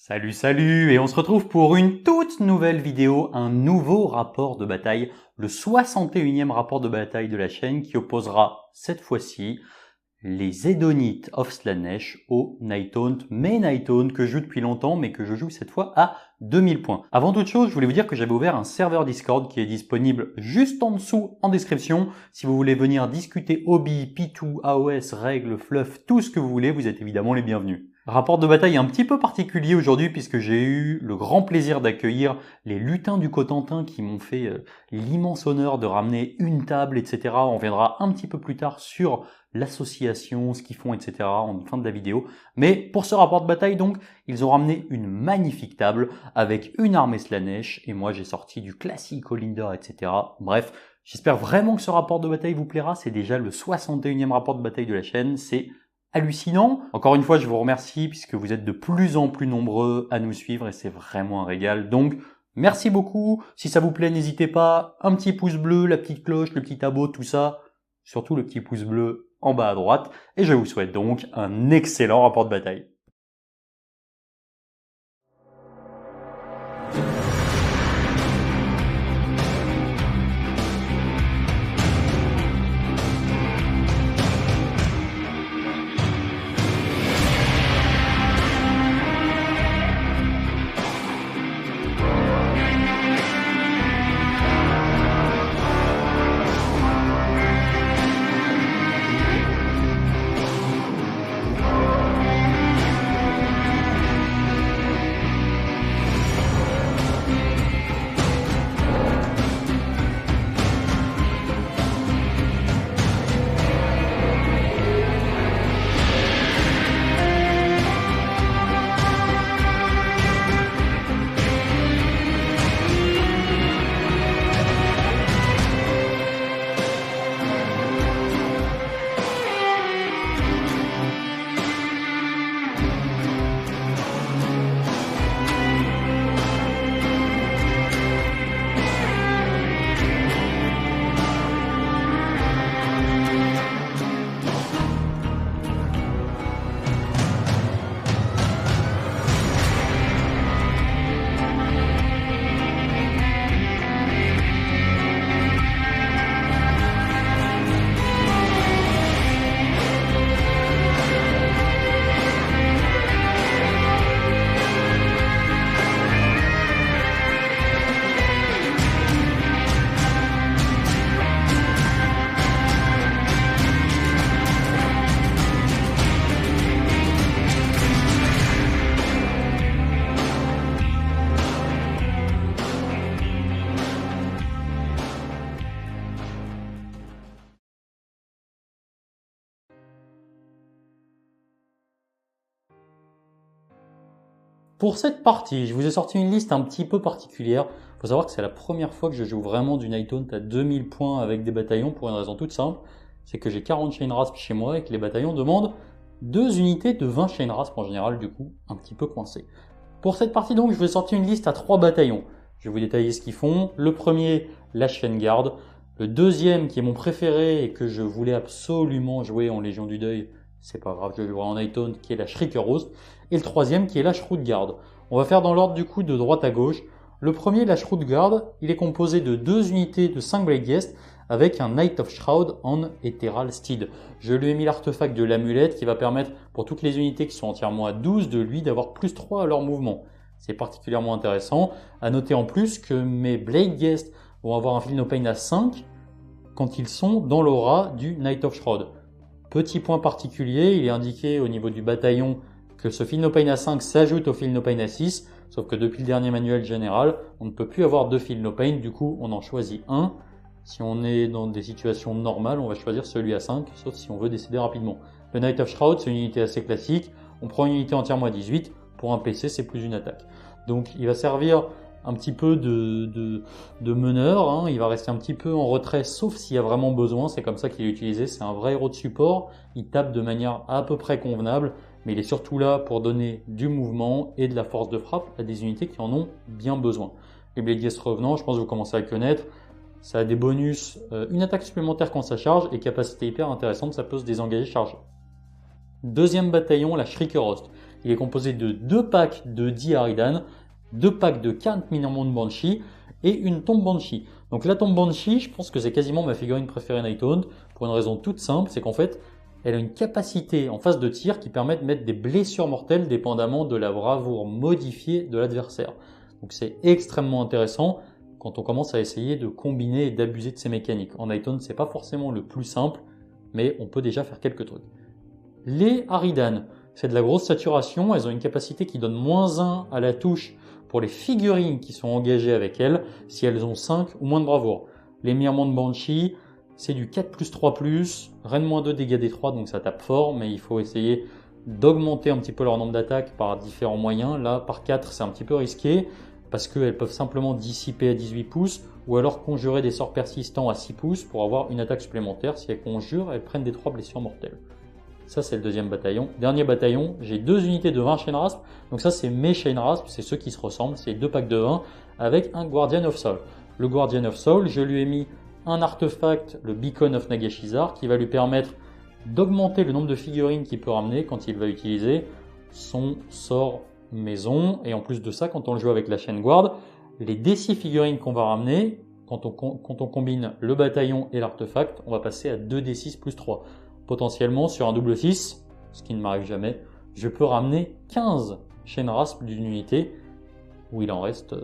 Salut, et on se retrouve pour une toute nouvelle vidéo, un nouveau rapport de bataille, le 61e rapport de bataille de la chaîne qui opposera cette fois-ci les Edonites of Slaanesh au Nighthaunt, mais Nighthaunt que je joue depuis longtemps mais que je joue cette fois à 2000 points. Avant toute chose, je voulais vous dire que j'avais ouvert un serveur Discord qui est disponible juste en dessous en description. Si vous voulez venir discuter hobby, P2, AOS, règles, fluff, tout ce que vous voulez, vous êtes évidemment les bienvenus. Rapport de bataille un petit peu particulier aujourd'hui puisque j'ai eu le grand plaisir d'accueillir les lutins du Cotentin qui m'ont fait l'immense honneur de ramener une table, etc. On reviendra un petit peu plus tard sur l'association, ce qu'ils font, etc. en fin de la vidéo. Mais pour ce rapport de bataille, donc, ils ont ramené une magnifique table avec une armée Slaanesh et moi j'ai sorti du classique Olynder, etc. Bref, j'espère vraiment que ce rapport de bataille vous plaira. C'est déjà le 61e rapport de bataille de la chaîne. C'est hallucinant. Encore une fois, je vous remercie puisque vous êtes de plus en plus nombreux à nous suivre et c'est vraiment un régal. Donc, merci beaucoup. Si ça vous plaît, n'hésitez pas. Un petit pouce bleu, la petite cloche, le petit abo, tout ça. Surtout le petit pouce bleu en bas à droite. Et je vous souhaite donc un excellent rapport de bataille. Pour cette partie, je vous ai sorti une liste un petit peu particulière. Il faut savoir que c'est la première fois que je joue vraiment du Nighthaunt à 2000 points avec des bataillons pour une raison toute simple. C'est que j'ai 40 Chain Rasp chez moi et que les bataillons demandent 2 unités de 20 Chain Rasp en général, du coup un petit peu coincé. Pour cette partie donc, je vous ai sorti une liste à 3 bataillons. Je vais vous détailler ce qu'ils font. Le premier, la Garde. Le deuxième, qui est mon préféré et que je voulais absolument jouer en Légion du Deuil, c'est pas grave, je vais jouer en Nighthaunt, qui est la Shrieker-Host. Et le troisième qui est la Shroud-Guard. On va faire dans l'ordre du coup de droite à gauche. Le premier, la Shroud-Guard, il est composé de 2 unités de 5 Blade Guest avec un Knight of Shroud en Ethereal Steed. Je lui ai mis l'artefact de l'amulette qui va permettre pour toutes les unités qui sont entièrement à 12 de lui d'avoir plus 3 à leur mouvement. C'est particulièrement intéressant. À noter en plus que mes Blade Guest vont avoir un Feel No Pain à 5 quand ils sont dans l'aura du Knight of Shroud. Petit point particulier, il est indiqué au niveau du bataillon que ce Feel No Pain à 5 s'ajoute au Feel No Pain à 6, sauf que depuis le dernier manuel général, on ne peut plus avoir 2 Feel No Pain, du coup on en choisit un. Si on est dans des situations normales, on va choisir celui à 5, sauf si on veut décéder rapidement. Le Knight of Shroud, c'est une unité assez classique, on prend une unité entièrement à 18, pour un PC c'est plus une attaque. Donc il va servir un petit peu de meneur, hein. Il va rester un petit peu en retrait sauf s'il y a vraiment besoin, c'est comme ça qu'il est utilisé, c'est un vrai héros de support, il tape de manière à peu près convenable, mais il est surtout là pour donner du mouvement et de la force de frappe à des unités qui en ont bien besoin. Les Blade Guest revenants, je pense que vous commencez à le connaître, ça a des bonus, une attaque supplémentaire quand ça charge et capacité hyper intéressante, ça peut se désengager chargé. Deuxième bataillon, la Shrieker-Host. Il est composé de 2 packs de 10 Harridan, 2 packs de 40 Mirmont Banshee et une tombe Banshee. Donc la tombe Banshee, je pense que c'est quasiment ma figurine préférée Nighthaunt pour une raison toute simple, c'est qu'en fait, elle a une capacité en phase de tir qui permet de mettre des blessures mortelles dépendamment de la bravoure modifiée de l'adversaire. Donc c'est extrêmement intéressant quand on commence à essayer de combiner et d'abuser de ces mécaniques. En Nighthaunt, c'est pas forcément le plus simple, mais on peut déjà faire quelques trucs. Les Harridan, c'est de la grosse saturation, elles ont une capacité qui donne -1 à la touche pour les figurines qui sont engagées avec elles, si elles ont 5 ou moins de bravoure. Les Mirmont Banshee, c'est du 4+3+, Reine -2 dégâts D3, donc ça tape fort, mais il faut essayer d'augmenter un petit peu leur nombre d'attaques par différents moyens. Là, par 4, c'est un petit peu risqué, parce qu'elles peuvent simplement dissiper à 18 pouces, ou alors conjurer des sorts persistants à 6 pouces pour avoir une attaque supplémentaire. Si elles conjurent, elles prennent des 3 blessures mortelles. Ça, c'est le deuxième bataillon. Dernier bataillon, j'ai 2 unités de 20 Chain Rasp. Donc ça, c'est mes Chain Rasp, c'est ceux qui se ressemblent, c'est 2 packs de 20 avec un Guardian of Soul. Le Guardian of Soul, je lui ai mis un artefact, le Beacon of Nagashizar, qui va lui permettre d'augmenter le nombre de figurines qu'il peut ramener quand il va utiliser son sort maison. Et en plus de ça, quand on le joue avec la chaîne guard, les D6 figurines qu'on va ramener, quand on combine le bataillon et l'artefact, on va passer à 2D6 plus 3. Potentiellement, sur un double 6, ce qui ne m'arrive jamais, je peux ramener 15 chaînes rasp d'une unité où il en reste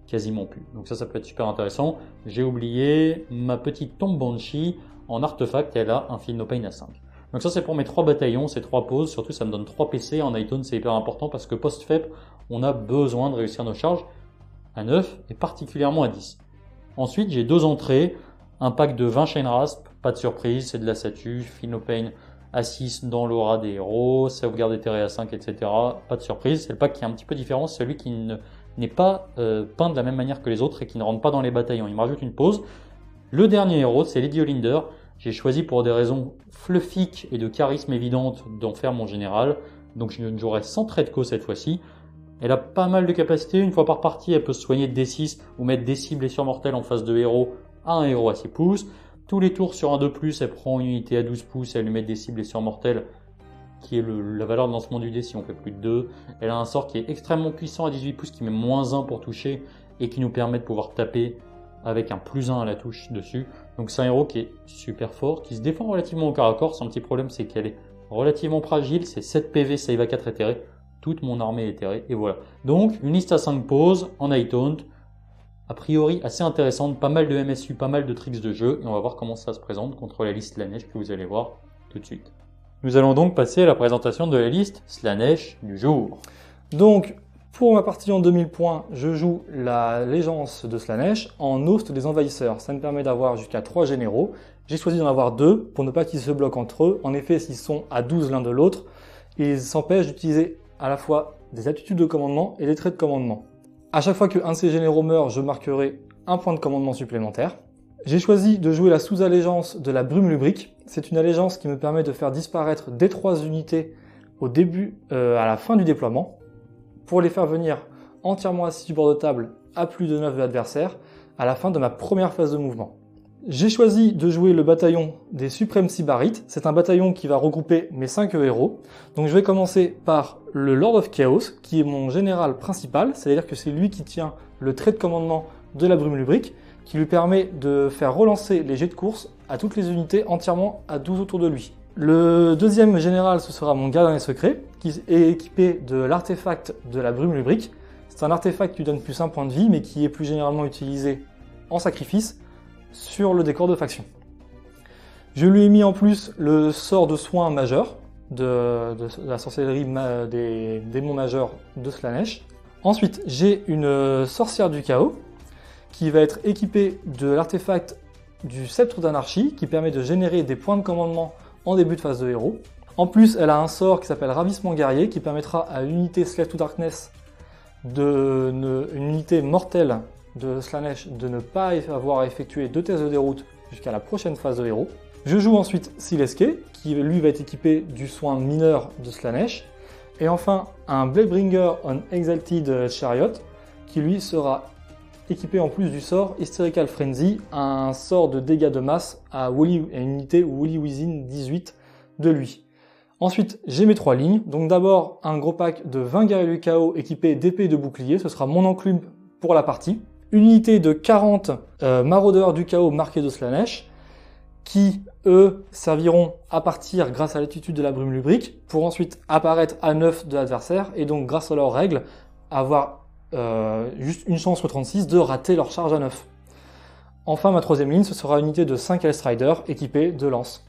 quasiment plus. Donc ça peut être super intéressant. J'ai oublié ma petite tombe Banshee en artefact, elle a un Feel No Pain à 5. Donc ça c'est pour mes 3 bataillons, ces 3 pauses, surtout ça me donne 3 PC. En Nighthaunt c'est hyper important parce que post-FEP, on a besoin de réussir nos charges à 9 et particulièrement à 10. Ensuite j'ai 2 entrées, un pack de 20 Chain Rasp, pas de surprise, c'est de la Satu, Feel No Pain à 6 dans l'aura des héros, sauvegarde éthérée à 5, etc. Pas de surprise, c'est le pack qui est un petit peu différent, c'est celui qui n'est pas peint de la même manière que les autres et qui ne rentre pas dans les bataillons. Il me rajoute une pause. Le dernier héros, c'est Lady Olinder. J'ai choisi pour des raisons fluffiques et de charisme évidente d'en faire mon général. Donc je jouerai sans Tredco cette fois-ci. Elle a pas mal de capacités. Une fois par partie, elle peut se soigner de D6 ou mettre des cibles blessures mortelles en face de héros à un héros à 6 pouces. Tous les tours sur un 2+, elle prend une unité à 12 pouces et elle lui met des cibles blessures mortelles qui est la valeur de lancement du dé si on fait plus de 2. Elle a un sort qui est extrêmement puissant à 18 pouces qui met -1 pour toucher et qui nous permet de pouvoir taper avec un +1 à la touche dessus. Donc c'est un héros qui est super fort, qui se défend relativement au corps à corps. Son petit problème c'est qu'elle est relativement fragile, c'est 7 PV, save à 4 éthéré. Toute mon armée est éthérée et voilà. Donc une liste à 5 pauses en Nighthaunt, a priori assez intéressante, pas mal de MSU, pas mal de tricks de jeu et on va voir comment ça se présente contre la liste Slaanesh que vous allez voir tout de suite. Nous allons donc passer à la présentation de la liste Slaanesh du jour. Donc, pour ma partie en 2000 points, je joue l'allégeance de Slaanesh en host des envahisseurs. Ça me permet d'avoir jusqu'à 3 généraux. J'ai choisi d'en avoir 2 pour ne pas qu'ils se bloquent entre eux. En effet, s'ils sont à 12 l'un de l'autre, ils s'empêchent d'utiliser à la fois des aptitudes de commandement et des traits de commandement. À chaque fois qu'un de ces généraux meurt, je marquerai un point de commandement supplémentaire. J'ai choisi de jouer la sous-allégeance de la Brume Lubrique. C'est une allégeance qui me permet de faire disparaître des 3 unités au début, à la fin du déploiement, pour les faire venir entièrement assis du bord de table à plus de 9 adversaires à la fin de ma première phase de mouvement. J'ai choisi de jouer le bataillon des Suprêmes Sybarites. C'est un bataillon qui va regrouper mes 5 héros. Donc je vais commencer par le Lord of Chaos, qui est mon général principal, c'est-à-dire que c'est lui qui tient le trait de commandement de la Brume Lubrique, qui lui permet de faire relancer les jets de course à toutes les unités entièrement à 12 autour de lui. Le deuxième général, ce sera mon gardien des secrets, qui est équipé de l'artefact de la Brume Lubrique. C'est un artefact qui lui donne plus 1 point de vie, mais qui est plus généralement utilisé en sacrifice sur le décor de faction. Je lui ai mis en plus le sort de soin majeur de la sorcellerie des démons majeurs de Slaanesh. Ensuite, j'ai une sorcière du chaos qui va être équipée de l'artefact du sceptre d'anarchie qui permet de générer des points de commandement en début de phase de héros. En plus, elle a un sort qui s'appelle Ravissement guerrier qui permettra à l'unité Slave to Darkness, une unité mortelle de Slaanesh, de ne pas avoir effectué 2 tests de déroute jusqu'à la prochaine phase de héros. Je joue ensuite Sileske, qui lui va être équipé du soin mineur de Slaanesh. Et enfin, un Bladebringer on Exalted Chariot, qui lui sera équipé en plus du sort Hysterical Frenzy, un sort de dégâts de masse à une unité Woolly Within 18 de lui. Ensuite, j'ai mes 3 lignes. Donc d'abord, un gros pack de 20 guerriers du chaos équipés d'épées et de boucliers. Ce sera mon enclume pour la partie. Une unité de 40 maraudeurs du chaos marqués de Slaanesh, qui, eux, serviront à partir grâce à l'attitude de la brume lubrique, pour ensuite apparaître à 9 de l'adversaire, et donc grâce à leurs règles, avoir juste une chance sur 36 de rater leur charge à 9. Enfin, ma troisième ligne, ce sera une unité de 5 Hell's Riders équipée de lances.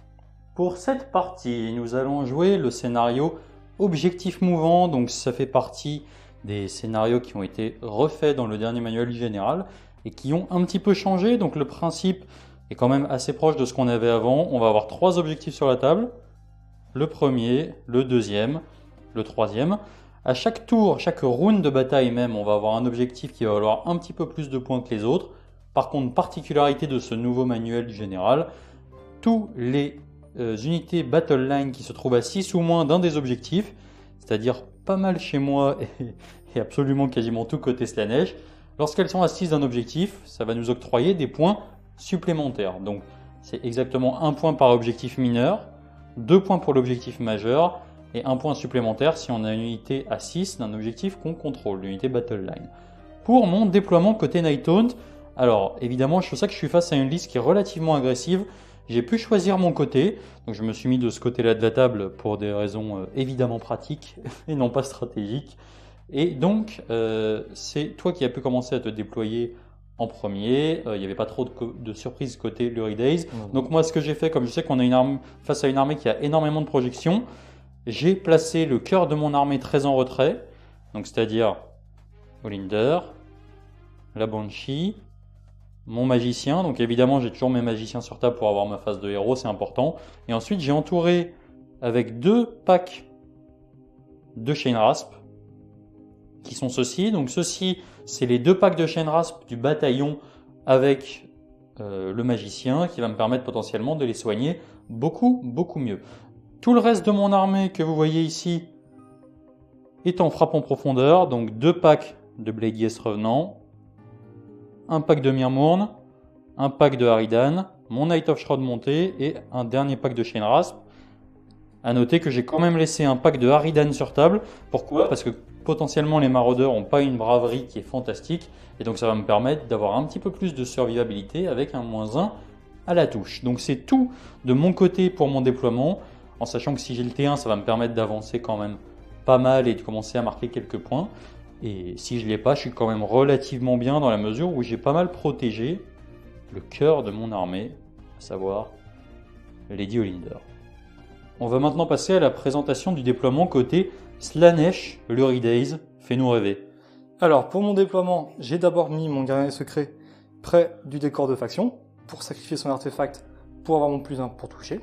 Pour cette partie, nous allons jouer le scénario objectif mouvant, donc ça fait partie des scénarios qui ont été refaits dans le dernier manuel du général et qui ont un petit peu changé. Donc le principe est quand même assez proche de ce qu'on avait avant. On va avoir 3 objectifs sur la table, le premier, le deuxième, le troisième. À chaque tour, chaque round de bataille même, on va avoir un objectif qui va valoir un petit peu plus de points que les autres. Par contre, particularité de ce nouveau manuel du général, tous les unités battle line qui se trouvent à 6 ou moins d'un des objectifs, c'est-à-dire pas mal chez moi et absolument quasiment tout côté Slaanesh, lorsqu'elles sont à 6 d'un objectif, ça va nous octroyer des points supplémentaires. Donc c'est exactement 1 point par objectif mineur, 2 points pour l'objectif majeur et 1 point supplémentaire si on a une unité à 6 d'un objectif qu'on contrôle, l'unité battle line. Pour mon déploiement côté Nighthaunt, alors évidemment c'est pour ça que je suis face à une liste qui est relativement agressive. J'ai pu choisir mon côté, donc je me suis mis de ce côté-là de la table pour des raisons évidemment pratiques et non pas stratégiques. Et donc, c'est toi qui as pu commencer à te déployer en premier. Il n'y avait pas trop de surprises côté Lurid Days. Donc moi, ce que j'ai fait, comme je sais qu'on a une arme face à une armée qui a énormément de projections, j'ai placé le cœur de mon armée très en retrait, donc c'est-à-dire Olinder, la Banshee, mon magicien, donc évidemment j'ai toujours mes magiciens sur table pour avoir ma phase de héros, c'est important. Et ensuite j'ai entouré avec 2 packs de Chain Rasp, qui sont ceux-ci. Donc ceux-ci, c'est les 2 packs de Chain Rasp du bataillon avec le magicien, qui va me permettre potentiellement de les soigner beaucoup mieux. Tout le reste de mon armée que vous voyez ici est en frappe en profondeur, donc 2 packs de Blade Revenant, un pack de Mirmourne, un pack de Harridan, mon Knight of Shroud monté et un dernier pack de Chain Rasp. A noter que j'ai quand même laissé un pack de Harridan sur table. Pourquoi ? Parce que potentiellement les maraudeurs n'ont pas une braverie qui est fantastique et donc ça va me permettre d'avoir un petit peu plus de survivabilité avec un -1 à la touche. Donc c'est tout de mon côté pour mon déploiement, en sachant que si j'ai le T1 ça va me permettre d'avancer quand même pas mal et de commencer à marquer quelques points. Et si je ne l'ai pas, je suis quand même relativement bien dans la mesure où j'ai pas mal protégé le cœur de mon armée, à savoir Lady Olinder. On va maintenant passer à la présentation du déploiement côté Slaanesh, Lurid Days, fais-nous rêver. Alors pour mon déploiement, j'ai d'abord mis mon guerrier secret près du décor de faction, pour sacrifier son artefact pour avoir mon +1 pour toucher.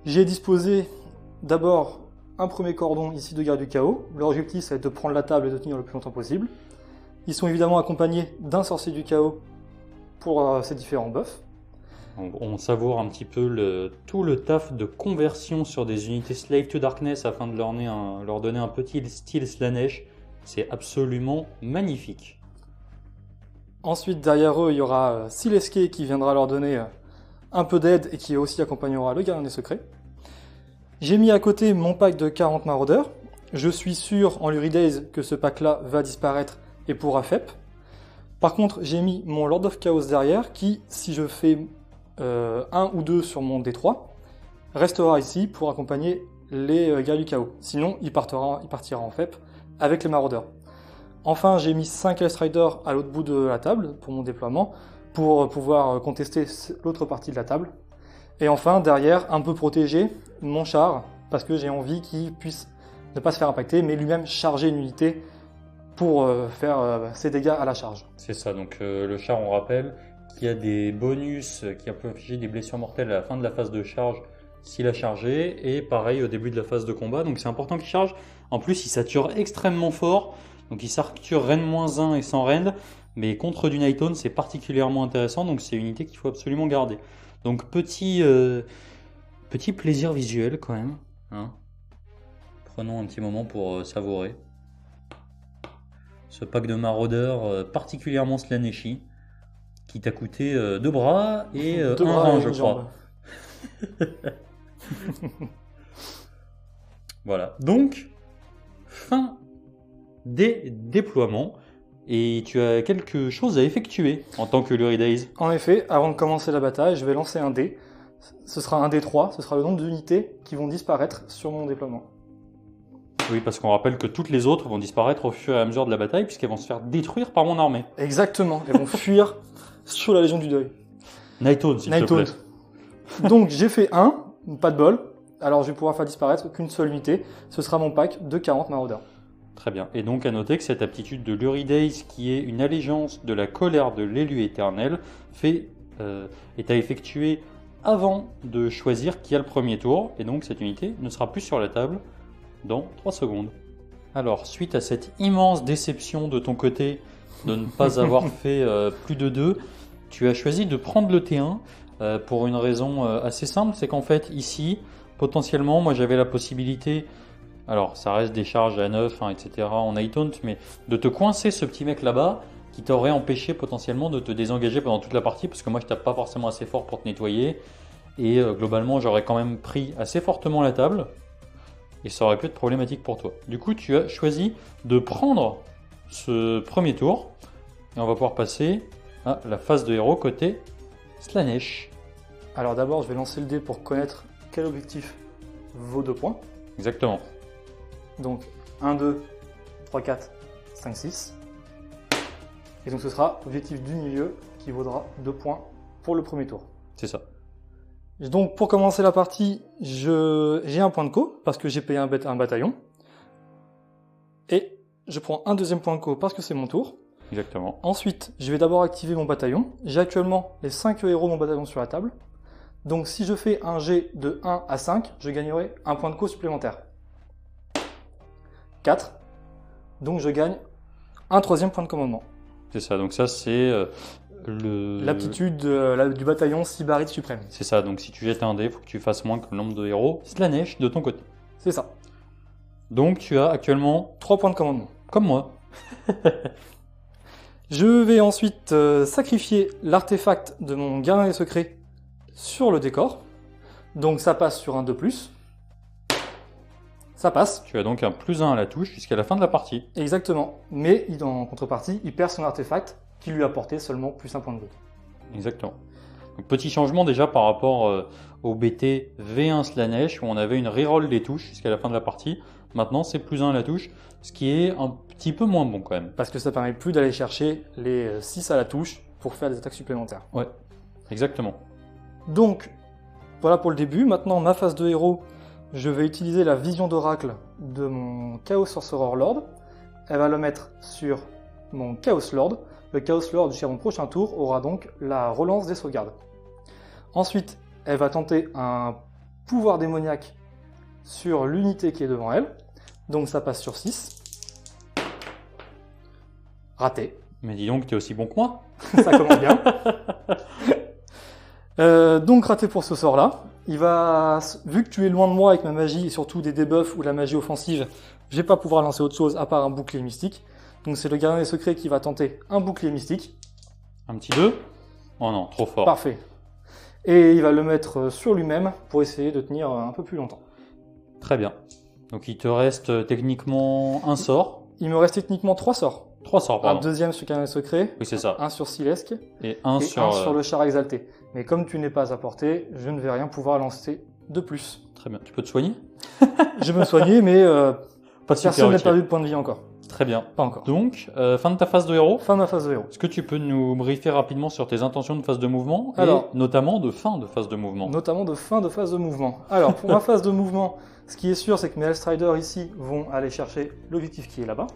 J'ai disposé d'abord un premier cordon ici de garde du chaos. Leur objectif, c'est de prendre la table et de tenir le plus longtemps possible. Ils sont évidemment accompagnés d'un sorcier du chaos pour ces différents buffs. On savoure un petit peu tout le taf de conversion sur des unités Slave to Darkness afin de leur donner un petit style Slaanesh. C'est absolument magnifique. Ensuite, derrière eux, il y aura Sileske qui viendra leur donner un peu d'aide et qui aussi accompagnera le gardien des secrets. J'ai mis à côté mon pack de 40 maraudeurs. Je suis sûr en Lurid Days que ce pack-là va disparaître et pourra FEP. Par contre, j'ai mis mon Lord of Chaos derrière qui, si je fais 1 ou 2 sur mon D3, restera ici pour accompagner les guerriers du chaos. Sinon, il partira en FEP avec les maraudeurs. Enfin, j'ai mis 5 Hell's Riders à l'autre bout de la table pour mon déploiement, pour pouvoir contester l'autre partie de la table. Et enfin, derrière, un peu protégé, mon char, parce que j'ai envie qu'il puisse ne pas se faire impacter, mais lui-même charger une unité pour faire ses dégâts à la charge. C'est ça, donc le char, on rappelle qu'il y a des bonus qui peuvent infliger des blessures mortelles à la fin de la phase de charge s'il a chargé, et pareil au début de la phase de combat, donc c'est important qu'il charge. En plus, il sature extrêmement fort, donc il sature Rend -1 et sans Rend, mais contre du Nighthaunt, c'est particulièrement intéressant, donc c'est une unité qu'il faut absolument garder. Donc petit plaisir visuel quand même, hein. Prenons un petit moment pour savourer ce pack de maraudeurs particulièrement Slaaneshi, qui t'a coûté 2 bras et 1 rang, je crois. Voilà. Donc, fin des déploiements. Et tu as quelque chose à effectuer en tant que Luridaise. En effet, avant de commencer la bataille, je vais lancer un dé. Ce sera un dé 3, ce sera le nombre d'unités qui vont disparaître sur mon déploiement. Oui, parce qu'on rappelle que toutes les autres vont disparaître au fur et à mesure de la bataille, puisqu'elles vont se faire détruire par mon armée. Exactement, elles vont fuir sur la Légion du Deuil. Nighthawne, s'il te plaît. Donc j'ai fait 1, pas de bol. Alors je vais pouvoir faire disparaître qu'une seule unité. Ce sera mon pack de 40 maraudeurs. Très bien. Et donc à noter que cette aptitude de Luridaise, qui est une allégeance de la colère de l'élu éternel, est à effectuer avant de choisir qui a le premier tour. Et donc cette unité ne sera plus sur la table dans 3 secondes. Alors, suite à cette immense déception de ton côté de ne pas avoir fait plus de 2, tu as choisi de prendre le T1 pour une raison assez simple, c'est qu'en fait ici, potentiellement, moi j'avais la possibilité, alors ça reste des charges à 9, etc. en Nighthawne, mais de te coincer ce petit mec là-bas qui t'aurait empêché potentiellement de te désengager pendant toute la partie, parce que moi je tape pas forcément assez fort pour te nettoyer, et globalement j'aurais quand même pris assez fortement la table, et ça aurait pu être problématique pour toi. Du coup, tu as choisi de prendre ce premier tour, et on va pouvoir passer à la phase de héros côté Slaanesh. Alors d'abord, je vais lancer le dé pour connaître quel objectif vaut 2 points. Exactement. Donc 1, 2, 3, 4, 5, 6. Et donc ce sera l'objectif du milieu qui vaudra 2 points pour le premier tour. C'est ça. Donc pour commencer la partie, j'ai un point de co parce que j'ai payé un bataillon. Et je prends un deuxième point de co parce que c'est mon tour. Exactement. Ensuite, je vais d'abord activer mon bataillon. J'ai actuellement les 5 héros de mon bataillon sur la table. Donc si je fais un jet de 1 à 5, je gagnerai un point de co supplémentaire. 4. Donc je gagne un troisième point de commandement. C'est ça, donc ça c'est l'aptitude du bataillon Sybarite suprême. C'est ça, donc si tu jettes un dé, il faut que tu fasses moins que le nombre de héros Slaanesh de ton côté. C'est ça. Donc tu as actuellement 3 points de commandement. Comme moi. Je vais ensuite sacrifier l'artefact de mon gardien des secrets sur le décor. Donc ça passe sur un 2+. Ça passe. Tu as donc un +1 à la touche jusqu'à la fin de la partie. Exactement. Mais en contrepartie, il perd son artefact qui lui apportait seulement +1 point de vie. Exactement. Donc, petit changement déjà par rapport au BT V1 Slaanesh où on avait une reroll des touches jusqu'à la fin de la partie. Maintenant c'est +1 à la touche, ce qui est un petit peu moins bon quand même. Parce que ça permet plus d'aller chercher les 6 à la touche pour faire des attaques supplémentaires. Ouais, exactement. Donc, voilà pour le début. Maintenant, ma phase de héros, je vais utiliser la vision d'oracle de mon Chaos Sorcerer Lord. Elle va le mettre sur mon Chaos Lord. Le Chaos Lord, jusqu'à mon prochain tour, aura donc la relance des sauvegardes. Ensuite, elle va tenter un pouvoir démoniaque sur l'unité qui est devant elle. Donc ça passe sur 6. Raté. Mais dis donc, t'es aussi bon que moi. Ça commence bien. Donc raté pour ce sort-là. Il va, vu que tu es loin de moi avec ma magie et surtout des debuffs ou la magie offensive, je vais pas pouvoir lancer autre chose à part un bouclier mystique. Donc c'est le gardien des secrets qui va tenter un bouclier mystique. Un petit 2. Oh non, trop fort. Parfait. Et il va le mettre sur lui-même pour essayer de tenir un peu plus longtemps. Très bien. Donc il te reste techniquement un sort. Il me reste techniquement 3 sorts. 3 sorts, pardon. Un deuxième sur Gardien des secrets. Oui, c'est ça. Un sur Silesque. Et un sur le char exalté. Mais comme tu n'es pas à portée, je ne vais rien pouvoir lancer de plus. Très bien. Tu peux te soigner? Je me soigner, mais personne n'a utile. perdu de point de vie encore. Très bien. Pas encore. Donc, fin de ta phase de héros. Fin de ma phase de héros. Est-ce que tu peux nous briefer rapidement sur tes intentions de phase de mouvement et Alors, notamment de fin de phase de mouvement? Notamment de fin de phase de mouvement. Alors, pour ma phase de mouvement, ce qui est sûr, c'est que mes Hellstriders ici vont aller chercher l'objectif qui est là-bas.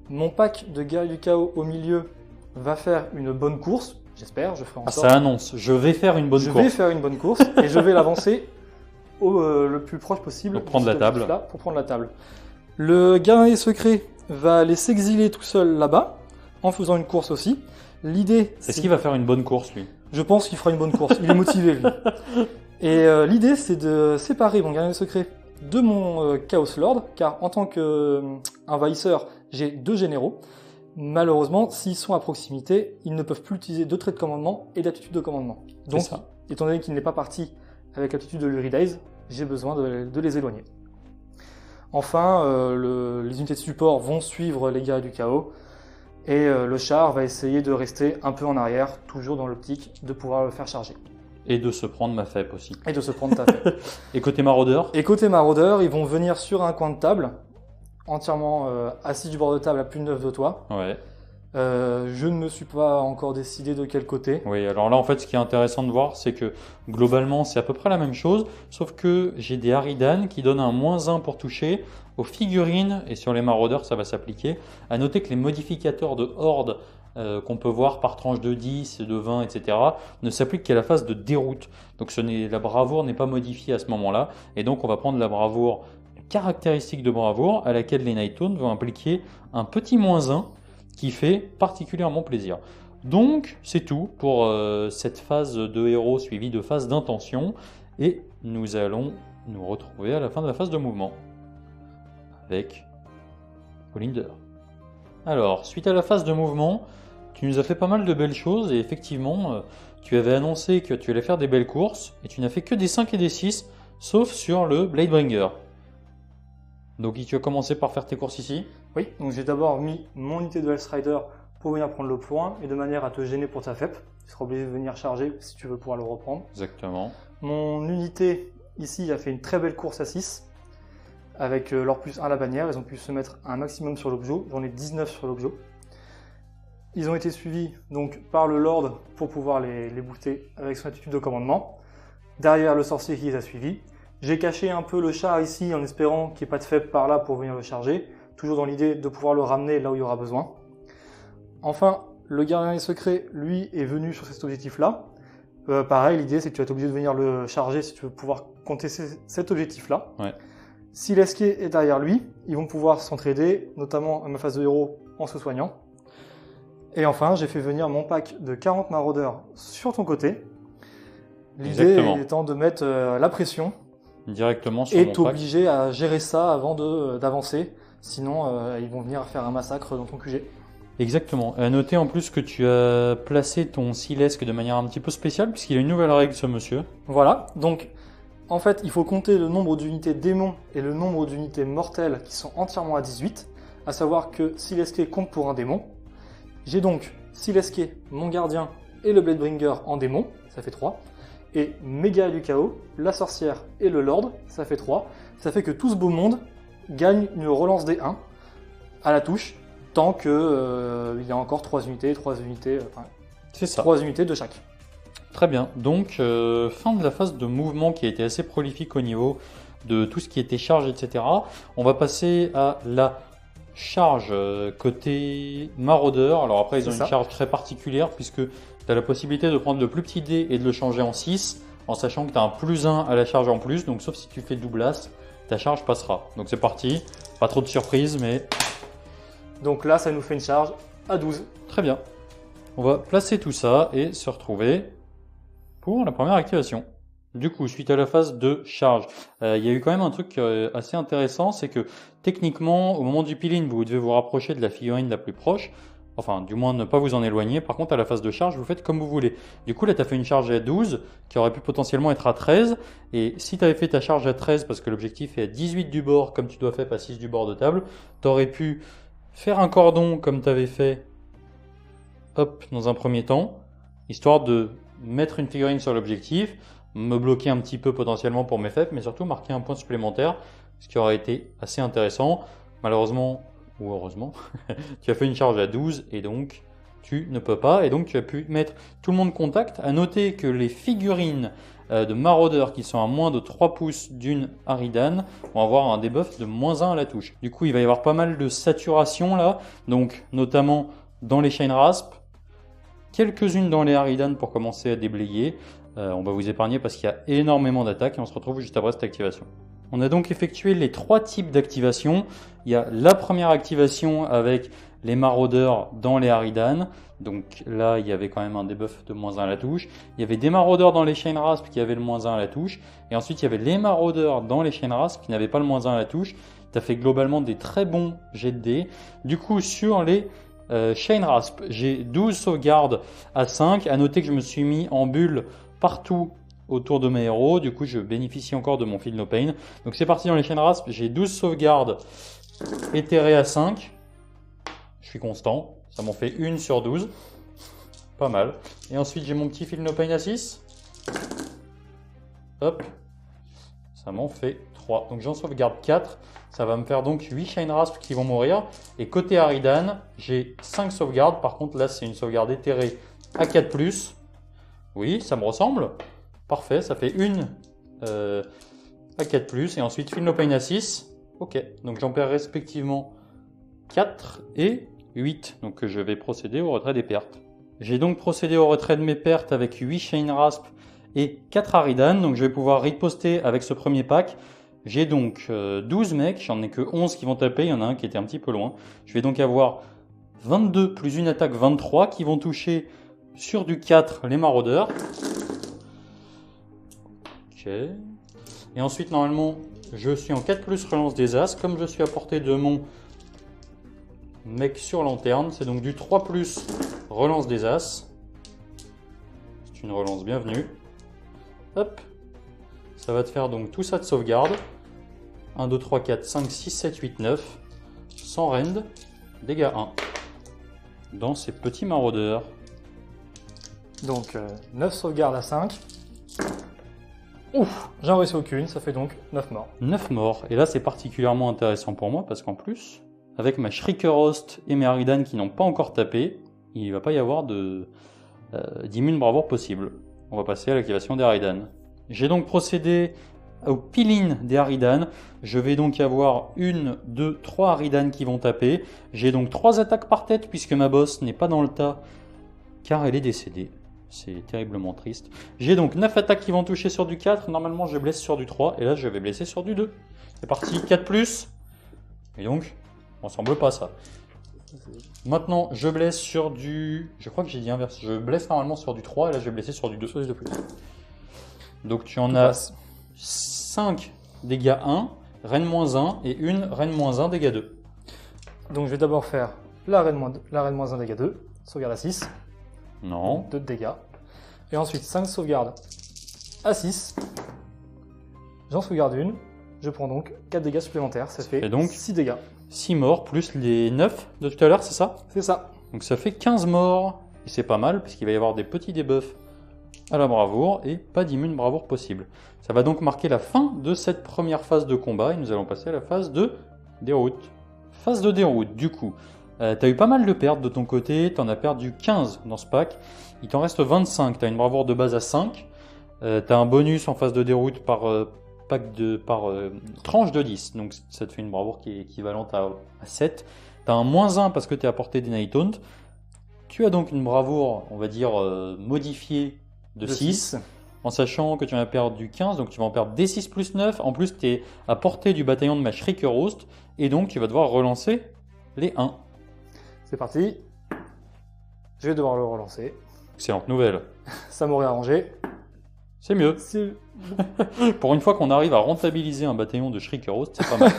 Mon pack de guerriers du chaos au milieu va faire une bonne course. J'espère, je ferai en sorte. Ça annonce, je vais faire une bonne course. Je vais faire une bonne course et je vais l'avancer le plus proche possible. Pour prendre la table. Là, pour prendre la table. Le gardien des secrets va aller s'exiler tout seul là-bas, en faisant une course aussi. L'idée, Est-ce qu'il va faire une bonne course, lui? Je pense qu'il fera une bonne course. Il est motivé, lui. Et l'idée, c'est de séparer mon gardien des secrets de mon Chaos Lord, car en tant qu'envahisseur, j'ai 2 généraux. Malheureusement, s'ils sont à proximité, ils ne peuvent plus utiliser de traits de commandement et d'attitude de commandement. Donc, étant donné qu'il n'est pas parti avec l'attitude de Luridaise, j'ai besoin de les éloigner. Enfin, les unités de support vont suivre les guerriers du chaos. Et le char va essayer de rester un peu en arrière, toujours dans l'optique de pouvoir le faire charger. Et de se prendre ma FEP aussi. Et de se prendre ta fête. Et côté maraudeur? Et côté maraudeur, ils vont venir sur un coin de table, entièrement assis du bord de table à plus de 9 de toi. Ouais. Je ne me suis pas encore décidé de quel côté. Oui, alors là, en fait, ce qui est intéressant de voir, c'est que globalement, c'est à peu près la même chose, sauf que j'ai des Harridan qui donnent un -1 pour toucher aux figurines, et sur les maraudeurs, ça va s'appliquer. À noter que les modificateurs de horde qu'on peut voir par tranche de 10, de 20, etc., ne s'appliquent qu'à la phase de déroute. Donc la bravoure n'est pas modifiée à ce moment-là, et donc on va prendre la bravoure caractéristique de bravoure, à laquelle les Nighttones vont impliquer un petit -1, qui fait particulièrement plaisir. Donc, c'est tout pour cette phase de héros suivie de phase d'intention. Et nous allons nous retrouver à la fin de la phase de mouvement avec Olinder. Alors, suite à la phase de mouvement, tu nous as fait pas mal de belles choses. Et effectivement, tu avais annoncé que tu allais faire des belles courses. Et tu n'as fait que des 5 et des 6, sauf sur le Bladebringer. Donc, tu as commencé par faire tes courses ici. Oui, donc j'ai d'abord mis mon unité de Hell's Rider pour venir prendre le point et de manière à te gêner pour ta FEP. Tu seras obligé de venir charger si tu veux pouvoir le reprendre. Exactement. Mon unité ici a fait une très belle course à 6 avec leur +1 à la bannière. Ils ont pu se mettre un maximum sur l'objet. J'en ai 19 sur l'objet. Ils ont été suivis donc par le Lord pour pouvoir les booster avec son attitude de commandement. Derrière le sorcier qui les a suivis. J'ai caché un peu le char ici en espérant qu'il n'y ait pas de FEP par là pour venir le charger. Toujours dans l'idée de pouvoir le ramener là où il y aura besoin. Enfin, le gardien des secrets, lui, est venu sur cet objectif-là. Pareil, l'idée c'est que tu vas être obligé de venir le charger si tu veux pouvoir contester cet objectif-là. Ouais. Si l'esquier est derrière lui, ils vont pouvoir s'entraider, notamment à ma phase de héros en se soignant. Et enfin, j'ai fait venir mon pack de 40 maraudeurs sur ton côté. L'idée étant de mettre la pression directement sur et mon t'obliger à gérer ça avant d'avancer. Sinon, ils vont venir faire un massacre dans ton QG. Exactement. À noter en plus que tu as placé ton Silesque de manière un petit peu spéciale, puisqu'il a une nouvelle règle, ce monsieur. Voilà. Donc, en fait, il faut compter le nombre d'unités démons et le nombre d'unités mortelles qui sont entièrement à 18. À savoir que Silesque compte pour un démon. J'ai donc Silesque, mon gardien et le Bladebringer en démon. Ça fait 3. Et Méga du chaos, la sorcière et le Lord. Ça fait 3. Ça fait que tout ce beau monde gagne une relance des 1 à la touche, tant que il y a encore 3 unités, c'est ça. 3 unités de chaque. Très bien, donc fin de la phase de mouvement qui a été assez prolifique au niveau de tout ce qui était charge, etc. On va passer à la charge côté maraudeur. Alors après, ils ont une charge très particulière puisque tu as la possibilité de prendre le plus petit dé et de le changer en 6, en sachant que tu as un +1 à la charge en plus, donc sauf si tu fais doublasse, ta charge passera. Donc c'est parti, pas trop de surprises, mais... Donc là, ça nous fait une charge à 12. Très bien. On va placer tout ça et se retrouver pour la première activation. Du coup, suite à la phase de charge, il y a eu quand même un truc assez intéressant, c'est que techniquement, au moment du peeling, vous devez vous rapprocher de la figurine la plus proche. Enfin, du moins ne pas vous en éloigner. Par contre, à la phase de charge, vous faites comme vous voulez. Du coup, là, tu as fait une charge à 12, qui aurait pu potentiellement être à 13. Et si tu avais fait ta charge à 13, parce que l'objectif est à 18 du bord, comme tu dois faire à 6 du bord de table, tu aurais pu faire un cordon comme tu avais fait, hop, dans un premier temps, histoire de mettre une figurine sur l'objectif, me bloquer un petit peu potentiellement pour mes FEP, mais surtout marquer un point supplémentaire, ce qui aurait été assez intéressant. Malheureusement, ou heureusement, tu as fait une charge à 12 et donc tu ne peux pas. Et donc tu as pu mettre tout le monde contact. À noter que les figurines de maraudeurs qui sont à moins de 3 pouces d'une Harridan vont avoir un debuff de -1 à la touche. Du coup, il va y avoir pas mal de saturation là, donc notamment dans les Chain Rasp, quelques-unes dans les Harridan pour commencer à déblayer. On va vous épargner parce qu'il y a énormément d'attaques et on se retrouve juste après cette activation. On a donc effectué les 3 types d'activation. Il y a la première activation avec les maraudeurs dans les Harridan. Donc là, il y avait quand même un debuff de -1 à la touche. Il y avait des maraudeurs dans les Chain Rasp qui avaient le -1 à la touche. Et ensuite, il y avait les maraudeurs dans les Chain Rasp qui n'avaient pas le -1 à la touche. Tu as fait globalement des très bons jets de dés. Du coup, sur les Chain Rasp, j'ai 12 sauvegardes à 5. À noter que je me suis mis en bulle partout autour de mes héros. Du coup, je bénéficie encore de mon Feel No Pain. Donc c'est parti dans les chaînes rasp. J'ai 12 sauvegardes éthérées à 5. Je suis constant. Ça m'en fait 1 sur 12. Pas mal. Et ensuite, j'ai mon petit Feel No Pain à 6. Hop. Ça m'en fait 3. Donc j'en sauvegarde 4. Ça va me faire donc 8 Shine Rasp qui vont mourir. Et côté Aridan, j'ai 5 sauvegardes. Par contre, là, c'est une sauvegarde éthérée à 4+. Oui, ça me ressemble. Parfait, ça fait une à 4+. Et ensuite, Feel No Pain à 6. Ok, donc j'en perds respectivement 4 et 8. Donc je vais procéder au retrait des pertes. J'ai donc procédé au retrait de mes pertes avec 8 Shine Rasp et 4 Aridan. Donc je vais pouvoir riposter avec ce premier pack. J'ai donc 12 mecs, j'en ai que 11 qui vont taper, il y en a un qui était un petit peu loin. Je vais donc avoir 22 plus une attaque 23 qui vont toucher sur du 4 les maraudeurs. Ok. Et ensuite, normalement, je suis en 4+ relance des As. Comme je suis à portée de mon mec sur lanterne, c'est donc du 3+ relance des As. C'est une relance bienvenue. Hop. Ça va te faire donc tout ça de sauvegarde. 1, 2, 3, 4, 5, 6, 7, 8, 9. Sans rend. Dégâts 1. Dans ces petits maraudeurs. Donc 9 sauvegardes à 5. Ouf, j'en réussi aucune, ça fait donc 9 morts. 9 morts. Et là, c'est particulièrement intéressant pour moi parce qu'en plus, avec ma Shrieker-Host et mes Aridan qui n'ont pas encore tapé, il ne va pas y avoir d'immune bravoure possible. On va passer à l'activation des Aridan. J'ai donc procédé au peel-in des Aridan. Je vais donc avoir 1, 2, 3 Aridan qui vont taper. J'ai donc 3 attaques par tête puisque ma boss n'est pas dans le tas car elle est décédée. C'est terriblement triste. J'ai donc 9 attaques qui vont toucher sur du 4. Normalement, je blesse sur du 3. Et là, je vais blesser sur du 2. C'est parti, 4+. Et donc, on semble pas ça. Maintenant, je blesse sur du... Je crois que j'ai dit inverse. Je blesse normalement sur du 3. Et là, je vais blesser sur du 2. Sur du 2+. Donc, tu en as 5 dégâts 1, reine -1 et une reine -1 dégâts 2. Donc, je vais d'abord faire la reine -1 dégâts 2. Sauvegarde à 6. Non. 2 de dégâts. Et ensuite 5 sauvegardes à 6. J'en sauvegarde une. Je prends donc 4 dégâts supplémentaires. Ça fait donc 6 dégâts. 6 morts plus les 9 de tout à l'heure, c'est ça? C'est ça. Donc ça fait 15 morts. Et c'est pas mal puisqu'il va y avoir des petits debuffs à la bravoure et pas d'immune bravoure possible. Ça va donc marquer la fin de cette première phase de combat et nous allons passer à la phase de déroute. Phase de déroute, du coup. T'as eu pas mal de pertes de ton côté, t'en as perdu 15 dans ce pack, il t'en reste 25, t'as une bravoure de base à 5, t'as un bonus en phase de déroute par tranche de 10, donc ça te fait une bravoure qui est équivalente à 7, t'as un -1 parce que t'es à portée des Night Taunt, tu as donc une bravoure, on va dire, modifiée de 6, en sachant que tu en as perdu 15, donc tu vas en perdre D6 plus 9, en plus tu es à portée du bataillon de ma Shrieker-Host, et donc tu vas devoir relancer les 1. C'est parti. Je vais devoir le relancer. Excellente nouvelle. Ça m'aurait arrangé. C'est mieux. Pour une fois qu'on arrive à rentabiliser un bataillon de Shrieker-Host, c'est pas mal.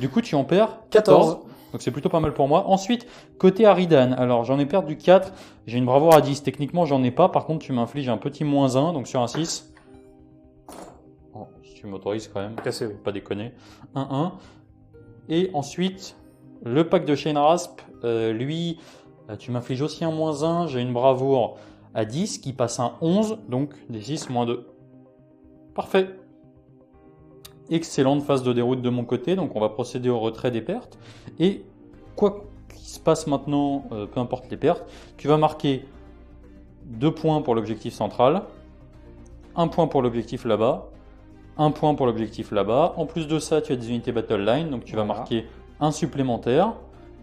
Du coup, tu en perds 14. Donc c'est plutôt pas mal pour moi. Ensuite, côté Aridan, alors j'en ai perdu 4. J'ai une bravoure à 10. Techniquement, j'en ai pas. Par contre, tu m'infliges un petit -1. Donc sur un 6. Oh, si tu m'autorises quand même. Cassé, oui. Pas déconner. 1-1. Et ensuite, le pack de Shine Rasp, lui, tu m'infliges aussi un -1. J'ai une bravoure à 10 qui passe un 11. Donc des 6 -2. Parfait. Excellente phase de déroute de mon côté, donc on va procéder au retrait des pertes. Et quoi qu'il se passe maintenant, peu importe les pertes, tu vas marquer 2 points pour l'objectif central, 1 point pour l'objectif là-bas, 1 point pour l'objectif là-bas. En plus de ça, tu as des unités battle line, donc tu vas marquer un supplémentaire,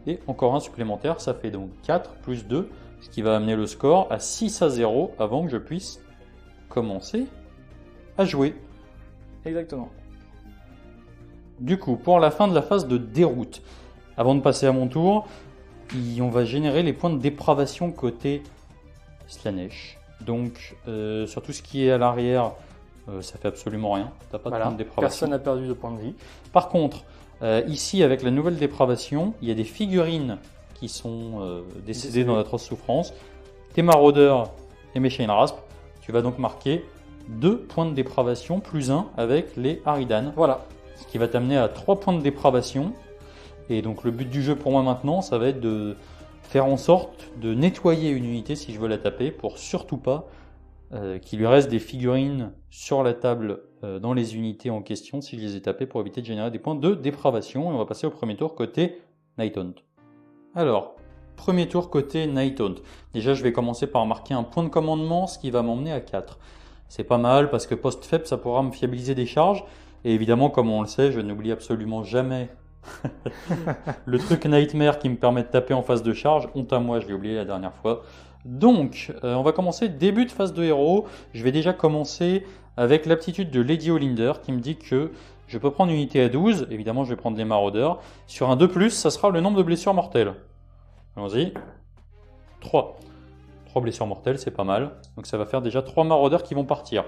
et encore un supplémentaire, ça fait donc 4 plus 2, ce qui va amener le score à 6-0 avant que je puisse commencer à jouer. Exactement. Du coup, pour la fin de la phase de déroute, avant de passer à mon tour, on va générer les points de dépravation côté Slaanesh. Donc, sur tout ce qui est à l'arrière, ça fait absolument rien. T'as pas de points de dépravation. Personne n'a perdu de points de vie. Par contre, ici, avec la nouvelle dépravation, il y a des figurines qui sont décédées dans d'atroces souffrances. Tes maraudeurs et mes Shine Rasp, tu vas donc marquer 2 points de dépravation plus 1 avec les Harridan. Voilà. Ce qui va t'amener à 3 points de dépravation. Et donc le but du jeu pour moi maintenant, ça va être de faire en sorte de nettoyer une unité si je veux la taper, pour surtout pas qu'il lui reste des figurines sur la table dans les unités en question si je les ai tapées, pour éviter de générer des points de dépravation. Et on va passer au premier tour côté Nighthaunt. Alors, premier tour côté Nighthaunt. Déjà je vais commencer par marquer un point de commandement, ce qui va m'emmener à 4. C'est pas mal parce que post-faible ça pourra me fiabiliser des charges. Et évidemment, comme on le sait, je n'oublie absolument jamais le truc Nightmare qui me permet de taper en phase de charge. Honte à moi, je l'ai oublié la dernière fois. Donc, on va commencer début de phase de héros. Je vais déjà commencer avec l'aptitude de Lady Olinder qui me dit que je peux prendre une unité à 12. Évidemment, je vais prendre les maraudeurs. Sur un 2+, ça sera le nombre de blessures mortelles. Allons-y. 3. 3 blessures mortelles, c'est pas mal. Donc ça va faire déjà 3 maraudeurs qui vont partir.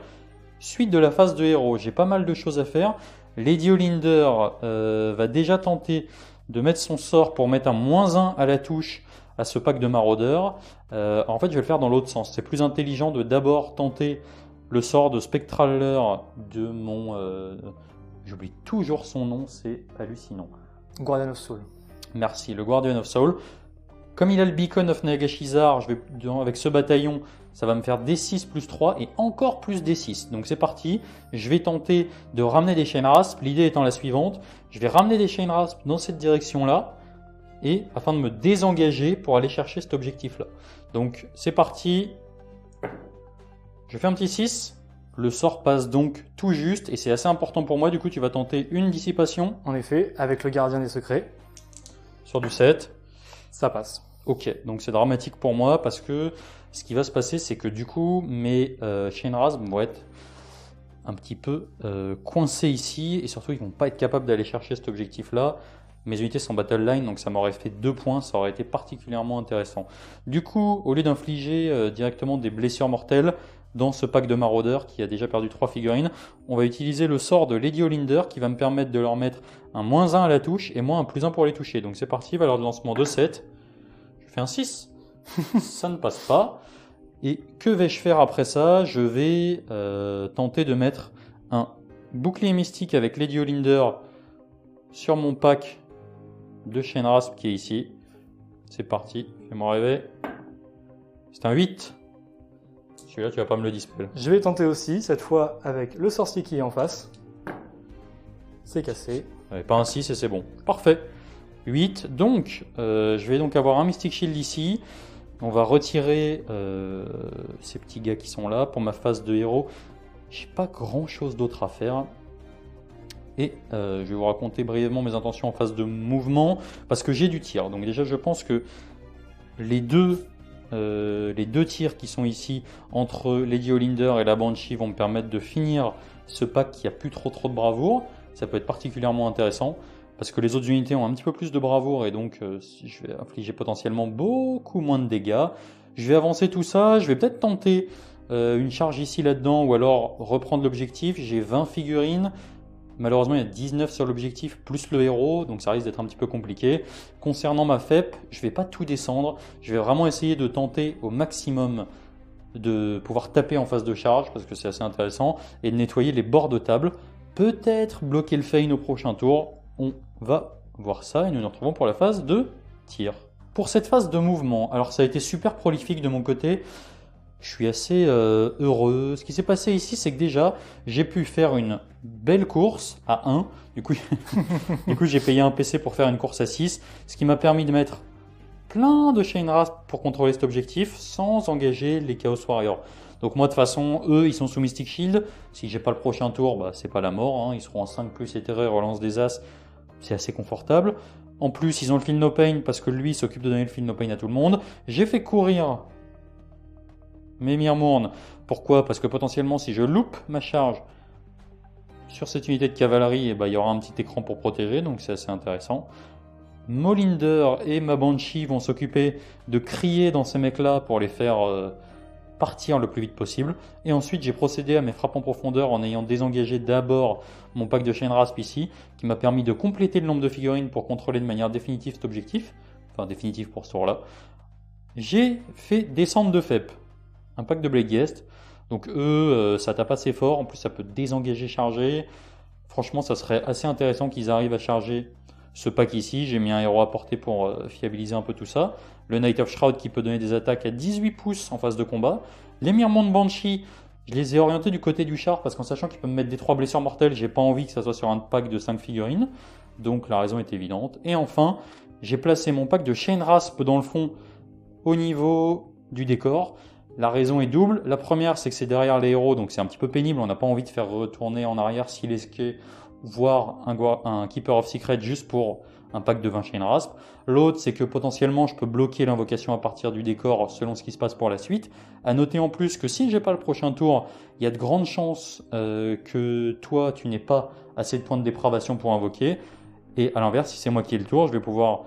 Suite de la phase de héros, j'ai pas mal de choses à faire. Lady Olinder va déjà tenter de mettre son sort pour mettre un -1 à la touche à ce pack de maraudeurs. En fait, je vais le faire dans l'autre sens. C'est plus intelligent de d'abord tenter le sort de Spectraler de mon... J'oublie toujours son nom, c'est hallucinant. Guardian of Soul. Merci, le Guardian of Soul. Comme il a le Beacon of Nagashizar, avec ce bataillon, ça va me faire D6 plus 3 et encore plus D6. Donc c'est parti, je vais tenter de ramener des Chain Rasp. L'idée étant la suivante, je vais ramener des Chain Rasp dans cette direction-là, et afin de me désengager pour aller chercher cet objectif-là. Donc c'est parti, je fais un petit 6, le sort passe donc tout juste, et c'est assez important pour moi, du coup tu vas tenter une dissipation. En effet, avec le gardien des secrets. Sur du 7. Ça passe. Ok, donc c'est dramatique pour moi parce que ce qui va se passer, c'est que du coup, mes Chain Rasp vont être un petit peu coincés ici, et surtout, ils vont pas être capables d'aller chercher cet objectif-là. Mes unités sont battle line, donc ça m'aurait fait 2 points, ça aurait été particulièrement intéressant. Du coup, au lieu d'infliger directement des blessures mortelles dans ce pack de maraudeurs qui a déjà perdu 3 figurines, on va utiliser le sort de Lady Olinder qui va me permettre de leur mettre un -1 à la touche et moi un +1 pour les toucher. Donc c'est parti, valeur de lancement de 7. Je fais un 6. Ça ne passe pas. Et que vais-je faire après ça? Je vais tenter de mettre un bouclier mystique avec Lady Olinder sur mon pack de Chain Rasp qui est ici. C'est parti, fais-moi rêver. C'est un 8. Celui-là, tu vas pas me le dispel. Je vais tenter aussi, cette fois avec le sorcier qui est en face. C'est cassé. Ouais, pas un 6 et c'est bon. Parfait. 8. Donc, je vais donc avoir un Mystic Shield ici. On va retirer ces petits gars qui sont là. Pour ma phase de héros, j'ai pas grand-chose d'autre à faire. Et je vais vous raconter brièvement mes intentions en phase de mouvement, parce que j'ai du tir. Donc déjà, je pense que les deux tirs qui sont ici entre Lady Olinder et la Banshee vont me permettre de finir ce pack qui a plus trop de bravoure. Ça peut être particulièrement intéressant parce que les autres unités ont un petit peu plus de bravoure et donc je vais infliger potentiellement beaucoup moins de dégâts. Je vais avancer tout ça, je vais peut-être tenter une charge ici là-dedans ou alors reprendre l'objectif. J'ai 20 figurines. Malheureusement, il y a 19 sur l'objectif, plus le héros, donc ça risque d'être un petit peu compliqué. Concernant ma FEP, je ne vais pas tout descendre. Je vais vraiment essayer de tenter au maximum de pouvoir taper en phase de charge, parce que c'est assez intéressant, et de nettoyer les bords de table. Peut-être bloquer le Feint au prochain tour. On va voir ça, et nous nous retrouvons pour la phase de tir. Pour cette phase de mouvement, alors ça a été super prolifique de mon côté. Je suis assez heureux. Ce qui s'est passé ici, c'est que déjà, j'ai pu faire une belle course à 1. Du coup, j'ai payé un PC pour faire une course à 6, ce qui m'a permis de mettre plein de Chain Rasp pour contrôler cet objectif sans engager les Chaos Warriors. Donc moi, de toute façon, eux, ils sont sous Mystic Shield. Si j'ai pas le prochain tour, bah, c'est pas la mort. Hein. Ils seront en 5+ éthéré, relance des As. C'est assez confortable. En plus, ils ont le Feel No Pain parce que lui s'occupe de donner le Feel No Pain à tout le monde. J'ai fait courir mes Mirmorn. Pourquoi? Parce que potentiellement, si je loupe ma charge sur cette unité de cavalerie, eh ben, il y aura un petit écran pour protéger, donc c'est assez intéressant. Molinder et ma Banshee vont s'occuper de crier dans ces mecs-là pour les faire partir le plus vite possible. Et ensuite, j'ai procédé à mes frappes en profondeur en ayant désengagé d'abord mon pack de Chain Rasp ici, qui m'a permis de compléter le nombre de figurines pour contrôler de manière définitive cet objectif. Enfin, définitive pour ce tour-là. J'ai fait descendre de FEP. Un pack de Blade Guest. Donc eux, ça tape assez fort. En plus, ça peut désengager, charger. Franchement, ça serait assez intéressant qu'ils arrivent à charger ce pack ici. J'ai mis un héros à portée pour fiabiliser un peu tout ça. Le Knight of Shroud qui peut donner des attaques à 18 pouces en phase de combat. Les Myrmont de Banshee, je les ai orientés du côté du char parce qu'en sachant qu'il peut me mettre des 3 blessures mortelles, j'ai pas envie que ça soit sur un pack de 5 figurines. Donc la raison est évidente. Et enfin, j'ai placé mon pack de Chain Rasp dans le fond au niveau du décor. La raison est double. La première, c'est que c'est derrière les héros, donc c'est un petit peu pénible. On n'a pas envie de faire retourner en arrière s'il est esqué, voire un Keeper of Secret juste pour un pack de 20 Chain Rasp. L'autre, c'est que potentiellement, je peux bloquer l'invocation à partir du décor selon ce qui se passe pour la suite. À noter en plus que si j'ai pas le prochain tour, il y a de grandes chances que toi, tu n'aies pas assez de points de dépravation pour invoquer. Et à l'inverse, si c'est moi qui ai le tour, je vais pouvoir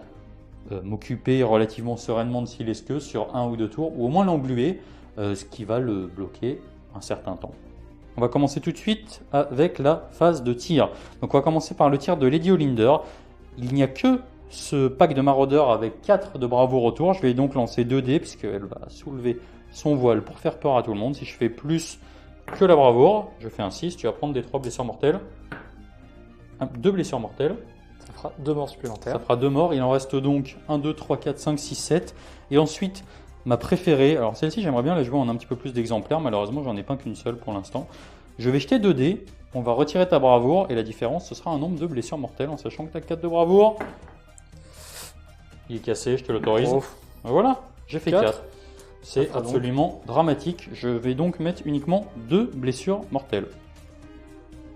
m'occuper relativement sereinement de Silesque sur 1 ou 2 tours, ou au moins l'engluer, ce qui va le bloquer un certain temps. On va commencer tout de suite avec la phase de tir. Donc on va commencer par le tir de Lady Olinder. Il n'y a que ce pack de maraudeurs avec 4 de bravoure autour. Je vais donc lancer 2 dés puisqu'elle va soulever son voile pour faire peur à tout le monde. Si je fais plus que la bravoure, je fais un 6, tu vas prendre des 3 blessures mortelles. 2 blessures mortelles. Ça fera 2 morts supplémentaires. Ça fera 2 morts. Il en reste donc 1, 2, 3, 4, 5, 6, 7. Et ensuite, ma préférée. Alors celle-ci, j'aimerais bien la jouer en un petit peu plus d'exemplaires. Malheureusement, j'en ai pas qu'une seule pour l'instant. Je vais jeter 2 dés. On va retirer ta bravoure. Et la différence, ce sera un nombre de blessures mortelles en sachant que tu as 4 de bravoure. Il est cassé, je te l'autorise. Oh. Voilà, j'ai fait 4. C'est fera donc. absolument dramatique. Je vais donc mettre uniquement 2 blessures mortelles.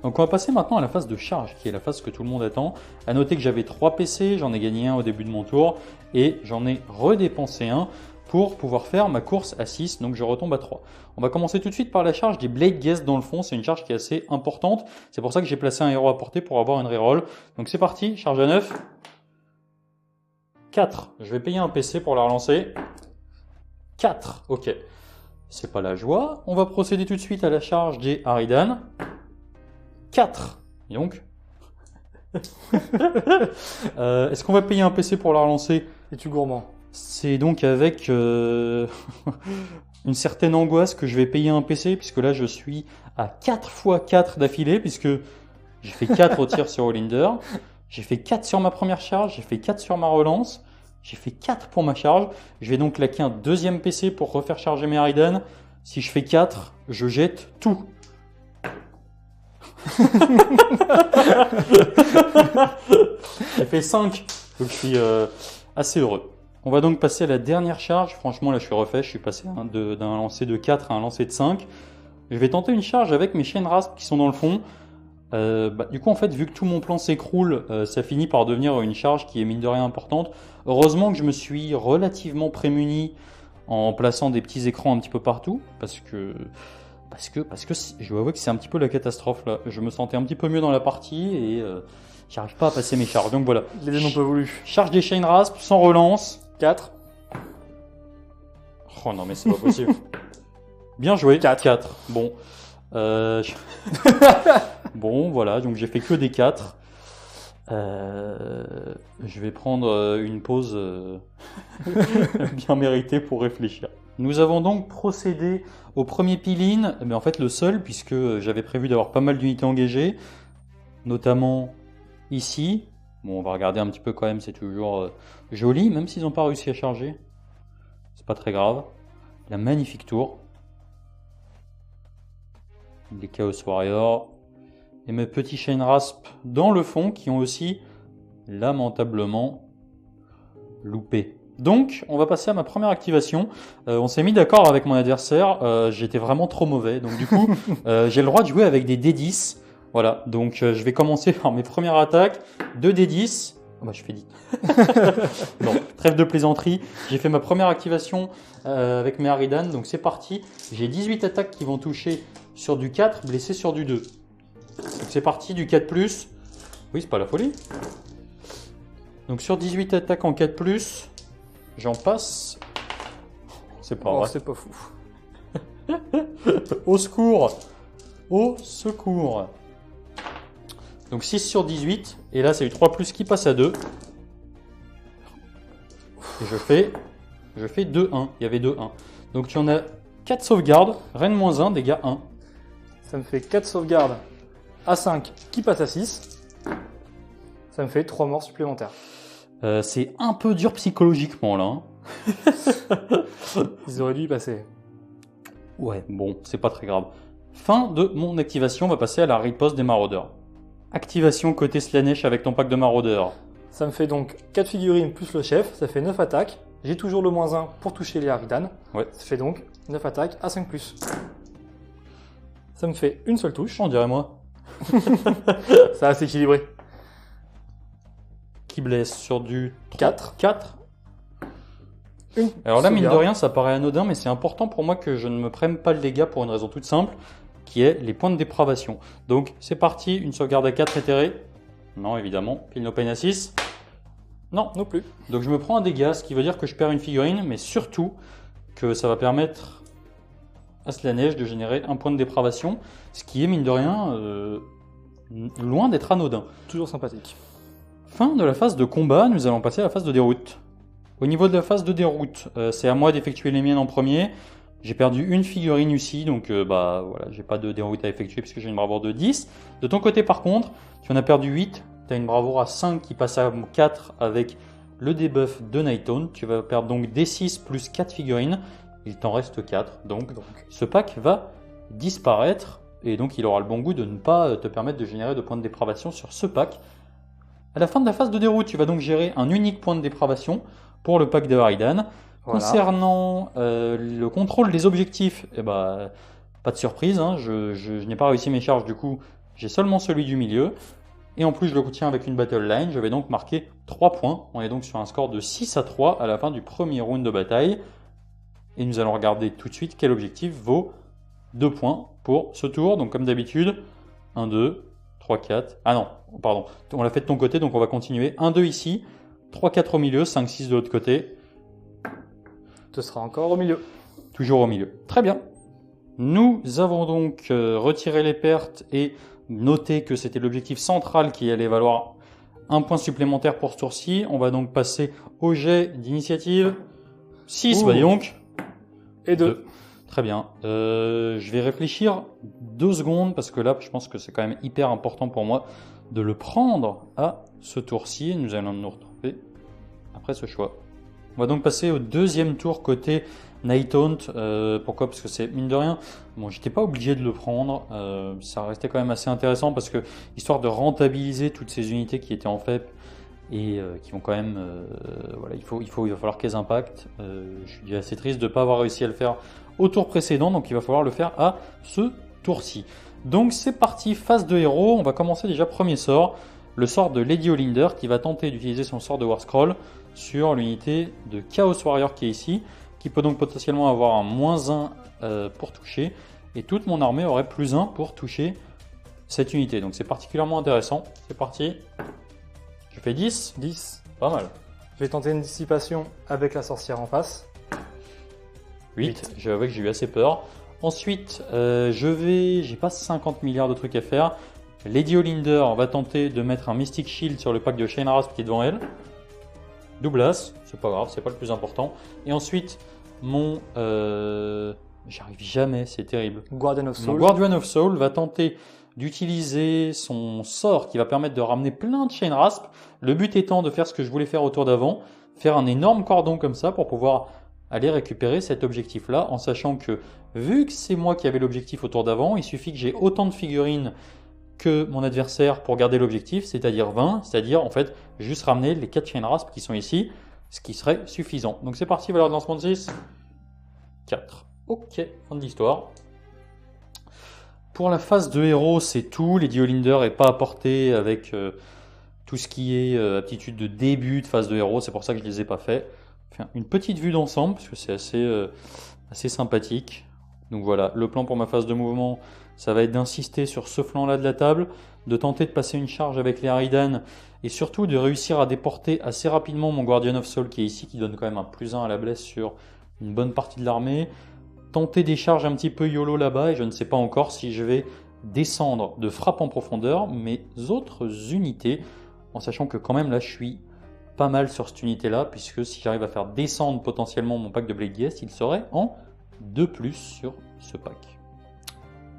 Donc on va passer maintenant à la phase de charge, qui est la phase que tout le monde attend. A noter que j'avais 3 PC, j'en ai gagné un au début de mon tour, et j'en ai redépensé un pour pouvoir faire ma course à 6, donc je retombe à 3. On va commencer tout de suite par la charge des Blade Guest dans le fond, c'est une charge qui est assez importante, c'est pour ça que j'ai placé un héros à portée pour avoir une reroll. Donc c'est parti, charge à 9. 4, je vais payer un PC pour la relancer. 4, ok. C'est pas la joie. On va procéder tout de suite à la charge des Harridan. 4. Et donc est-ce qu'on va payer un PC pour la relancer? Es-tu gourmand? C'est donc avec une certaine angoisse que je vais payer un PC, puisque là je suis à 4 x 4 d'affilée, puisque j'ai fait 4 au tir sur Olinder, j'ai fait 4 sur ma première charge, j'ai fait 4 sur ma relance, j'ai fait 4 pour ma charge. Je vais donc claquer un deuxième PC pour refaire charger mes Harridan. Si je fais 4, je jette tout. J'ai fait 5, donc je suis assez heureux. On va donc passer à la dernière charge. Franchement, là, je suis refait. Je suis passé d'un lancer de 4 à un lancer de 5. Je vais tenter une charge avec mes Chain Rasp qui sont dans le fond. Du coup, en fait, vu que tout mon plan s'écroule, ça finit par devenir une charge qui est mine de rien importante. Heureusement que je me suis relativement prémuni en plaçant des petits écrans un petit peu partout, parce que je dois avouer que c'est un petit peu la catastrophe là. Je me sentais un petit peu mieux dans la partie et j'arrive pas à passer mes charges. Donc voilà. Les dés n'ont pas voulu. Charge des Chain Rasp sans relance. 4. Oh non mais c'est pas possible. Bien joué. 4. Bon. Bon voilà, donc j'ai fait que des 4. Je vais prendre une pause bien méritée pour réfléchir. Nous avons donc procédé au premier peel-in, mais en fait le seul, puisque j'avais prévu d'avoir pas mal d'unités engagées, notamment ici. Bon, on va regarder un petit peu quand même, c'est toujours joli, même s'ils n'ont pas réussi à charger. C'est pas très grave. La magnifique tour. Les Chaos Warriors. Et mes petits Chain Rasp dans le fond, qui ont aussi lamentablement loupé. Donc, on va passer à ma première activation. On s'est mis d'accord avec mon adversaire. J'étais vraiment trop mauvais. Donc, du coup, j'ai le droit de jouer avec des D10. Voilà. Donc, je vais commencer par mes premières attaques. 2 D10. Oh, bah, je fais 10. Non, trêve de plaisanterie. J'ai fait ma première activation avec mes Harridan. Donc, c'est parti. J'ai 18 attaques qui vont toucher sur du 4, blessé sur du 2. Donc, c'est parti, du 4+. Oui, c'est pas la folie. Donc, sur 18 attaques en 4+. J'en passe. C'est pas vrai. C'est pas fou. Au secours. Au secours. Donc 6 sur 18. Et là, c'est du 3+ qui passe à 2. Et je fais 2-1. Il y avait 2-1. Donc tu en as 4 sauvegardes, Reine -1, dégâts 1. Ça me fait 4 sauvegardes à 5 qui passent à 6. Ça me fait 3 morts supplémentaires. C'est un peu dur psychologiquement là. Ils auraient dû y passer. Ouais, bon, c'est pas très grave. Fin de mon activation, on va passer à la riposte des maraudeurs. Activation côté Slaanesh avec ton pack de maraudeurs. Ça me fait donc 4 figurines plus le chef, ça fait 9 attaques. J'ai toujours le -1 pour toucher les Aridan. Ouais. Ça fait donc 9 attaques à 5+. Ça me fait une seule touche. On dirait moi. C'est assez équilibré. Qui blesse sur du 4. 4. Une Alors là, mine de sauvegarde. rien, ça paraît anodin, mais c'est important pour moi que je ne me prenne pas le dégât pour une raison toute simple, qui est les points de dépravation. Donc c'est parti, une sauvegarde à 4 éthérée. Non, évidemment. Kill no pain à 6. Non. Non plus. Donc je me prends un dégât, ce qui veut dire que je perds une figurine, mais surtout que ça va permettre à Slaanesh de générer un point de dépravation, ce qui est, mine de rien, loin d'être anodin. Toujours sympathique. Fin de la phase de combat, nous allons passer à la phase de déroute. Au niveau de la phase de déroute, c'est à moi d'effectuer les miennes en premier. J'ai perdu une figurine ici, donc bah voilà, j'ai pas de déroute à effectuer puisque j'ai une bravoure de 10. De ton côté par contre, tu en as perdu 8, tu as une bravoure à 5 qui passe à 4 avec le debuff de Nightone. Tu vas perdre donc D6 plus 4 figurines, il t'en reste 4. Donc ce pack va disparaître et donc il aura le bon goût de ne pas te permettre de générer de points de dépravation sur ce pack. À la fin de la phase de déroute, tu vas donc gérer un unique point de dépravation pour le pack de Aridan. Voilà. Concernant le contrôle des objectifs, eh ben, pas de surprise, hein, je n'ai pas réussi mes charges, du coup j'ai seulement celui du milieu. Et en plus je le tiens avec une battle line, je vais donc marquer 3 points. On est donc sur un score de 6-3 à la fin du premier round de bataille. Et nous allons regarder tout de suite quel objectif vaut 2 points pour ce tour. Donc comme d'habitude, 1, 2, 3, 4. Ah non, pardon, on l'a fait de ton côté, donc on va continuer. 1, 2 ici, 3, 4 au milieu, 5, 6 de l'autre côté. Ce sera encore au milieu. Toujours au milieu. Très bien. Nous avons donc retiré les pertes et noté que c'était l'objectif central qui allait valoir un point supplémentaire pour ce tour-ci. On va donc passer au jet d'initiative. 6, bah donc. Et 2. Très bien. Je vais réfléchir 2 secondes parce que là, je pense que c'est quand même hyper important pour moi de le prendre à ce tour-ci. Nous allons nous retrouver après ce choix. On va donc passer au deuxième tour côté Nighthaunt. Pourquoi? Parce que c'est mine de rien. Bon, j'étais pas obligé de le prendre. Ça restait quand même assez intéressant parce que histoire de rentabiliser toutes ces unités qui étaient en FEP et qui vont quand même. Voilà, il va falloir qu'elles impactent. Je suis assez triste de ne pas avoir réussi à le faire au tour précédent, donc il va falloir le faire à ce tour-ci. Donc c'est parti, phase de héros. On va commencer déjà premier sort. Le sort de Lady Olinder qui va tenter d'utiliser son sort de War Scroll sur l'unité de Chaos Warrior qui est ici, qui peut donc potentiellement avoir un -1 pour toucher, et toute mon armée aurait +1 pour toucher cette unité. Donc c'est particulièrement intéressant. C'est parti. Je fais 10. 10. Pas mal. Je vais tenter une dissipation avec la sorcière en face. 8. J'avoue que j'ai eu assez peur. Ensuite, j'ai pas 50 milliards de trucs à faire. Lady Olinder va tenter de mettre un Mystic Shield sur le pack de Shane Rasp qui est devant elle. Double as, c'est pas grave, c'est pas le plus important. Et ensuite, mon... j'arrive jamais, c'est terrible. Guardian of Mon Soul. Guardian of Soul va tenter d'utiliser son sort qui va permettre de ramener plein de Chain Rasp. Le but étant de faire ce que je voulais faire au tour d'avant, faire un énorme cordon comme ça pour pouvoir aller récupérer cet objectif-là, en sachant que vu que c'est moi qui avais l'objectif au tour d'avant, il suffit que j'ai autant de figurines que mon adversaire pour garder l'objectif, c'est-à-dire 20, c'est-à-dire en fait juste ramener les 4 Chain Rasp qui sont ici, ce qui serait suffisant. Donc c'est parti, valeur de lancement de 6. 4. Ok, fin de l'histoire. Pour la phase de héros, c'est tout. Lady Olinder n'est pas apportée avec tout ce qui est aptitude de début de phase de héros, c'est pour ça que je ne les ai pas fait. Faire une petite vue d'ensemble, parce que c'est assez sympathique. Donc voilà, le plan pour ma phase de mouvement, ça va être d'insister sur ce flanc-là de la table, de tenter de passer une charge avec les Aridan, et surtout de réussir à déporter assez rapidement mon Guardian of Soul qui est ici, qui donne quand même un +1 à la blesse sur une bonne partie de l'armée. Tenter des charges un petit peu YOLO là-bas, et je ne sais pas encore si je vais descendre de frappe en profondeur mes autres unités, en sachant que quand même là je suis pas mal sur cette unité-là, puisque si j'arrive à faire descendre potentiellement mon pack de Blade Guest, il serait en 2 plus sur ce pack.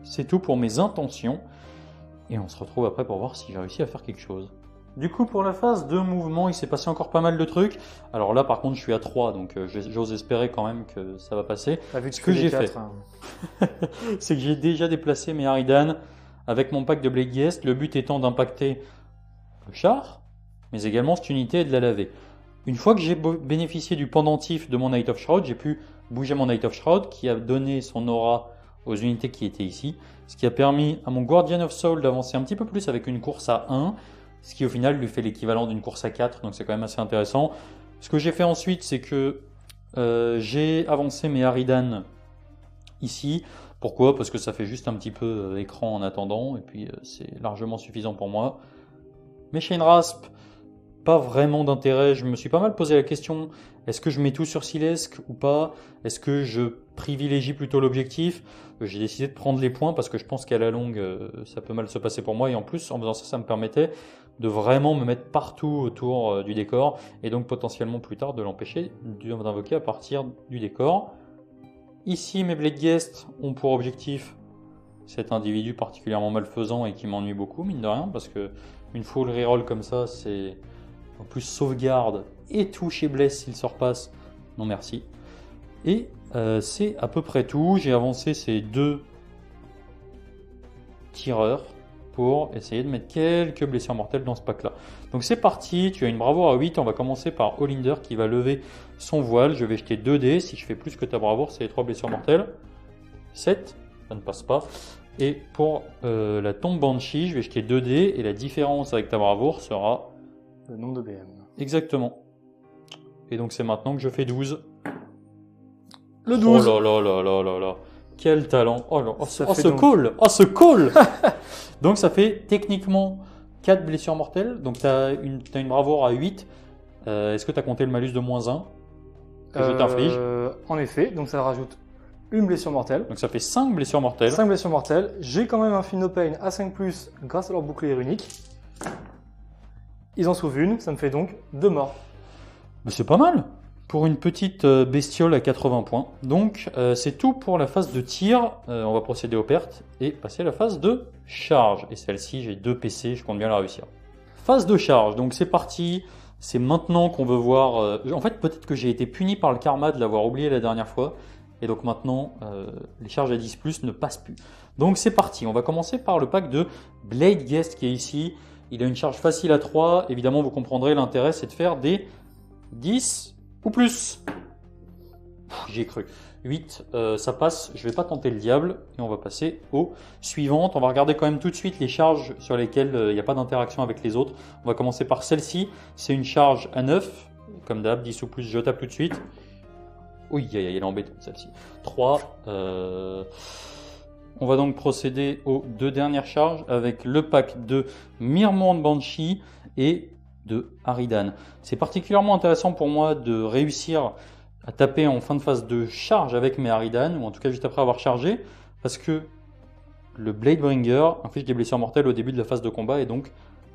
C'est tout pour mes intentions. Et on se retrouve après pour voir si j'ai réussi à faire quelque chose. Du coup, pour la phase de mouvement, il s'est passé encore pas mal de trucs. Alors là, par contre, je suis à 3, donc j'ose espérer quand même que ça va passer. Vu Ce que j'ai fait, c'est que j'ai déjà déplacé mes Harridan avec mon pack de Blade Guest, le but étant d'impacter le char, mais également cette unité et de la laver. Une fois que j'ai bénéficié du pendentif de mon Knight of Shroud, j'ai pu bouger mon Knight of Shroud qui a donné son aura aux unités qui étaient ici, ce qui a permis à mon Guardian of Soul d'avancer un petit peu plus avec une course à 1, ce qui au final lui fait l'équivalent d'une course à 4, donc c'est quand même assez intéressant. Ce que j'ai fait ensuite, c'est que j'ai avancé mes Harridan ici. Pourquoi? Parce que ça fait juste un petit peu écran en attendant, et puis c'est largement suffisant pour moi. Mes Chain Rasp, pas vraiment d'intérêt. Je me suis pas mal posé la question, est-ce que je mets tout sur Silesque ou pas? Est-ce que je privilégie plutôt l'objectif? J'ai décidé de prendre les points parce que je pense qu'à la longue, ça peut mal se passer pour moi. Et en plus, en faisant ça, ça me permettait de vraiment me mettre partout autour du décor et donc potentiellement plus tard de l'empêcher d'invoquer à partir du décor. Ici, mes Blade Guest ont pour objectif cet individu particulièrement malfaisant et qui m'ennuie beaucoup, mine de rien, parce que une full reroll comme ça, c'est en plus sauvegarde et touche et blesse s'il se repasse. Non merci. Et c'est à peu près tout. J'ai avancé ces 2 tireurs pour essayer de mettre quelques blessures mortelles dans ce pack là. Donc c'est parti, tu as une bravoure à 8, on va commencer par Olinder qui va lever son voile. Je vais jeter 2 dés, si je fais plus que ta bravoure, c'est les 3 blessures mortelles. 7, ça ne passe pas. Et pour la tombe Banshee, je vais jeter 2 dés et la différence avec ta bravoure sera le nombre de BM. Exactement. Et donc c'est maintenant que je fais 12. Le 12. Oh là là là là là là. Quel talent. Oh, là. Ce donc... call. Oh ce call. Donc ça fait techniquement 4 blessures mortelles. Donc tu as une bravoure à 8. Est-ce que tu as compté le malus de -1 que je t'inflige? En effet, donc ça rajoute une blessure mortelle. Donc ça fait 5 blessures mortelles. 5 blessures mortelles. J'ai quand même un Feel No Pain à 5+, grâce à leur bouclier runique. Ils en sauvent une, ça me fait donc 2 morts. Mais c'est pas mal pour une petite bestiole à 80 points. Donc c'est tout pour la phase de tir. On va procéder aux pertes et passer à la phase de charge. Et celle-ci, j'ai 2 PC, je compte bien la réussir. Phase de charge, donc c'est parti. C'est maintenant qu'on veut voir... En fait, peut-être que j'ai été puni par le karma de l'avoir oublié la dernière fois. Et donc maintenant, les charges à 10+, ne passent plus. Donc c'est parti, on va commencer par le pack de Blade Guest qui est ici. Il a une charge facile à 3. Évidemment, vous comprendrez, l'intérêt, c'est de faire des 10 ou plus. J'y ai cru. 8, ça passe. Je ne vais pas tenter le diable. Et on va passer aux suivantes. On va regarder quand même tout de suite les charges sur lesquelles il n'y a pas d'interaction avec les autres. On va commencer par celle-ci. C'est une charge à 9. Comme d'hab, 10 ou plus, je tape tout de suite. Oui, elle est embêtante celle-ci. 3. On va donc procéder aux 2 dernières charges avec le pack de Myrmond Banshee et de Harridan. C'est particulièrement intéressant pour moi de réussir à taper en fin de phase de charge avec mes Harridan, ou en tout cas juste après avoir chargé, parce que le Bladebringer inflige des blessures mortelles au début de la phase de combat et donc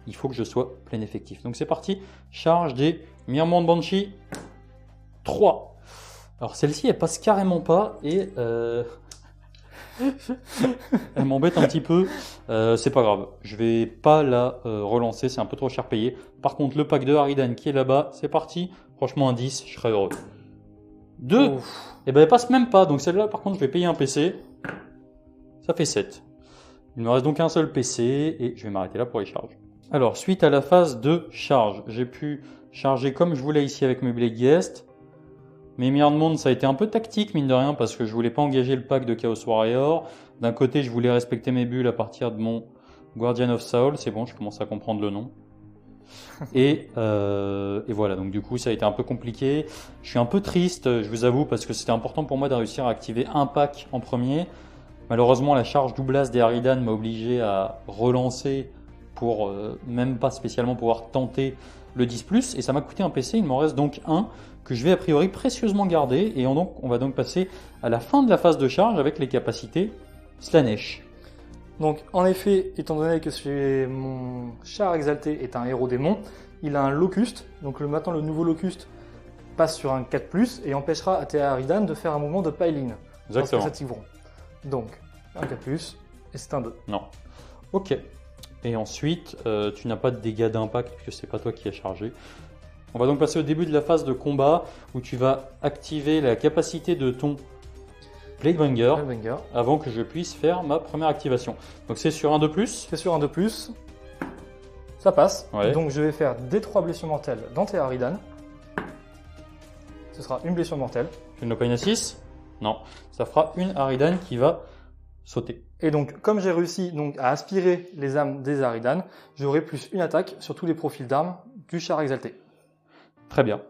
il faut que je sois plein effectif. Donc c'est parti, charge des Myrmond Banshee. 3. Alors celle-ci elle passe carrément pas et elle m'embête un petit peu, c'est pas grave, je vais pas la relancer, c'est un peu trop cher payé. Par contre le pack de Harridan qui est là-bas, c'est parti, franchement un 10, je serais heureux. 2, et ben elle passe même pas, donc celle-là par contre je vais payer un PC, ça fait 7. Il me reste donc un seul PC et je vais m'arrêter là pour les charges. Alors suite à la phase de charge, j'ai pu charger comme je voulais ici avec mes Blade Guest. Mais Myrmond, ça a été un peu tactique, mine de rien, parce que je voulais pas engager le pack de Chaos Warrior. D'un côté, je voulais respecter mes bulles à partir de mon Guardian of Soul. C'est bon, je commence à comprendre le nom. Et voilà, donc du coup, ça a été un peu compliqué. Je suis un peu triste, je vous avoue, parce que c'était important pour moi de réussir à activer un pack en premier. Malheureusement, la charge doublage des Harridan m'a obligé à relancer pour même pas spécialement pouvoir tenter le 10+. Et ça m'a coûté un PC, il m'en reste donc un que je vais a priori précieusement garder. Et on va donc passer à la fin de la phase de charge avec les capacités Slaanesh. Donc en effet, étant donné que mon char exalté est un héros démon, il a un locuste. Donc maintenant le nouveau locuste passe sur un 4+, et empêchera à tes Harridan de faire un mouvement de pile-in. Exactement. Parce que ça tivront. Donc, un 4+, et c'est un 2. Non. Ok. Et ensuite, tu n'as pas de dégâts d'impact puisque c'est pas toi qui as chargé. On va donc passer au début de la phase de combat où tu vas activer la capacité de ton Bladebringer avant que je puisse faire ma première activation. Donc c'est sur un 2+. C'est sur un 2+. Ça passe. Ouais. Donc je vais faire des 3 blessures mortelles dans tes Harridan. Ce sera une blessure mortelle. Une Pain à 6 ? Non. Ça fera une Harridan qui va sauter. Et donc, comme j'ai réussi donc, à aspirer les âmes des Harridan, j'aurai plus une attaque sur tous les profils d'armes du char exalté. Très bien.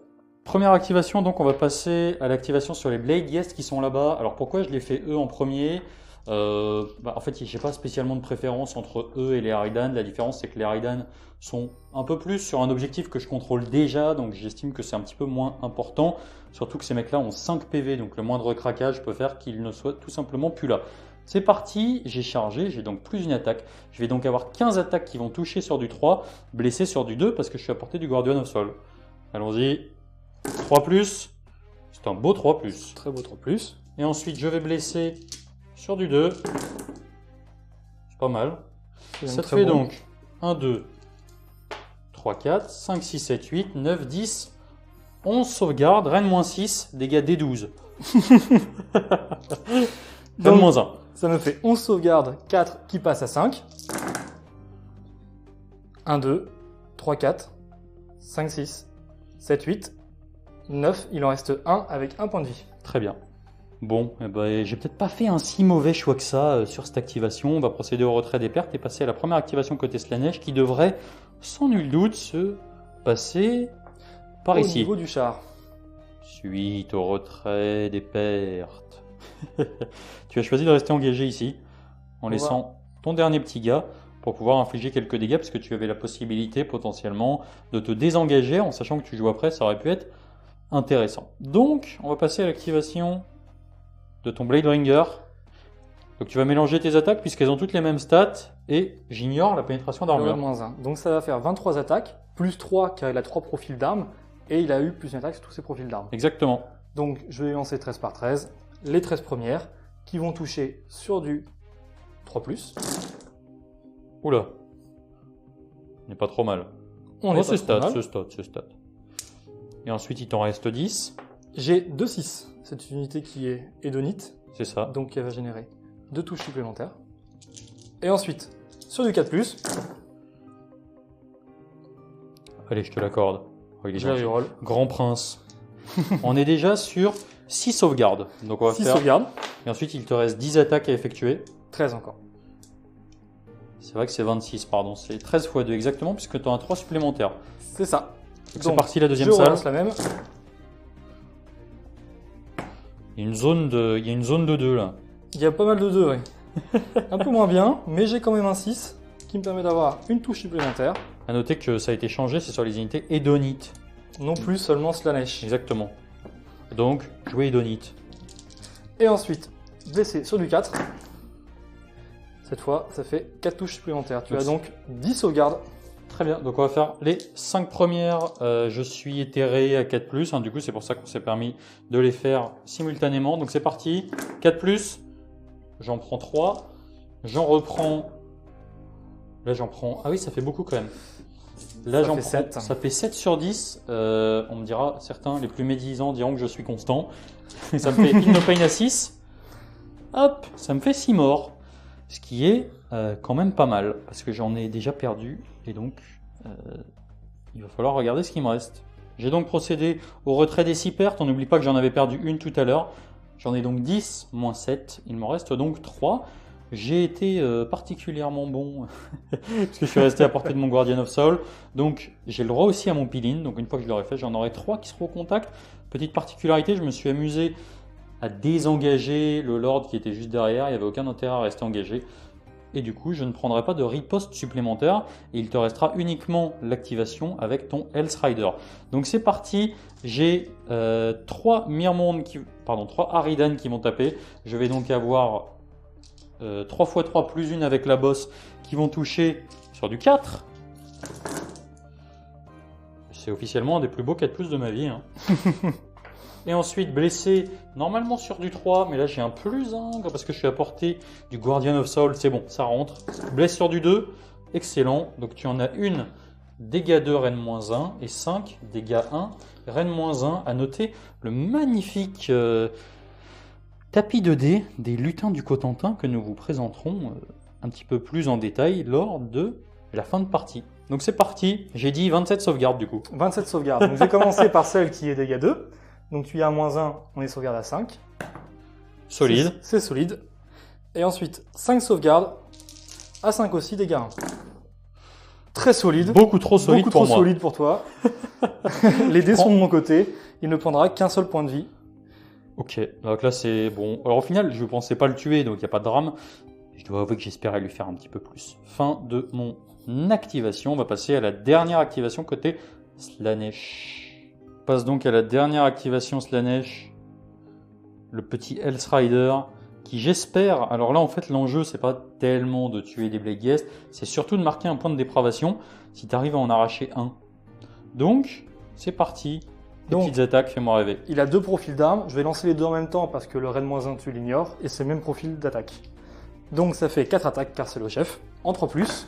Première activation, donc on va passer à l'activation sur les Blade Guests qui sont là-bas. Alors pourquoi je les fais eux en premier ? En fait, je n'ai pas spécialement de préférence entre eux et les Harridan. La différence, c'est que les Harridan sont un peu plus sur un objectif que je contrôle déjà, donc j'estime que c'est un petit peu moins important. Surtout que ces mecs-là ont 5 PV, donc le moindre craquage peut faire qu'ils ne soient tout simplement plus là. C'est parti, j'ai chargé, j'ai donc plus une attaque. Je vais donc avoir 15 attaques qui vont toucher sur du 3, blesser sur du 2 parce que je suis à portée du Guardian of Sol. Allons-y. 3+, c'est un beau 3+. Très beau 3+. Et ensuite, je vais blesser sur du 2. C'est pas mal. Ça te fait donc 1, 2, 3, 4, 5, 6, 7, 8, 9, 10, 11 sauvegardes, reine -6, dégâts D12. Donne -1. Ça me fait 11 sauvegardes, 4 qui passent à 5. 1, 2, 3, 4, 5, 6, 7, 8, 9. Il en reste 1 avec 1 point de vie. Très bien. Bon, eh ben, j'ai peut-être pas fait un si mauvais choix que ça sur cette activation. On va procéder au retrait des pertes et passer à la première activation côté Slaanesh qui devrait, sans nul doute, se passer par ici. Au niveau du char. Suite au retrait des pertes. Tu as choisi de rester engagé ici, en laissant ton dernier petit gars pour pouvoir infliger quelques dégâts, parce que tu avais la possibilité potentiellement de te désengager en sachant que tu joues après, ça aurait pu être intéressant. Donc, on va passer à l'activation de ton Bladebringer. Donc tu vas mélanger tes attaques puisqu'elles ont toutes les mêmes stats et j'ignore la pénétration d'armure. -1. Donc ça va faire 23 attaques, plus 3 car il a 3 profils d'armes et il a eu plus une attaque sur tous ses profils d'armes. Exactement. Donc je vais lancer 13 par 13, les 13 premières qui vont toucher sur du 3+. Oula. On n'est pas trop mal. C'est stat. Et ensuite il t'en reste 10. J'ai 2-6, cette unité qui est hédonite. C'est ça. Donc elle va générer 2 touches supplémentaires. Et ensuite, sur du 4+, allez, je te l'accorde. Oh, il est gentil. reroll. Grand prince. On est déjà sur 6 sauvegardes. Donc on va 6 faire. sauvegardes, Et ensuite il te reste 10 attaques à effectuer. 13 encore. C'est vrai que c'est 26, pardon. C'est 13 x 2 exactement puisque tu en as 3 supplémentaires. C'est ça. Donc c'est parti la deuxième je salle. relance la même. Il y a une zone de 2 là. Il y a pas mal de 2, oui. Un peu moins bien, mais j'ai quand même un 6 qui me permet d'avoir une touche supplémentaire. A noter que ça a été changé, c'est sur les unités hédonites. Non plus seulement Slaanesh. Exactement. Donc, jouer hédonite. Et ensuite, blessé sur du 4. Cette fois, ça fait 4 touches supplémentaires. Tu as donc 10 sauvegardes. Très bien, donc on va faire les 5 premières. Je suis éthéré à 4+, hein, du coup c'est pour ça qu'on s'est permis de les faire simultanément. Donc c'est parti, 4+, j'en prends 3, j'en reprends... Là j'en prends... Ah oui, ça fait beaucoup quand même. Là j'en prends 7. Ça fait 7 sur 10. On me dira, certains, les plus médisants diront que je suis constant. Ça me fait une Pain à 6. Hop, ça me fait 6 morts. Ce qui est quand même pas mal, parce que j'en ai déjà perdu, et donc il va falloir regarder ce qu'il me reste. J'ai donc procédé au retrait des 6 pertes, on n'oublie pas que j'en avais perdu une tout à l'heure. J'en ai donc 10, moins 7, il m'en reste donc 3. J'ai été particulièrement bon, parce que je suis resté à portée de mon Guardian of Soul, donc j'ai le droit aussi à mon peel-in, donc une fois que je l'aurai fait, j'en aurai 3 qui seront au contact. Petite particularité, je me suis amusé à désengager le Lord qui était juste derrière, il n'y avait aucun intérêt à rester engagé. Et du coup, je ne prendrai pas de riposte supplémentaire et il te restera uniquement l'activation avec ton Health Rider. Donc c'est parti, j'ai 3 Harridan qui vont taper. Je vais donc avoir 3 x 3 plus 1 avec la bosse qui vont toucher sur du 4. C'est officiellement un des plus beaux 4+ de ma vie. Hein. Et ensuite, blessé, normalement sur du 3, mais là j'ai un plus 1, parce que je suis à portée du Guardian of Soul, c'est bon, ça rentre. Blesse sur du 2, excellent. Donc tu en as une, dégâts 2, reine moins 1, et 5, dégâts 1, reine moins 1. À noter le magnifique tapis de dés des lutins du Cotentin que nous vous présenterons un petit peu plus en détail lors de la fin de partie. Donc c'est parti, j'ai dit 27 sauvegardes du coup. 27 sauvegardes. Donc je vais commencer par celle qui est dégâts 2. Donc tu es à moins 1, on est sauvegarde à 5. Solide. C'est solide. Et ensuite, 5 sauvegardes à 5 aussi, dégâts 1. Très solide. Beaucoup trop solide Beaucoup pour trop moi. solide pour toi. Les dés sont de mon côté. Il ne prendra qu'un seul point de vie. Ok, donc là c'est bon. Alors au final, je ne pensais pas le tuer, donc il n'y a pas de drame. Je dois avouer que j'espérais lui faire un petit peu plus. Fin de mon activation. On va passer à la dernière activation côté Slaanesh. On passe donc à la dernière activation Slaanesh. Le petit Health Rider qui j'espère... Alors là en fait l'enjeu c'est pas tellement de tuer des Blade Guests, c'est surtout de marquer un point de dépravation si tu arrives à en arracher un. Donc c'est parti. Les petites attaques, fais-moi rêver. Il a 2 profils d'armes. Je vais lancer les deux en même temps parce que le Rennes-1 tu l'ignores. Et c'est le même profil d'attaque. Donc ça fait 4 attaques car c'est le chef. En 3+.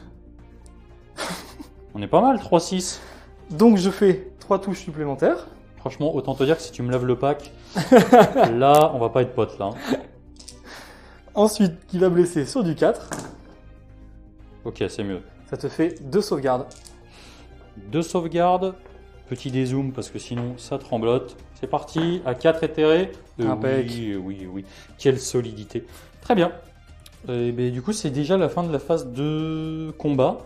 On est pas mal, 3-6. Donc je fais 3 touches supplémentaires. Franchement, autant te dire que si tu me laves le pack, là, on va pas être potes, là. Ensuite, il va blesser sur du 4. Ok, c'est mieux. Ça te fait 2 sauvegardes. 2 sauvegardes. Petit dézoom, parce que sinon, ça tremblote. C'est parti, à 4 éthérés. Impec. Oui. Quelle solidité. Très bien. Et ben, du coup, c'est déjà la fin de la phase de combat.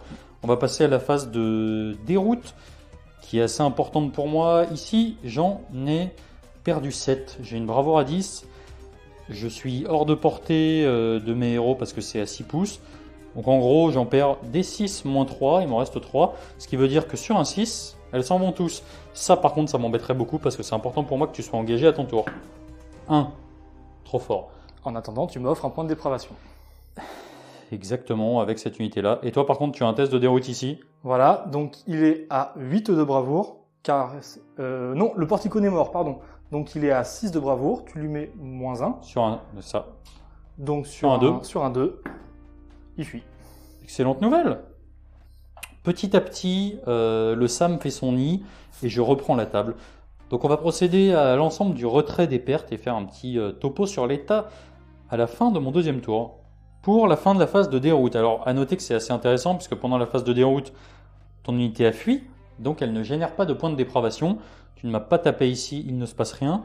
On va passer à la phase de déroute, qui est assez importante pour moi. Ici, j'en ai perdu 7. J'ai une bravoure à 10. Je suis hors de portée de mes héros parce que c'est à 6 pouces. Donc en gros, j'en perds des 6 moins 3, il m'en reste 3. Ce qui veut dire que sur un 6, elles s'en vont tous. Ça par contre, ça m'embêterait beaucoup parce que c'est important pour moi que tu sois engagé à ton tour. 1. Trop fort. En attendant, tu m'offres un point de dépravation. Exactement, avec cette unité-là. Et toi par contre, tu as un test de déroute ici. Voilà, donc il est à 8 de bravoure. Car non, le porticone est mort, pardon. Donc il est à 6 de bravoure, tu lui mets moins 1. Sur un... ça. Donc sur un 2, il fuit. Excellente nouvelle. Petit à petit, le Sam fait son nid et je reprends la table. Donc on va procéder à l'ensemble du retrait des pertes et faire un petit topo sur l'état à la fin de mon deuxième tour. Pour la fin de la phase de déroute. Alors à noter que c'est assez intéressant puisque pendant la phase de déroute, ton unité a fui, donc elle ne génère pas de points de dépravation. Tu ne m'as pas tapé ici, il ne se passe rien.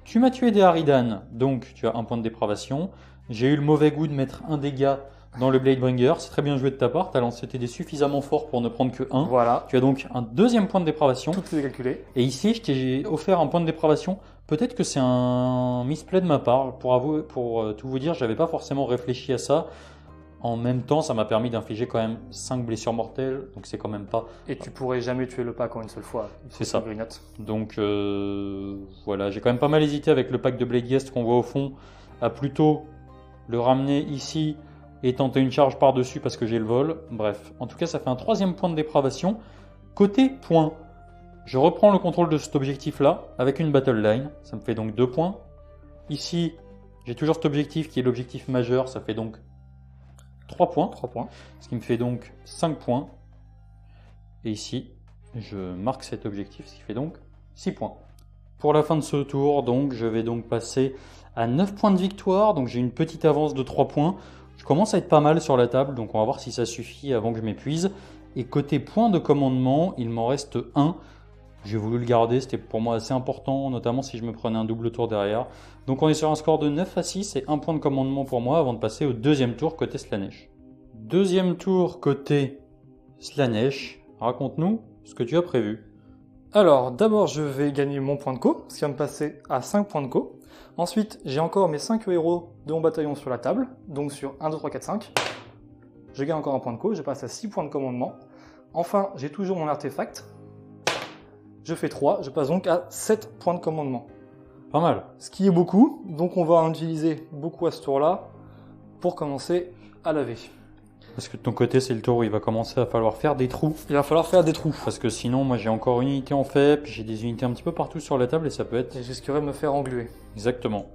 Tu m'as tué des Haridan, donc tu as un point de dépravation. J'ai eu le mauvais goût de mettre un dégât dans le Bladebringer, c'est très bien joué de ta part, tu as lancé tes dés suffisamment fort pour ne prendre que 1. Voilà. Tu as donc un deuxième point de dépravation. Tout est calculé. Et ici, je t'ai offert un point de dépravation. Peut-être que c'est un misplay de ma part. Pour tout vous dire, j'avais pas forcément réfléchi à ça. En même temps, ça m'a permis d'infliger quand même 5 blessures mortelles, donc c'est quand même pas... Et tu pourrais jamais tuer le pack en une seule fois. C'est ça. Grignote. Donc voilà, j'ai quand même pas mal hésité avec le pack de Blade Guest qu'on voit au fond, à plutôt le ramener ici et tenter une charge par-dessus parce que j'ai le vol. Bref, en tout cas, ça fait un troisième point de dépravation. Côté points, je reprends le contrôle de cet objectif-là avec une battle line. Ça me fait donc 2 points. Ici, j'ai toujours cet objectif qui est l'objectif majeur. Ça fait donc 3 points. 3 points. Ce qui me fait donc 5 points. Et ici, je marque cet objectif, ce qui fait donc 6 points. Pour la fin de ce tour, donc, je vais donc passer à 9 points de victoire. Donc j'ai une petite avance de 3 points. Je commence à être pas mal sur la table, donc on va voir si ça suffit avant que je m'épuise. Et côté points de commandement, il m'en reste 1. J'ai voulu le garder, c'était pour moi assez important, notamment si je me prenais un double tour derrière. Donc on est sur un score de 9 à 6 et 1 point de commandement pour moi avant de passer au deuxième tour côté Slaanesh. Deuxième tour côté Slaanesh, raconte-nous ce que tu as prévu. Alors, d'abord, je vais gagner mon point de co, ce qui va me passer à 5 points de co. Ensuite, j'ai encore mes 5 héros de mon bataillon sur la table, donc sur 1, 2, 3, 4, 5. Je gagne encore un point de co, je passe à 6 points de commandement. Enfin, j'ai toujours mon artefact. Je fais 3, je passe donc à 7 points de commandement. Pas mal. Ce qui est beaucoup, donc on va en utiliser beaucoup à ce tour-là pour commencer à laver. Parce que de ton côté, c'est le tour où il va commencer à falloir faire des trous. Il va falloir faire des trous. Parce que sinon, moi j'ai encore une unité en fait, puis j'ai des unités un petit peu partout sur la table et ça peut être... Et je risquerais de me faire engluer. Exactement.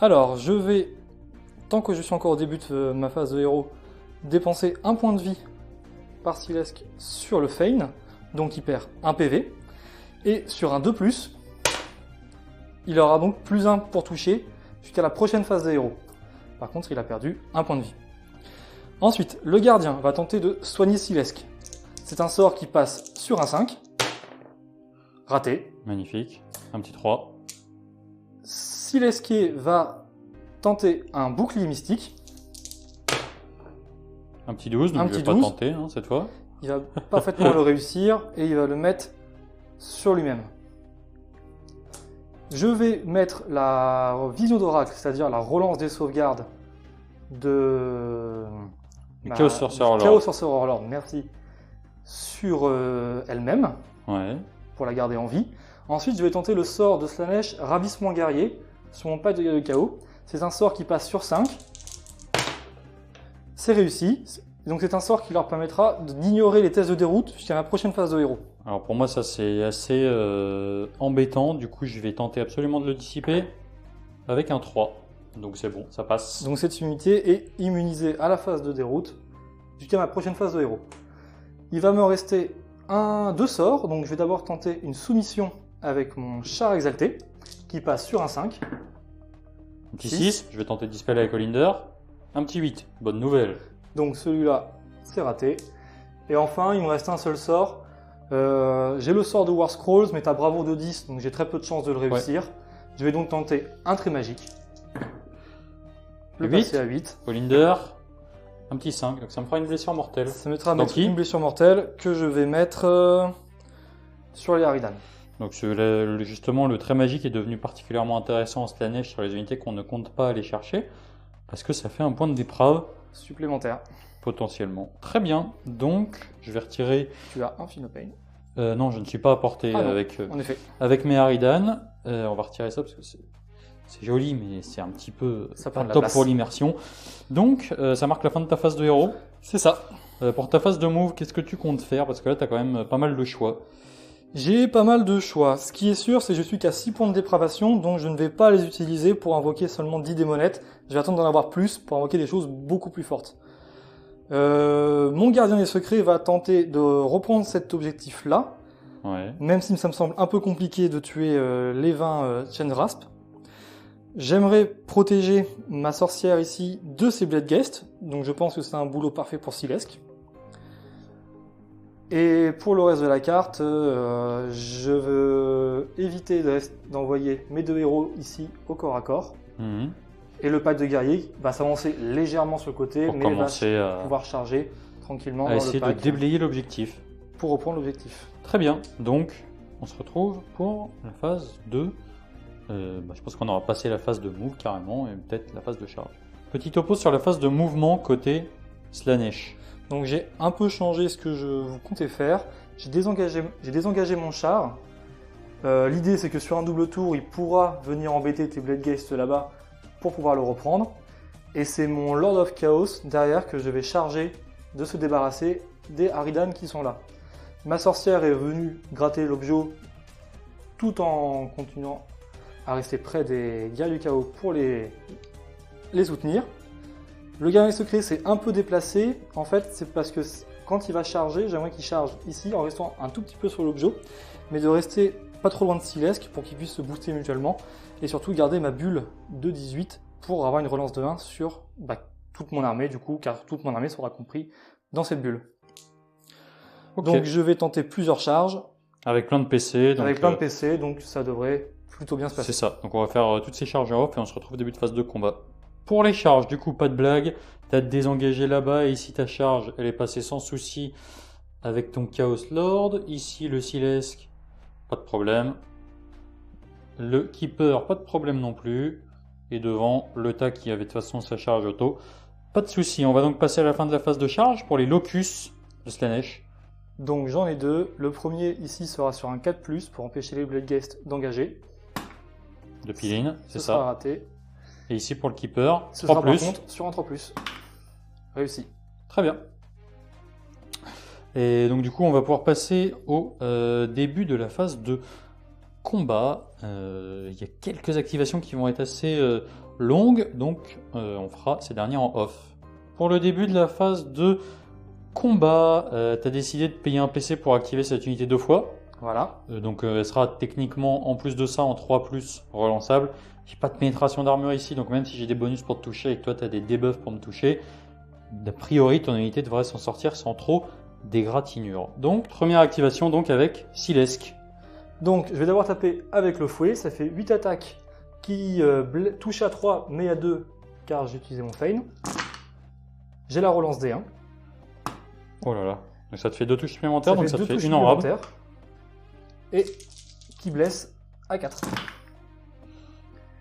Alors, je vais, tant que je suis encore au début de ma phase de héros, dépenser un point de vie par Silesque sur le Feign, donc il perd un PV. Et sur un 2+, il aura donc +1 pour toucher jusqu'à la prochaine phase de héros. Par contre, il a perdu un point de vie. Ensuite, le gardien va tenter de soigner Silesque. C'est un sort qui passe sur un 5. Raté. Magnifique. Un petit 3. Silesque va tenter un bouclier mystique. Un petit 12, donc Un je vais petit pas 12. tenter cette fois. Il va parfaitement le réussir et il va le mettre sur lui-même. Je vais mettre la vision d'oracle, c'est-à-dire la relance des sauvegardes de Chaos Sorcerer Chaos Lord. Sorcerer Lord, merci, sur elle-même Ouais. pour la garder en vie. Ensuite, je vais tenter le sort de Slaanesh, Ravissement Guerrier, sur mon pack de chaos. C'est un sort qui passe sur 5. C'est réussi. Donc c'est un sort qui leur permettra d'ignorer les tests de déroute jusqu'à la prochaine phase de héros. Alors pour moi ça c'est assez embêtant, du coup je vais tenter absolument de le dissiper avec un 3. Donc c'est bon, ça passe. Donc cette unité est immunisée à la phase de déroute jusqu'à ma prochaine phase de héros. Il va me rester deux sorts, donc je vais d'abord tenter une soumission avec mon char exalté qui passe sur un 5. Un petit 6, je vais tenter de dispel avec Olinder. Un petit 8, bonne nouvelle. Donc celui-là, c'est raté. Et enfin, il me reste un seul sort. J'ai le sort de War Scrolls, mais t'as bravo de 10, donc j'ai très peu de chances de le réussir. Ouais. Je vais donc tenter un trait magique. Le 8, passer à 8. Olinder, un petit 5, donc ça me fera une blessure mortelle. Ça me mettra une blessure mortelle que je vais mettre sur les Harridan. Donc justement, le trait magique est devenu particulièrement intéressant en Slaanesh sur les unités qu'on ne compte pas aller chercher, parce que ça fait un point de déprave supplémentaire. Potentiellement. Très bien, donc je vais retirer... Tu as un Philopane. Non, je ne suis pas apporté en effet. Avec mes Harridan. On va retirer ça parce que c'est joli, mais c'est un petit peu pas top pour l'immersion. Donc, ça marque la fin de ta phase de héros. C'est ça. Pour ta phase de move, qu'est-ce que tu comptes faire? Parce que là, tu as quand même pas mal de choix. J'ai pas mal de choix. Ce qui est sûr, c'est que je suis qu'à 6 points de dépravation, donc je ne vais pas les utiliser pour invoquer seulement 10 démonettes. Je vais attendre d'en avoir plus pour invoquer des choses beaucoup plus fortes. Mon gardien des secrets va tenter de reprendre cet objectif-là, même si ça me semble un peu compliqué de tuer les 20 Chainrasp. J'aimerais protéger ma sorcière ici de ses Bloodghast, donc je pense que c'est un boulot parfait pour Silesque. Et pour le reste de la carte, je veux éviter d'envoyer mes deux héros ici au corps à corps. Et le pack de guerrier va s'avancer légèrement sur le côté, mais va pouvoir charger tranquillement dans le pack. Essayer de déblayer l'objectif. Pour reprendre l'objectif. Très bien, donc on se retrouve pour la phase de... je pense qu'on aura passé la phase de move carrément, et peut-être la phase de charge. Petit topo sur la phase de mouvement côté Slaanesh. Donc j'ai un peu changé ce que je vous comptais faire. J'ai désengagé mon char. L'idée c'est que sur un double tour, il pourra venir embêter tes Bloodghast là-bas pour pouvoir le reprendre. Et c'est mon Lord of Chaos derrière que je vais charger de se débarrasser des Harridan qui sont là. Ma sorcière est venue gratter l'objet tout en continuant à rester près des guerriers du chaos pour les soutenir. Le guerrier secret s'est un peu déplacé, en fait c'est parce que quand il va charger, j'aimerais qu'il charge ici en restant un tout petit peu sur l'objet, mais de rester pas trop loin de Silesque pour qu'ils puissent se booster mutuellement, et surtout garder ma bulle de 18 pour avoir une relance de 1 sur toute mon armée du coup, car toute mon armée sera compris dans cette bulle. Okay. Donc je vais tenter plusieurs charges. Avec plein de PC. Donc ça devrait plutôt bien se passer. C'est ça, donc on va faire toutes ces charges off et on se retrouve au début de phase de combat. Pour les charges, du coup, pas de blague, t'as désengagé là-bas et ici ta charge, elle est passée sans souci avec ton Chaos Lord. Ici le Silesque, pas de problème. Le Keeper, pas de problème non plus. Et devant, le Tas qui avait de toute façon sa charge auto, pas de souci. On va donc passer à la fin de la phase de charge pour les Locus de Slaanesh. Donc j'en ai deux. Le premier ici sera sur un 4+, pour empêcher les Bloodghast d'engager. De Piline, c'est ça. Sera raté. Et ici pour le Keeper, ce sera par contre sur un 3+. Réussi. Très bien. Et donc du coup, on va pouvoir passer au début de la phase de combat. Il y a quelques activations qui vont être assez longues, donc on fera ces dernières en off. Pour le début de la phase de combat, tu as décidé de payer un PC pour activer cette unité 2 fois. Voilà. Donc elle sera techniquement, en plus de ça, en 3+, relançable. J'ai pas de pénétration d'armure ici, donc même si j'ai des bonus pour te toucher et que toi tu as des debuffs pour me toucher, a priori ton unité devrait s'en sortir sans trop d'égratignures. Donc première activation donc avec Silesque. Donc, je vais d'abord taper avec le fouet. Ça fait 8 attaques qui touchent à 3, mais à 2, car j'ai utilisé mon feign. J'ai la relance D1. Oh là là. Donc ça te fait 2 touches supplémentaires, donc ça te fait touches une en rab. supplémentaires. Et qui blesse à 4.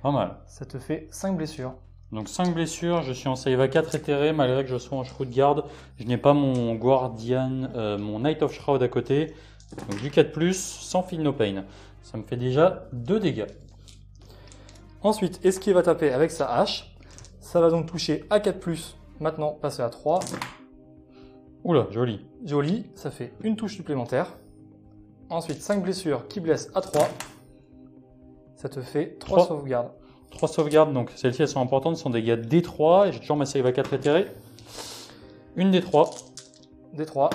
Pas mal. Ça te fait 5 blessures. Donc 5 blessures, je suis en save à 4 éthéré, malgré que je sois en Shroud Guard. Je n'ai pas mon Guardian, mon Knight of Shroud à côté. Donc du 4+, sans Feel No Pain. Ça me fait déjà 2 dégâts. Ensuite, Esquive va taper avec sa hache. Ça va donc toucher à 4+, maintenant passer à 3. Oula, joli. Joli, ça fait une touche supplémentaire. Ensuite, 5 blessures qui blessent à 3. Ça te fait 3 sauvegardes. 3 sauvegardes, donc celles-ci elles sont importantes, ce sont des dégâts D3, et j'ai toujours ma save à 4 éthéré. Une D3. D3.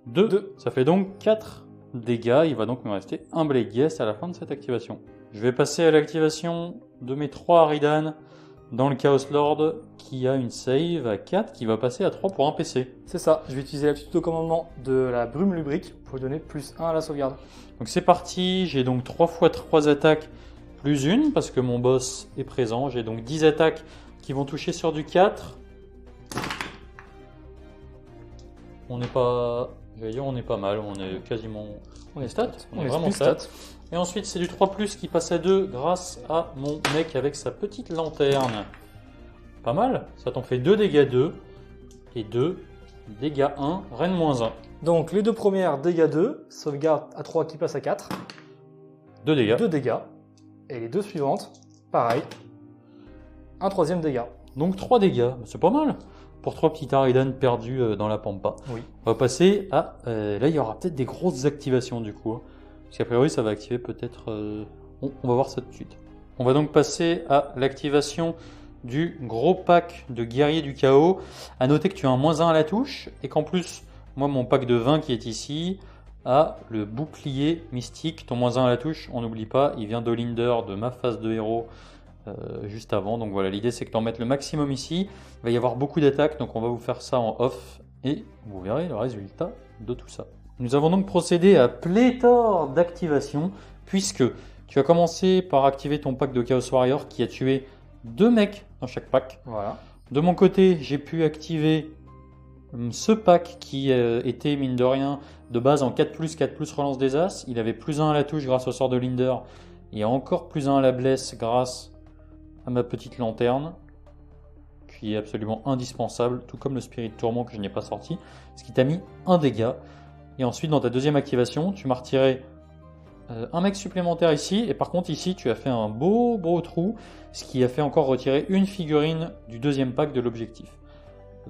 2. Ça fait donc 4 dégâts, il va donc me rester un Blade Guest à la fin de cette activation. Je vais passer à l'activation de mes 3 Aridan dans le Chaos Lord qui a une save à 4 qui va passer à 3 pour un PC. C'est ça, je vais utiliser l'aptitude au commandement de la brume lubrique pour lui donner +1 à la sauvegarde. Donc c'est parti, j'ai donc 3 fois 3 attaques plus une parce que mon boss est présent. J'ai donc 10 attaques qui vont toucher sur du 4. On n'est pas... J'allais dire on est pas mal, on est quasiment... On est stat. On est vraiment stat. Et ensuite c'est du 3+, qui passe à 2 grâce à mon mec avec sa petite lanterne. Pas mal, ça t'en fait 2 dégâts 2 et 2 dégâts 1, reine -1. Donc les deux premières dégâts 2, sauvegarde à 3 qui passe à 4. 2 dégâts. 2 dégâts. Et les deux suivantes, pareil. Un troisième dégât. Donc 3 dégâts, c'est pas mal. Pour 3 petits Aridan perdus dans la pampa. Oui. On va passer à... là, il y aura peut-être des grosses activations du coup. Hein. Parce qu'a priori, ça va activer peut-être... on va voir ça tout de suite. On va donc passer à l'activation du gros pack de guerriers du chaos. À noter que tu as un -1 à la touche. Et qu'en plus, moi, mon pack de 20 qui est ici a le bouclier mystique. Ton -1 à la touche, on n'oublie pas, il vient d'Olinder, de ma phase de héros. Juste avant, donc voilà, l'idée c'est que tu en mettes le maximum ici. Il va y avoir beaucoup d'attaques, donc on va vous faire ça en off et vous verrez le résultat de tout ça. Nous avons donc procédé à pléthore d'activations puisque tu as commencé par activer ton pack de Chaos Warrior qui a tué 2 mecs dans chaque pack. Voilà. De mon côté, j'ai pu activer ce pack qui était mine de rien de base en 4+, 4+, relance des As. Il avait +1 à la touche grâce au sort de Linder et encore +1 à la blesse grâce à ma petite lanterne qui est absolument indispensable, tout comme le Spirit Tourment que je n'ai pas sorti, ce qui t'a mis un dégât. Et ensuite dans ta deuxième activation, tu m'as retiré un mec supplémentaire ici, et par contre ici tu as fait un beau trou, ce qui a fait encore retirer une figurine du deuxième pack de l'objectif.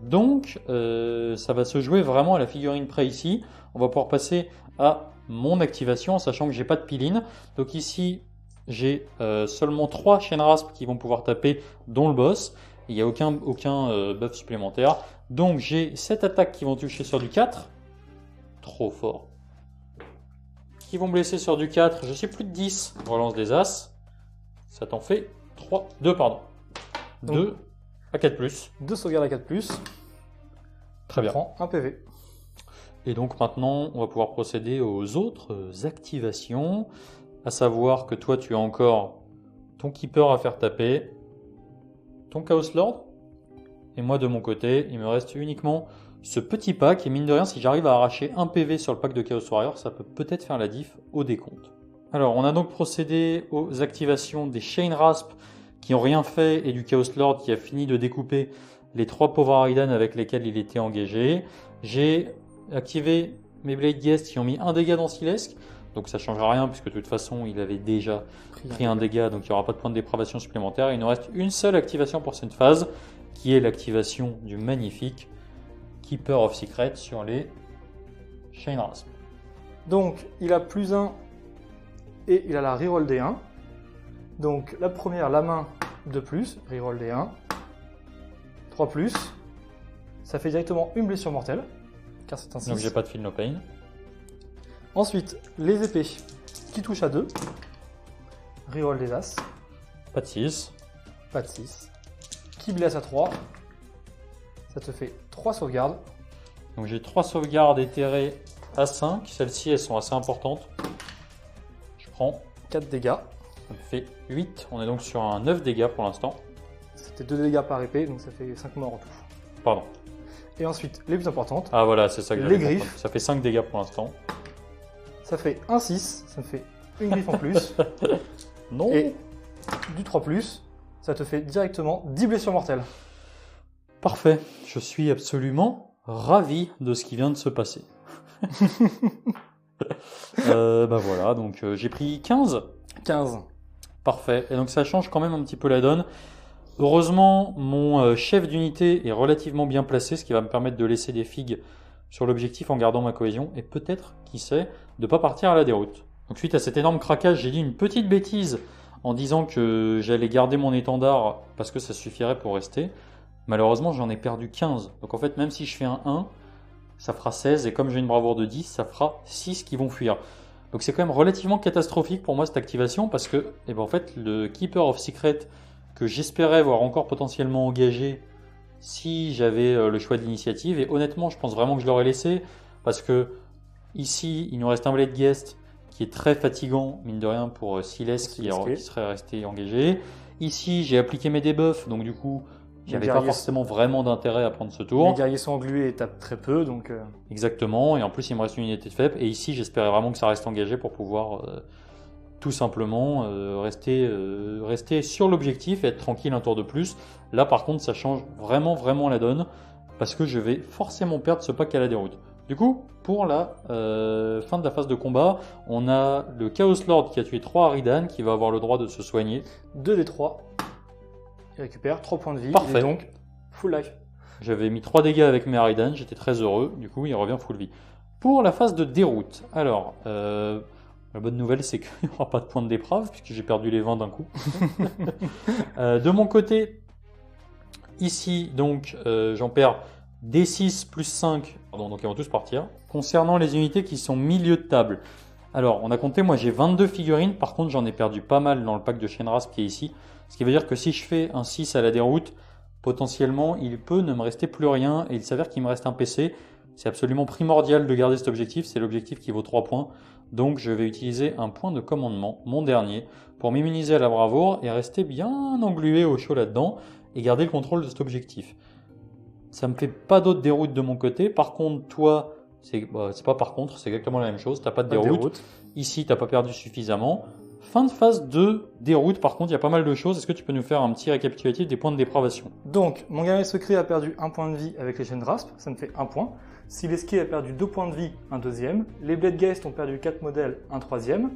Donc ça va se jouer vraiment à la figurine près ici. On va pouvoir passer à mon activation en sachant que j'ai pas de piline. Donc ici j'ai seulement 3 Shenrasp qui vont pouvoir taper, dont le boss. Il n'y a aucun buff supplémentaire. Donc j'ai 7 attaques qui vont toucher sur du 4. Trop fort. Qui vont blesser sur du 4. Je suis plus de 10. Relance des As. Ça t'en fait 2 pardon. 2 à 4+. 2 sauvegardes à 4+. Très bien. Prends un PV. Et donc maintenant, on va pouvoir procéder aux autres activations. À savoir que toi, tu as encore ton Keeper à faire taper, ton Chaos Lord, et moi de mon côté, il me reste uniquement ce petit pack, et mine de rien, si j'arrive à arracher un PV sur le pack de Chaos Warrior, ça peut peut-être faire la diff au décompte. Alors, on a donc procédé aux activations des Shenrasp qui n'ont rien fait, et du Chaos Lord qui a fini de découper les 3 pauvres Aridan avec lesquels il était engagé. J'ai activé mes Blade Guests qui ont mis un dégât dans Silesque. Donc ça ne changera rien puisque de toute façon il avait déjà pris un dégât, donc il n'y aura pas de point de dépravation supplémentaire. Il nous reste une seule activation pour cette phase qui est l'activation du magnifique Keeper of Secret sur les Chain Rasp. Donc, il a +1 et il a la reroll D1. Donc, la première, la main 2+, reroll D1. 3+. Ça fait directement une blessure mortelle, car c'est un 6. Donc j'ai pas de feel no pain. Ensuite, les épées qui touchent à 2. Reroll des As. Pas de 6. Pas de 6. Qui blesse à 3. Ça te fait 3 sauvegardes. Donc j'ai 3 sauvegardes éthérées à 5. Celles-ci, elles sont assez importantes. Je prends 4 dégâts. Ça me fait 8. On est donc sur un 9 dégâts pour l'instant. C'était 2 dégâts par épée, donc ça fait 5 morts en tout. Pardon. Et ensuite, les plus importantes. Ah voilà, c'est ça que Les j'avais griffes. compris. Ça fait 5 dégâts pour l'instant. Ça fait un 6, ça me fait une griffe en plus. Non. Et du 3+, ça te fait directement 10 blessures mortelles. Parfait. Je suis absolument ravi de ce qui vient de se passer. Bah voilà, donc j'ai pris 15. 15. Parfait. Et donc ça change quand même un petit peu la donne. Heureusement, mon chef d'unité est relativement bien placé, ce qui va me permettre de laisser des figues sur l'objectif en gardant ma cohésion et peut-être, qui sait, de ne pas partir à la déroute. Donc suite à cet énorme craquage, j'ai dit une petite bêtise en disant que j'allais garder mon étendard parce que ça suffirait pour rester. Malheureusement, j'en ai perdu 15. Donc en fait, même si je fais un 1, ça fera 16 et comme j'ai une bravoure de 10, ça fera 6 qui vont fuir. Donc c'est quand même relativement catastrophique pour moi cette activation parce que en fait, le Keeper of Secret que j'espérais voir encore potentiellement engagé si j'avais le choix de l'initiative. Et honnêtement, je pense vraiment que je l'aurais laissé parce que ici, il nous reste un Blade Guest qui est très fatigant, mine de rien, pour Siles qui serait resté engagé. Ici, j'ai appliqué mes debuffs, donc du coup, j'avais pas forcément vraiment d'intérêt à prendre ce tour. Les guerriers sont englués et tapent très peu, donc... Exactement, et en plus, il me reste une unité de faible. Et ici, j'espérais vraiment que ça reste engagé pour pouvoir... tout simplement rester sur l'objectif et être tranquille un tour de plus. Là par contre ça change vraiment la donne parce que je vais forcément perdre ce pack à la déroute. Du coup pour la fin de la phase de combat, on a le Chaos Lord qui a tué 3 Aridan qui va avoir le droit de se soigner. 2 des 3. Il récupère 3 points de vie. Parfait. Et donc full life. J'avais mis 3 dégâts avec mes Aridan, j'étais très heureux, du coup il revient full vie. Pour la phase de déroute, alors... la bonne nouvelle, c'est qu'il n'y aura pas de points de déprave, puisque j'ai perdu les 20 d'un coup. De mon côté, ici, donc, j'en perds D6 plus 5. Pardon, donc ils vont tous partir. Concernant les unités qui sont milieu de table. Alors, on a compté, moi j'ai 22 figurines. Par contre, j'en ai perdu pas mal dans le pack de Shenrasp qui est ici. Ce qui veut dire que si je fais un 6 à la déroute, potentiellement, il peut ne me rester plus rien. Et il s'avère qu'il me reste un PC. C'est absolument primordial de garder cet objectif. C'est l'objectif qui vaut 3 points. Donc je vais utiliser un point de commandement, mon dernier, pour m'immuniser à la bravoure et rester bien englué au chaud là-dedans et garder le contrôle de cet objectif. Ça me fait pas d'autres déroutes de mon côté. Par contre, toi, c'est pas par contre, c'est exactement la même chose. T'as pas de déroute. Ici, t'as pas perdu suffisamment. Fin de phase de déroute, par contre, il y a pas mal de choses. Est-ce que tu peux nous faire un petit récapitulatif des points de dépravation? Donc, mon guerrier secret a perdu 1 point de vie avec les chaînes Rasp, ça me fait 1 point. Sileski a perdu 2 points de vie, un deuxième. Les Blade Guest ont perdu 4 modèles, un troisième.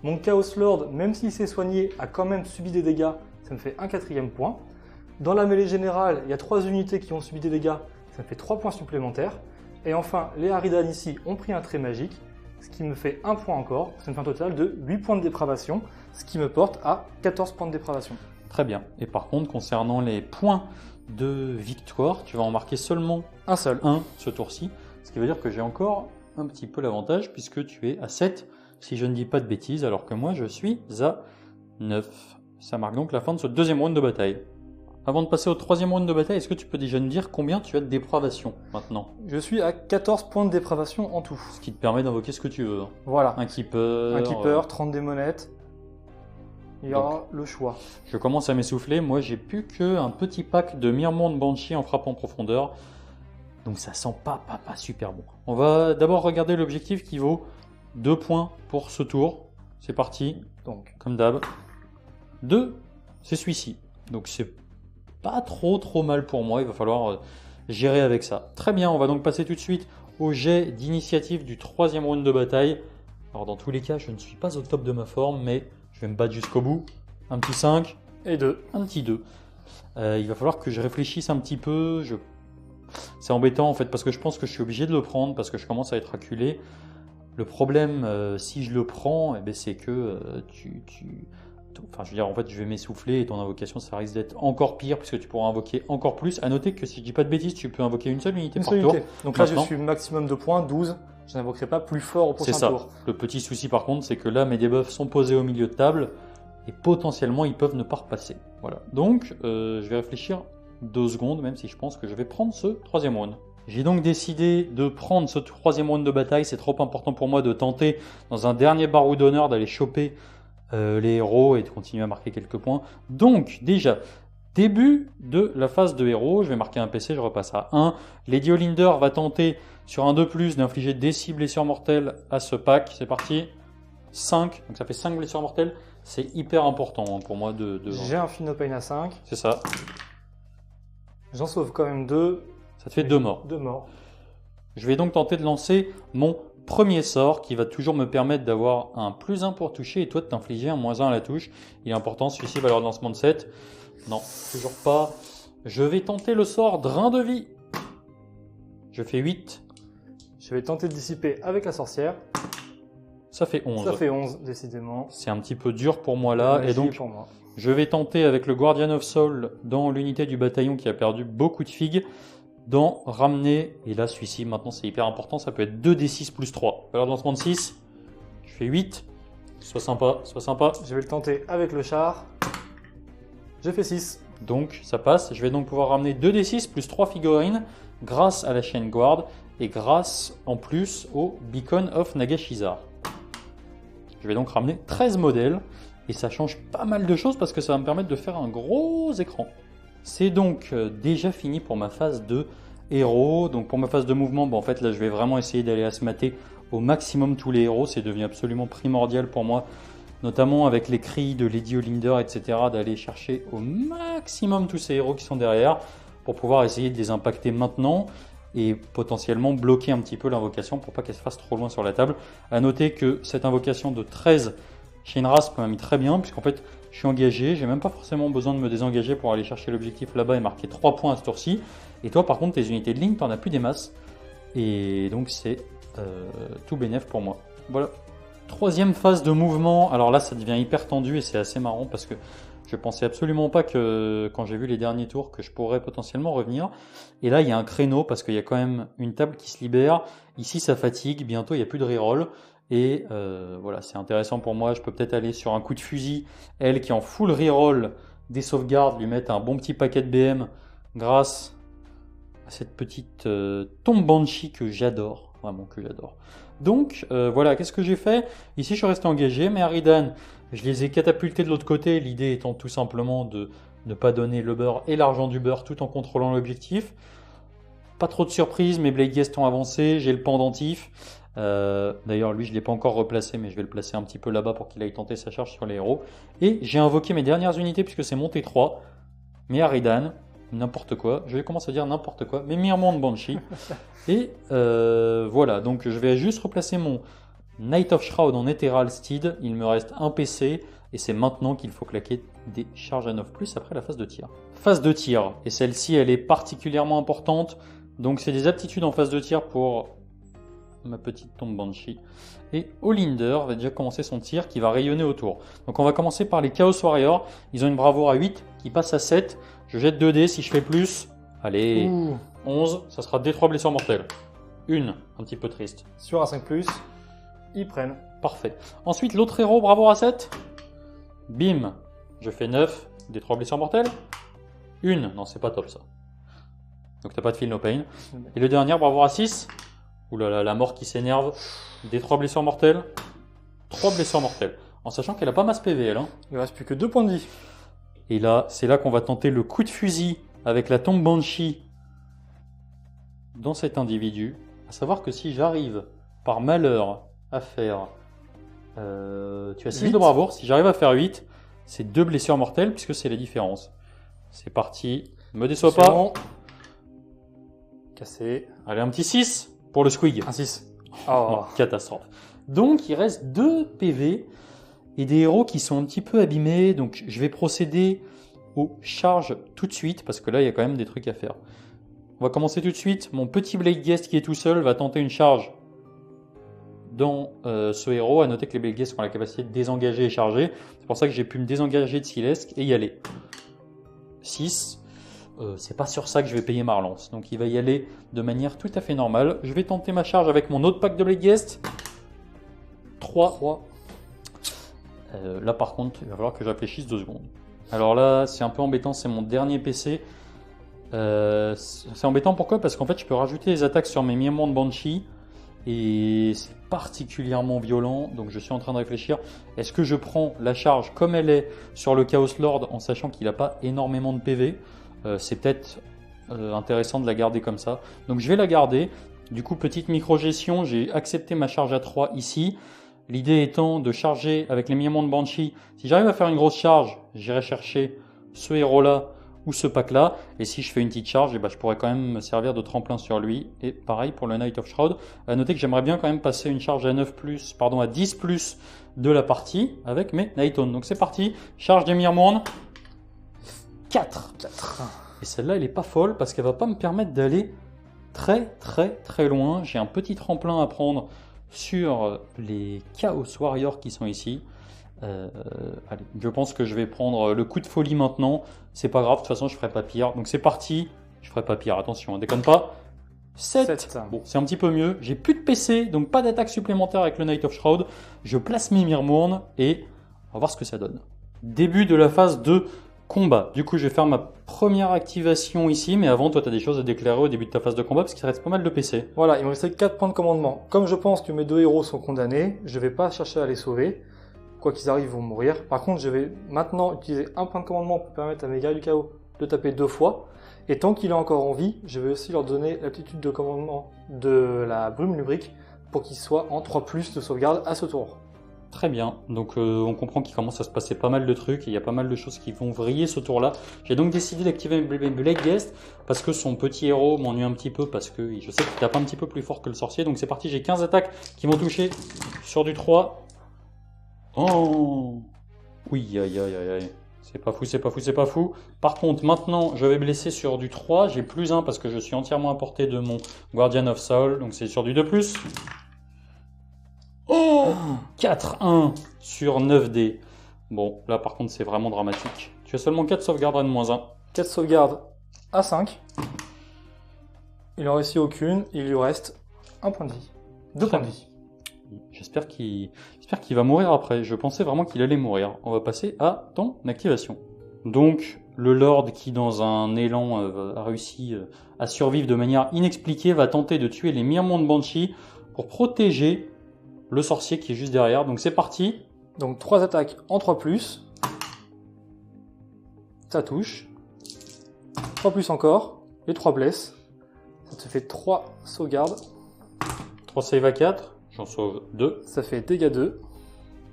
Mon Chaos Lord, même s'il s'est soigné, a quand même subi des dégâts, ça me fait un quatrième point. Dans la mêlée générale, il y a 3 unités qui ont subi des dégâts, ça me fait 3 points supplémentaires. Et enfin, les Aridan ici ont pris un trait magique, ce qui me fait 1 point encore, ça me fait un total de 8 points de dépravation, ce qui me porte à 14 points de dépravation. Très bien. Et par contre, concernant les points de victoire, tu vas en marquer seulement un seul, ce tour-ci, ce qui veut dire que j'ai encore un petit peu l'avantage puisque tu es à 7, si je ne dis pas de bêtises, alors que moi je suis à 9. Ça marque donc la fin de ce deuxième round de bataille. Avant de passer au troisième round de bataille, est-ce que tu peux déjà nous dire combien tu as de dépravation maintenant? Je suis à 14 points de dépravation en tout. Ce qui te permet d'invoquer ce que tu veux. Voilà. Un keeper. Un keeper, 30 démonettes. Il y aura le choix. Je commence à m'essouffler. Moi, j'ai plus qu'un petit pack de Myrmond Banshee en frappe en profondeur. Donc ça sent pas super bon. On va d'abord regarder l'objectif qui vaut 2 points pour ce tour. C'est parti. Donc, comme d'hab. 2, c'est celui-ci. Donc c'est pas trop mal pour moi. Il va falloir gérer avec ça. Très bien, on va donc passer tout de suite au jet d'initiative du troisième round de bataille. Alors dans tous les cas, je ne suis pas au top de ma forme, mais je vais me battre jusqu'au bout. Un petit 5. Et 2. Un petit 2. Il va falloir que je réfléchisse un petit peu. Je C'est embêtant en fait parce que je pense que je suis obligé de le prendre parce que je commence à être acculé. Le problème, si je le prends, eh ben, c'est que enfin, je veux dire, en fait, je vais m'essouffler et ton invocation, ça risque d'être encore pire puisque tu pourras invoquer encore plus. À noter que si je dis pas de bêtises, tu peux invoquer une seule unité par tour. Donc là, Maintenant, je suis maximum de points, 12. Je n'invoquerai pas plus fort au prochain c'est ça. tour. Le petit souci par contre, c'est que là, mes debuffs sont posés au milieu de table et potentiellement, ils peuvent ne pas repasser. Voilà. Donc, je vais réfléchir 2 secondes, même si je pense que je vais prendre ce 3e round. J'ai donc décidé de prendre ce 3e round de bataille. C'est trop important pour moi de tenter, dans un dernier barreau d'honneur, d'aller choper les héros et de continuer à marquer quelques points. Donc, déjà, début de la phase de héros. Je vais marquer un PC, je repasse à 1. Lady Olinder va tenter, sur un 2+, d'infliger des 6 blessures mortelles à ce pack. C'est parti. 5. Donc, ça fait 5 blessures mortelles. C'est hyper important hein, pour moi de... J'ai un Feel No Pain à 5. C'est ça. J'en sauve quand même 2. Ça te fait 2 morts. 2 morts. Je vais donc tenter de lancer mon premier sort qui va toujours me permettre d'avoir un +1 pour toucher et toi de t'infliger un -1 à la touche. Il est important, celui-ci valeur de lancement de 7. Non, toujours pas. Je vais tenter le sort Drain de vie. Je fais 8. Je vais tenter de dissiper avec la sorcière. Ça fait 11. Ça fait 11, décidément. C'est un petit peu dur pour moi là. Et donc, pour moi. je vais tenter avec le Guardian of Soul dans l'unité du bataillon qui a perdu beaucoup de figues d'en ramener. Et là, celui-ci, maintenant, c'est hyper important. Ça peut être 2d6 + 3. Valeur de lancement de 6. Je fais 8. Sois sympa, sois sympa. Je vais le tenter avec le char. J'ai fait 6. Donc, ça passe. Je vais donc pouvoir ramener 2d6 + 3 figurines grâce à la chaîne Guard et grâce en plus au Beacon of Nagashizar. Je vais donc ramener 13 modèles et ça change pas mal de choses parce que ça va me permettre de faire un gros écran. C'est donc déjà fini pour ma phase de héros. Donc pour ma phase de mouvement, en fait là je vais vraiment essayer d'aller asmater au maximum tous les héros. C'est devenu absolument primordial pour moi, notamment avec les cris de Lady Olinder, etc. d'aller chercher au maximum tous ces héros qui sont derrière pour pouvoir essayer de les impacter maintenant et potentiellement bloquer un petit peu l'invocation pour pas qu'elle se fasse trop loin sur la table. A noter que cette invocation de 13 Chain Rasp m'a mis très bien puisqu'en fait je suis engagé, j'ai même pas forcément besoin de me désengager pour aller chercher l'objectif là-bas et marquer 3 points à ce tour-ci. Et toi par contre tes unités de ligne t'en as plus des masses et donc c'est tout bénef pour moi. Voilà. 3e phase de mouvement, alors là ça devient hyper tendu et c'est assez marrant parce que je pensais absolument pas que, quand j'ai vu les derniers tours, que je pourrais potentiellement revenir. Et là, il y a un créneau parce qu'il y a quand même une table qui se libère. Ici, ça fatigue. Bientôt, il n'y a plus de reroll. Et voilà, c'est intéressant pour moi. Je peux peut-être aller sur un coup de fusil. Elle qui est en full reroll des sauvegardes, lui mettre un bon petit paquet de BM grâce à cette petite tombe Banshee que j'adore. Vraiment que j'adore. Donc voilà, qu'est-ce que j'ai fait? Ici, je suis resté engagé, mais Aridan, je les ai catapultés de l'autre côté, l'idée étant tout simplement de ne pas donner le beurre et l'argent du beurre tout en contrôlant l'objectif. Pas trop de surprises, mes Blade Guests ont avancé, j'ai le pendentif. D'ailleurs, lui, je ne l'ai pas encore replacé, mais je vais le placer un petit peu là-bas pour qu'il aille tenter sa charge sur les héros. Et j'ai invoqué mes dernières unités puisque c'est mon T3, mais Aridan, n'importe quoi, je vais commencer à dire n'importe quoi, mais Myrmond Banshee. Et voilà, donc je vais juste replacer mon Knight of Shroud en Ethereal Steed, il me reste un PC et c'est maintenant qu'il faut claquer des charges à 9+, après la phase de tir. Phase de tir, et celle-ci elle est particulièrement importante, donc c'est des aptitudes en phase de tir pour ma petite tombe Banshee. Et Olinder va déjà commencer son tir qui va rayonner autour. Donc on va commencer par les Chaos Warriors, ils ont une bravoure à 8 qui passe à 7, je jette 2 dés, si je fais plus, allez, 11, ça sera D3 blessures mortelles. Une, un petit peu triste. Sur un 5+, ils prennent. Parfait. Ensuite, l'autre héros, bravoure à 7. Bim, je fais 9, D3 blessures mortelles. Une, non, c'est pas top ça. Donc t'as pas de Feel No Pain. Et le dernier, bravoure à 6. Ouh là là, la mort qui s'énerve. D3 blessures mortelles. 3 blessures mortelles. En sachant qu'elle a pas masse PV, elle. Hein. Il ne reste plus que 2 points de vie. Et là, c'est là qu'on va tenter le coup de fusil avec la tombe Banshee dans cet individu. À savoir que si j'arrive par malheur à faire... tu as 6 de bravoure. Si j'arrive à faire 8, c'est 2 blessures mortelles puisque c'est la différence. C'est parti. Me déçois pas. Bon. Cassé. Allez, un petit 6 pour le squig. Un 6. Oh. Non, catastrophe. Donc, il reste 2 PV et des héros qui sont un petit peu abîmés. Donc, je vais procéder aux charges tout de suite parce que là, il y a quand même des trucs à faire. On va commencer tout de suite. Mon petit Blade Guest qui est tout seul va tenter une charge dans ce héros. À noter que les Blade Guests ont la capacité de désengager et charger. C'est pour ça que j'ai pu me désengager de Silesque et y aller. 6. C'est pas sur ça que je vais payer ma relance. Donc il va y aller de manière tout à fait normale. Je vais tenter ma charge avec mon autre pack de Blade Guest. 3. Là par contre, il va falloir que je réfléchisse 2 secondes. Alors là, c'est un peu embêtant, c'est mon dernier PC. C'est embêtant pourquoi? Parce qu'en fait, je peux rajouter les attaques sur mes Mirror de Banshee. Et c'est particulièrement violent. Donc je suis en train de réfléchir. Est-ce que je prends la charge comme elle est sur le Chaos Lord en sachant qu'il n'a pas énormément de PV? C'est peut-être intéressant de la garder comme ça. Donc je vais la garder. Du coup, petite micro-gestion, j'ai accepté ma charge à 3 ici. L'idée étant de charger avec les Mirror de Banshee. Si j'arrive à faire une grosse charge, j'irai chercher ce héros-là ou ce pack-là. Et si je fais une petite charge, je pourrais quand même me servir de tremplin sur lui. Et pareil pour le Knight of Shroud. À noter que j'aimerais bien quand même passer une charge à 10+ de la partie avec mes Nightone. Donc c'est parti, charge des Mirror. 4. Et celle-là, elle est pas folle parce qu'elle va pas me permettre d'aller très loin. J'ai un petit tremplin à prendre sur les Chaos Warriors qui sont ici. Allez, je pense que je vais prendre le coup de folie maintenant. C'est pas grave, de toute façon, je ferai pas pire. Donc c'est parti. Je ferai pas pire, attention, hein, déconne pas. 7. Bon, c'est un petit peu mieux. J'ai plus de PC, donc pas d'attaque supplémentaire avec le Knight of Shroud. Je place mes Mirmurn et on va voir ce que ça donne. Début de la phase de combat. Du coup, je vais faire ma première activation ici, mais avant, toi, tu as des choses à déclarer au début de ta phase de combat parce qu'il reste pas mal de PC. Voilà, il me restait 4 points de commandement. Comme je pense que mes 2 héros sont condamnés, je vais pas chercher à les sauver. Quoi qu'ils arrivent, ils vont mourir. Par contre, je vais maintenant utiliser un point de commandement pour permettre à mes guerriers du chaos de taper 2 fois. Et tant qu'il est encore en vie, je vais aussi leur donner l'aptitude de commandement de la brume lubrique pour qu'ils soient en 3+ de sauvegarde à ce tour. Très bien, donc on comprend qu'il commence à se passer pas mal de trucs et il y a pas mal de choses qui vont vriller ce tour-là. J'ai donc décidé d'activer Blade Guest parce que son petit héros m'ennuie un petit peu parce que je sais qu'il tape un petit peu plus fort que le sorcier. Donc c'est parti, j'ai 15 attaques qui vont toucher sur du 3. Oh oui, aïe. C'est pas fou. Par contre, maintenant, je vais blesser sur du 3. J'ai plus 1 parce que je suis entièrement à portée de mon Guardian of Soul. Donc c'est sur du 2+. Oh 4-1 sur 9D. Bon, là par contre c'est vraiment dramatique. Tu as seulement 4 sauvegardes à -1. 4 sauvegardes à 5. Il en réussit aucune, il lui reste 1 point de vie. 2 points de vie. J'espère qu'il va mourir après. Je pensais vraiment qu'il allait mourir. On va passer à ton activation. Donc, le Lord qui, dans un élan, a réussi à survivre de manière inexpliquée, va tenter de tuer les Mirmor de Banshee pour protéger le sorcier qui est juste derrière. Donc, c'est parti. Donc, 3 attaques en 3+. Ça touche. 3+ encore. Les 3 blesses. Ça te fait 3 sauvegardes. 3 save à 4. J'en sauve 2. Ça fait dégâts 2.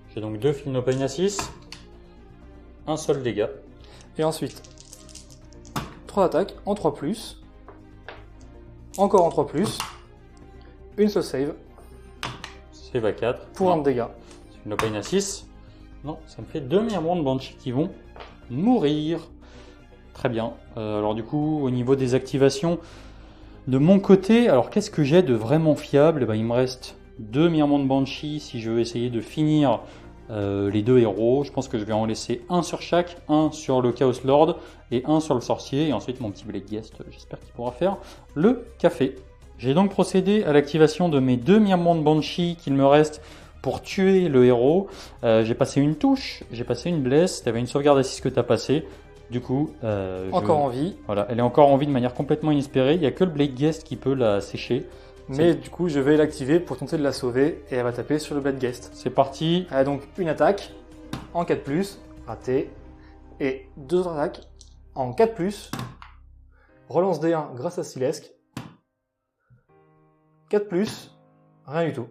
J'ai donc 2 Feel No Pain à 6. Un seul dégât. Et ensuite, 3 attaques en 3+. Encore en 3+. Une seule save. Save à 4. Pour 1 de dégâts. Feel No Pain à 6. Non, ça me fait 2 Mirmor de Banshee qui vont mourir. Très bien. Alors du coup, au niveau des activations, de mon côté, alors qu'est-ce que j'ai de vraiment fiable? Il me reste 2 Mirmor de Banshee si je veux essayer de finir les 2 héros. Je pense que je vais en laisser un sur chaque, un sur le Chaos Lord et un sur le sorcier. Et ensuite mon petit Blade Guest, j'espère qu'il pourra faire le café. J'ai donc procédé à l'activation de mes 2 Mirmor de Banshee qu'il me reste pour tuer le héros. J'ai passé une touche, j'ai passé une blesse, tu avais une sauvegarde à 6 que tu as passé. Du coup, encore en vie. Voilà, elle est encore en vie de manière complètement inespérée. Il n'y a que le Blade Guest qui peut la sécher. Mais du coup, je vais l'activer pour tenter de la sauver et elle va taper sur le Blade Guest. C'est parti. Elle a donc une attaque en 4+, raté, et 2 attaques en 4+, relance D1 grâce à Silesque, 4+, rien du tout.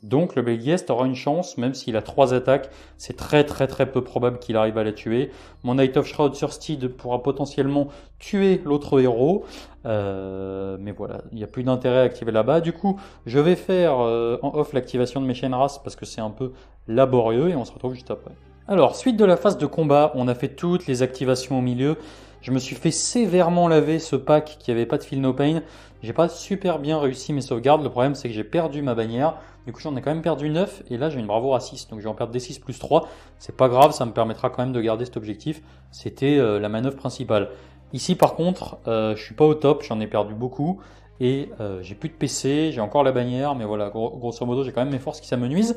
Donc le Blade Guest aura une chance, même s'il a 3 attaques, c'est très peu probable qu'il arrive à la tuer. Mon Knight of Shroud sur Steed pourra potentiellement tuer l'autre héros, mais voilà, il n'y a plus d'intérêt à activer là-bas. Du coup, je vais faire en off l'activation de mes chaînes races parce que c'est un peu laborieux et on se retrouve juste après. Alors, suite de la phase de combat, on a fait toutes les activations au milieu. Je me suis fait sévèrement laver ce pack qui avait pas de Feel No Pain. J'ai pas super bien réussi mes sauvegardes. Le problème, c'est que j'ai perdu ma bannière. Du coup, j'en ai quand même perdu 9. Et là, j'ai une bravoure à 6. Donc, je vais en perdre des 6 plus 3. C'est pas grave, ça me permettra quand même de garder cet objectif. C'était la manœuvre principale. Ici, par contre, je suis pas au top. J'en ai perdu beaucoup. Et j'ai plus de PC. J'ai encore la bannière. Mais voilà, grosso modo, j'ai quand même mes forces qui s'amenuisent.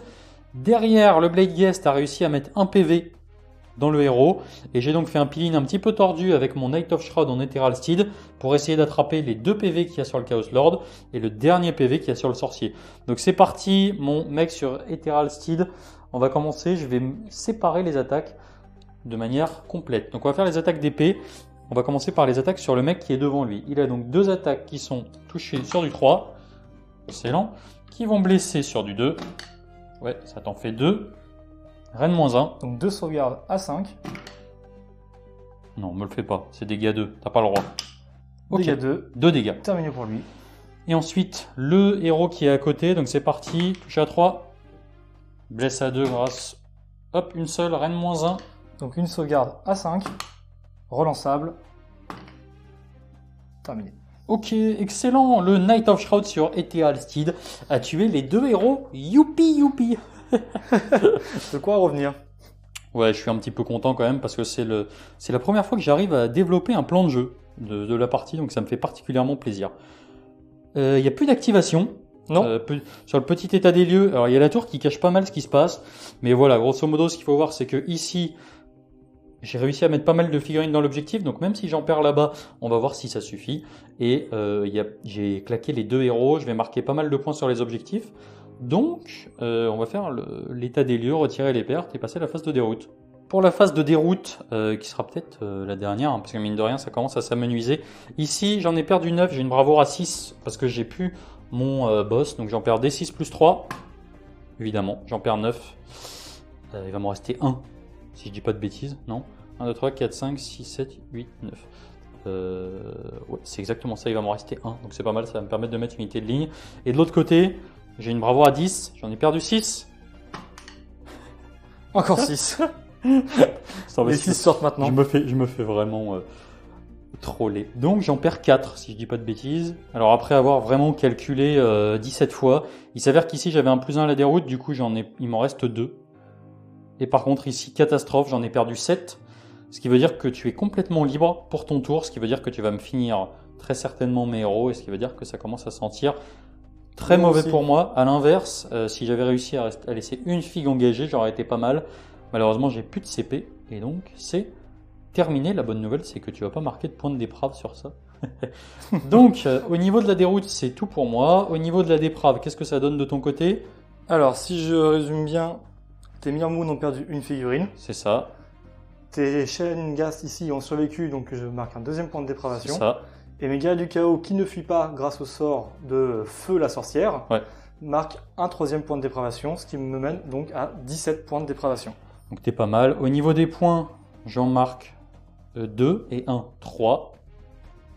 Derrière, le Blade Guest a réussi à mettre un PV dans le héros, et j'ai donc fait un peel-in un petit peu tordu avec mon Knight of Shroud en Ethereal Steed pour essayer d'attraper les 2 PV qu'il y a sur le Chaos Lord et le dernier PV qu'il y a sur le sorcier. Donc c'est parti, mon mec sur Ethereal Steed. On va commencer, je vais séparer les attaques de manière complète. Donc on va faire les attaques d'épée. On va commencer par les attaques sur le mec qui est devant lui. Il a donc 2 attaques qui sont touchées sur du 3, excellent, qui vont blesser sur du 2. Ouais, ça t'en fait 2. Reine -1. Donc 2 sauvegardes à 5. Non, me le fais pas. C'est dégâts 2. T'as pas le droit. Ok. Dégâts 2. 2 dégâts. Terminé pour lui. Et ensuite, le héros qui est à côté. Donc c'est parti. Touche à 3. Blesse à 2 grâce. Hop, une seule. Reine -1. Donc une sauvegarde à 5. Relançable. Terminé. Ok, excellent. Le Knight of Shroud sur Ethereal Steed a tué les 2 héros. Youpi, youpi. De quoi revenir. Ouais, je suis un petit peu content quand même parce que c'est la première fois que j'arrive à développer un plan de jeu de la partie, donc ça me fait particulièrement plaisir. Il n'y a plus d'activation. Non. Sur le petit état des lieux, alors il y a la tour qui cache pas mal ce qui se passe, mais voilà, grosso modo, ce qu'il faut voir, c'est que ici, j'ai réussi à mettre pas mal de figurines dans l'objectif, donc même si j'en perds là-bas, on va voir si ça suffit. Et j'ai claqué les 2 héros, je vais marquer pas mal de points sur les objectifs. Donc, on va faire l'état des lieux, retirer les pertes et passer à la phase de déroute. Pour la phase de déroute, qui sera peut-être la dernière, hein, parce que mine de rien, ça commence à s'amenuiser. Ici, j'en ai perdu 9, j'ai une bravoure à 6, parce que j'ai plus mon boss, donc j'en perds des 6 plus 3. Évidemment, j'en perds 9. Il va m'en rester 1, si je dis pas de bêtises, non 1, 2, 3, 4, 5, 6, 7, 8, 9. Ouais, c'est exactement ça, il va m'en rester 1, donc c'est pas mal, ça va me permettre de mettre une unité de ligne. Et de l'autre côté, j'ai une bravoure à 10, j'en ai perdu 6. Encore 6. Les 6 sortent maintenant. Je me fais vraiment troller. Donc j'en perds 4, si je dis pas de bêtises. Alors après avoir vraiment calculé 17 fois, il s'avère qu'ici j'avais un +1 à la déroute, du coup il m'en reste 2. Et par contre ici, catastrophe, j'en ai perdu 7. Ce qui veut dire que tu es complètement libre pour ton tour, ce qui veut dire que tu vas me finir très certainement mes héros, et ce qui veut dire que ça commence à sentir très mauvais aussi. pour moi. À l'inverse, si j'avais réussi à laisser une figue engagée, j'aurais été pas mal. Malheureusement, j'ai plus de CP, et donc c'est terminé. La bonne nouvelle, c'est que tu vas pas marquer de point de déprave sur ça. Donc, au niveau de la déroute, c'est tout pour moi. Au niveau de la déprave, qu'est-ce que ça donne de ton côté? Alors, si je résume bien, tes Mirmoon ont perdu une figurine. C'est ça, Tes Shenghast ici ont survécu, donc je marque un 2e point de c'est dépravation. ça. Et mes gars du chaos qui ne fuient pas grâce au sort de Feu la sorcière Ouais. marquent un 3e point de dépravation, ce qui me mène donc à 17 points de dépravation. Donc t'es pas mal. Au niveau des points, j'en marque 2 et 1, 3.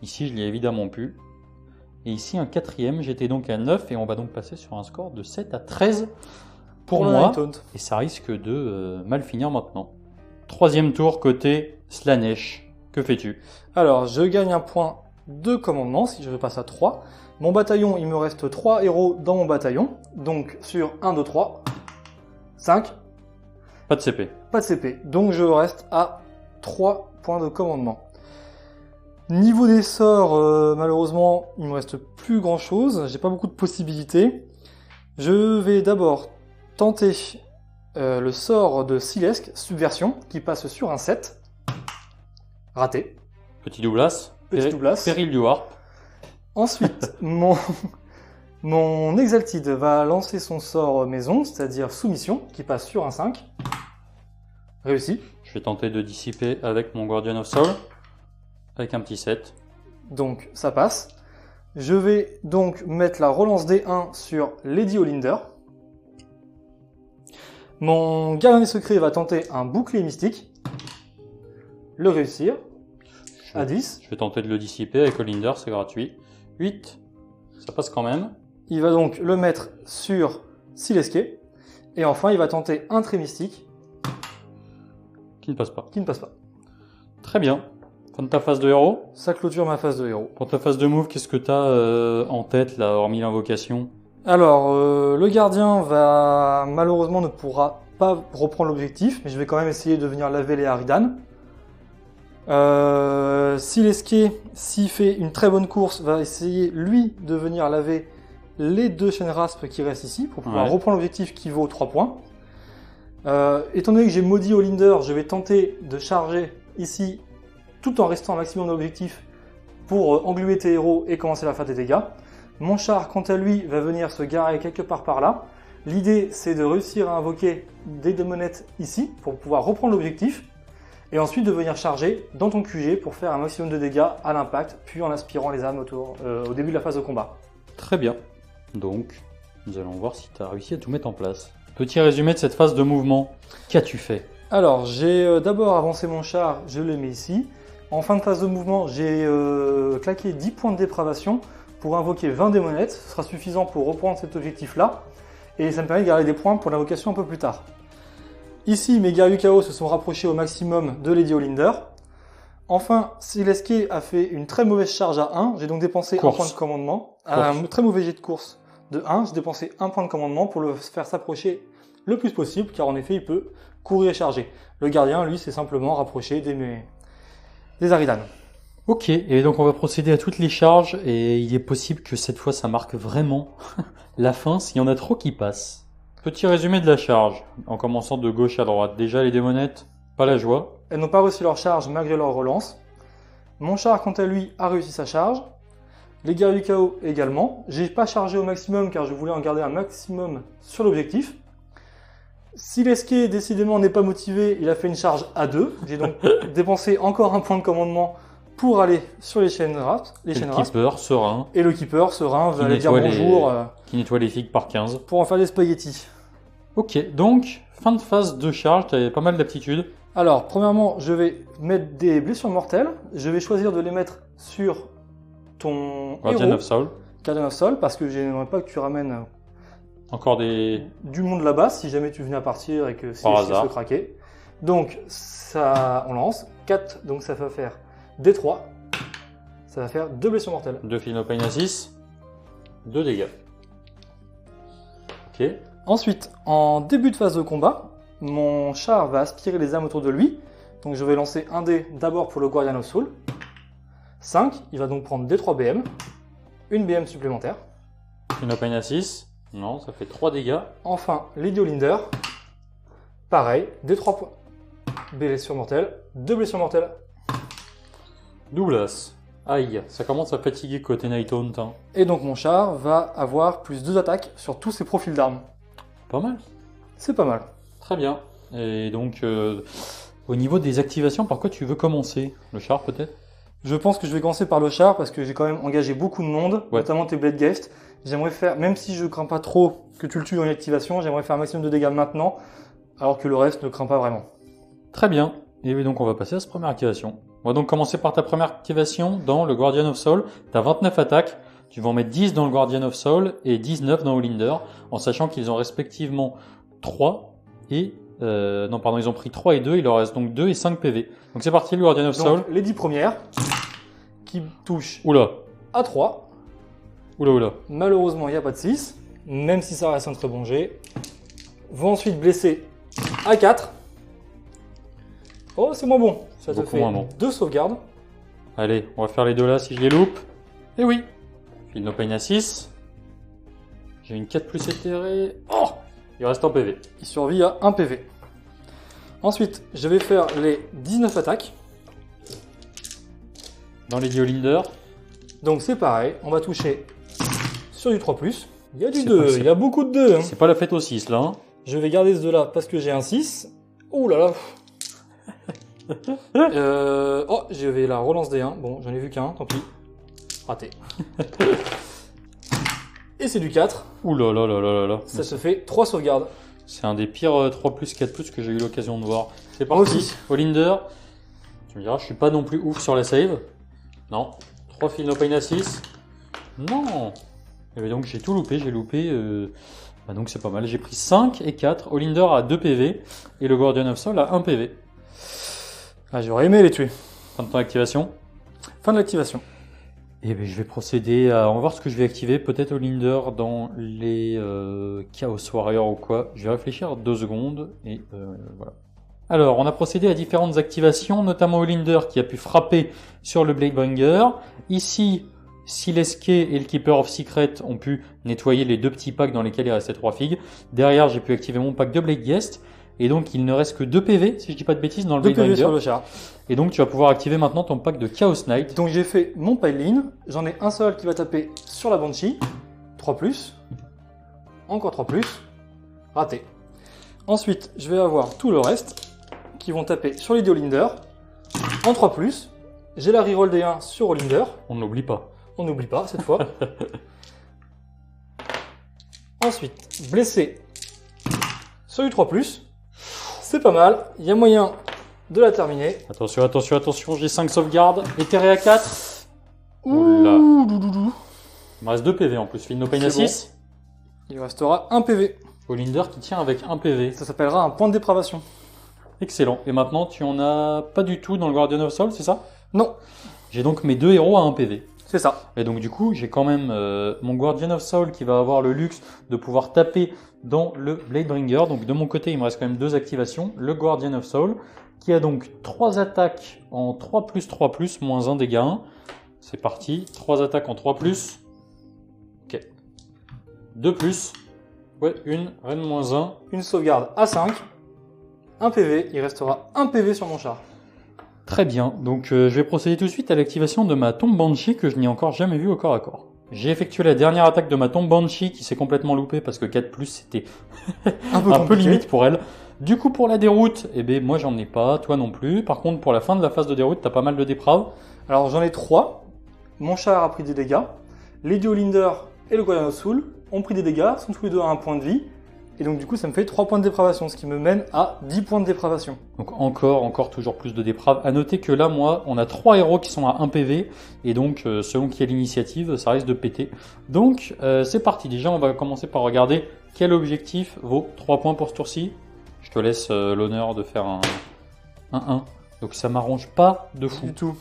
Ici, je l'ai évidemment plus. Et ici, un 4e, j'étais donc à 9 et on va donc passer sur un score de 7 à 13 pour le moi. Night Taunt. Et ça risque de mal finir maintenant. 3e tour côté Slaanesh. Que fais-tu? Alors, je gagne un point de commandement si je passe à 3. Mon bataillon, il me reste 3 héros dans mon bataillon. Donc, sur 1, 2, 3, 5, Pas de CP. pas de CP. Donc, je reste à 3 points de commandement. Niveau des sorts, malheureusement, il me reste plus grand chose. J'ai pas beaucoup de possibilités. Je vais d'abord tenter le sort de Silesque, Subversion, qui passe sur un 7. Raté. Petit Douglas. Petit Douglas. Péril du Warp. Ensuite, mon Exalted va lancer son sort maison, c'est-à-dire Soumission, qui passe sur un 5. Réussi. Je vais tenter de dissiper avec mon Guardian of Soul. Avec un petit 7. Donc, ça passe. Je vais donc mettre la relance D1 sur Lady Olinder. Mon gardien des secrets va tenter un bouclier mystique. Le réussir. À 10. Je vais tenter de le dissiper avec Olinder, c'est gratuit. 8. Ça passe quand même. Il va donc le mettre sur Silesque. Et enfin, il va tenter un trait mystique Qui ne passe pas. qui ne passe pas. Très bien. Fin de ta phase de héros. Ça clôture ma phase de héros. Pour ta phase de move, qu'est-ce que t'as en tête, là, hormis l'invocation? Alors, le gardien va malheureusement ne pourra pas reprendre l'objectif, mais je vais quand même essayer de venir laver les Harridan. Si l'esqué, s'il fait une très bonne course, va essayer lui de venir laver les 2 chaînes rasp qui restent ici pour pouvoir reprendre l'objectif qui vaut 3 points. Étant donné que j'ai maudit Olinder, je vais tenter de charger ici tout en restant un maximum d'objectifs pour engluer tes héros et commencer à faire des dégâts. Mon char, quant à lui, va venir se garer quelque part par là. L'idée, c'est de réussir à invoquer des démonettes ici pour pouvoir reprendre l'objectif et ensuite de venir charger dans ton QG pour faire un maximum de dégâts à l'impact, puis en aspirant les âmes au début de la phase de combat. Très bien. Donc, nous allons voir si tu as réussi à tout mettre en place. Petit résumé de cette phase de mouvement. Qu'as-tu fait? Alors, j'ai d'abord avancé mon char, je le mets ici. En fin de phase de mouvement, j'ai claqué 10 points de dépravation pour invoquer 20 démonettes. Ce sera suffisant pour reprendre cet objectif-là. Et ça me permet de garder des points pour l'invocation un peu plus tard. Ici, mes guerriers chaos se sont rapprochés au maximum de Lady Olinder. Enfin, Silesky a fait une très mauvaise charge à 1. J'ai donc dépensé un point de commandement. Un très mauvais jet de course de 1. J'ai dépensé un point de commandement pour le faire s'approcher le plus possible, car en effet, il peut courir et charger. Le gardien, lui, s'est simplement rapproché des Aridan. Ok, et donc on va procéder à toutes les charges, et il est possible que cette fois ça marque vraiment la fin s'il y en a trop qui passent. Petit résumé de la charge, en commençant de gauche à droite. Déjà les démonettes, pas la joie. Elles n'ont pas réussi leur charge malgré leur relance. Mon char, quant à lui, a réussi sa charge. Les guerriers du chaos également. J'ai pas chargé au maximum car je voulais en garder un maximum sur l'objectif. Si l'esqué décidément n'est pas motivé, il a fait une charge à 2. J'ai donc dépensé encore un point de commandement pour aller sur les chaînes rasp. Le keeper, serein. Et le keeper, serein, va aller dire bonjour. Qui nettoie les figues par 15. Pour en faire des spaghettis. Ok, donc fin de phase de charge, tu avais pas mal d'aptitudes. Alors, premièrement, je vais mettre des blessures mortelles. Je vais choisir de les mettre sur ton Guardian of Soul. Guardian of Soul, parce que je n'aimerais pas que tu ramènes encore du monde là-bas si jamais tu venais à partir et que si les se craquer. Donc, ça, on lance 4, donc ça va faire D3. Ça va faire 2 blessures mortelles. 2 Philopane à 6, 2 dégâts. Ok. Ensuite, en début de phase de combat, mon char va aspirer les âmes autour de lui. Donc je vais lancer un dé d'abord pour le Guardian of Soul. 5, il va donc prendre D3 BM. Une BM supplémentaire. Philopane à 6. Non, ça fait 3 dégâts. Enfin, Lady Olinder. Pareil, D3 points. Blessure mortelle. 2 blessures mortelles. Douglas. Aïe, ça commence à fatiguer côté Nighthaunt. Hein. Et donc mon char va avoir plus 2 attaques sur tous ses profils d'armes. Pas mal. C'est pas mal. Très bien. Et donc, au niveau des activations, par quoi tu veux commencer? Le char peut-être? Je pense que je vais commencer par le char parce que j'ai quand même engagé beaucoup de monde, notamment tes Bladegeist. J'aimerais faire, même si je crains pas trop que tu le tues dans une activation, j'aimerais faire un maximum de dégâts maintenant, alors que le reste ne craint pas vraiment. Très bien. Et donc on va passer à cette première activation. On va donc commencer par ta première activation dans le Guardian of Soul. Tu as 29 attaques. Tu vas en mettre 10 dans le Guardian of Soul et 19 dans Olinder, en sachant qu'ils ont respectivement 3 et... non, pardon, ils ont pris 3 et 2, il leur reste donc 2 et 5 PV. Donc c'est parti, le Guardian of Soul. Donc, les 10 premières, qui touchent Oula. à 3. Oula. Malheureusement, il n'y a pas de 6, même si ça reste un très bon jet. Vont ensuite blesser à 4. Oh, c'est moins bon. Ça te fait 2 sauvegardes. Allez, on va faire les deux là si je les loupe. Et oui. Feel no pain à 6. J'ai une 4 plus éthérée. Oh, il reste en PV. Il survit à 1 PV. Ensuite, je vais faire les 19 attaques. Dans les Olinder. Donc c'est pareil, on va toucher sur du 3+. Il y a du 2, il y a beaucoup de 2. Hein. C'est pas la fête au 6 là. Hein. Je vais garder ce 2 là parce que j'ai un 6. Ouh là là. Oh, je vais la relance des 1. Bon, j'en ai vu qu'un, tant pis. Raté. Et c'est du 4. Ouh là là là là là. Ça se fait 3 sauvegardes. C'est un des pires 3+, 4+, que j'ai eu l'occasion de voir. C'est parti. Olinder. Tu me diras, je suis pas non plus ouf sur la save. Non. 3 Feel no pain à 6. Non. Et bien donc j'ai tout loupé, donc c'est pas mal. J'ai pris 5 et 4. Olinder a 2 PV et le Guardian of Soul a 1 PV. Ah, j'aurais aimé les tuer. Fin de ton activation. Fin de l'activation. Et bien, je vais procéder à... On va voir ce que je vais activer. Peut-être Olinder dans les Chaos Warrior ou quoi. Je vais réfléchir 2 secondes et voilà. Alors, on a procédé à différentes activations, notamment Olinder qui a pu frapper sur le Bladebringer. Ici, Sileske et le Keeper of Secret ont pu nettoyer les 2 petits packs dans lesquels il restait 3 figues. Derrière, j'ai pu activer mon pack de Blade Guest. Et donc, il ne reste que 2 PV, si je dis pas de bêtises, dans le 2 PV Bladebringer. sur le char. Et donc, tu vas pouvoir activer maintenant ton pack de Chaos Knight. Donc j'ai fait mon pile-in. J'en ai un seul qui va taper sur la Banshee. 3+. Encore 3+. Raté. Ensuite, je vais avoir tout le reste qui vont taper sur l'idée Olinder. En 3+. J'ai la reroll des 1 sur Olinder. On ne l'oublie pas. On n'oublie pas cette fois. Ensuite, blessé sur du 3+. C'est pas mal. Il y a moyen de la terminer. Attention, attention, attention, j'ai 5 sauvegardes. Éthéré à 4. Oula. Doudoudou. Il me reste 2 PV en plus. Fine no pain à C'est 6. Il restera un PV. Olinder qui tient avec 1 PV. Ça s'appellera un point de dépravation. Excellent. Et maintenant, tu en as pas du tout dans le Guardian of Soul, c'est ça? Non, J'ai donc mes 2 héros à 1 PV. c'est ça. Et donc du coup, j'ai quand même mon Guardian of Soul qui va avoir le luxe de pouvoir taper dans le Bladebringer. Donc de mon côté, il me reste quand même 2 activations. Le Guardian of Soul qui a donc 3 attaques en 3+3+, moins 1 dégâts 1. C'est parti. 3 attaques en 3+. Ok. 2+. Ouais, une, reine moins 1. Une sauvegarde à 5. Un PV. Il restera un PV sur mon char. Très bien, donc je vais procéder tout de suite à l'activation de ma tombe Banshee que je n'ai encore jamais vue au corps à corps. J'ai effectué la dernière attaque de ma tombe Banshee qui s'est complètement loupée parce que 4+, c'était un peu limite pour elle. Du coup, pour la déroute, eh ben, moi j'en ai pas, toi non plus. Par contre, pour la fin de la phase de déroute, t'as pas mal de dépraves. Alors j'en ai 3. Mon char a pris des dégâts. Lady Olinder et le Guardian of Soul ont pris des dégâts, sont tous les deux à 1 point de vie. Et donc du coup ça me fait 3 points de dépravation, ce qui me mène à 10 points de dépravation. Donc encore toujours plus de dépraves. À noter que là, moi, on a 3 héros qui sont à 1 PV. Et donc, selon qui est l'initiative, ça risque de péter. Donc, c'est parti. Déjà, on va commencer par regarder quel objectif vaut 3 points pour ce tour-ci. Je te laisse l'honneur de faire un 1. Donc ça m'arrange pas de fou. Du tout.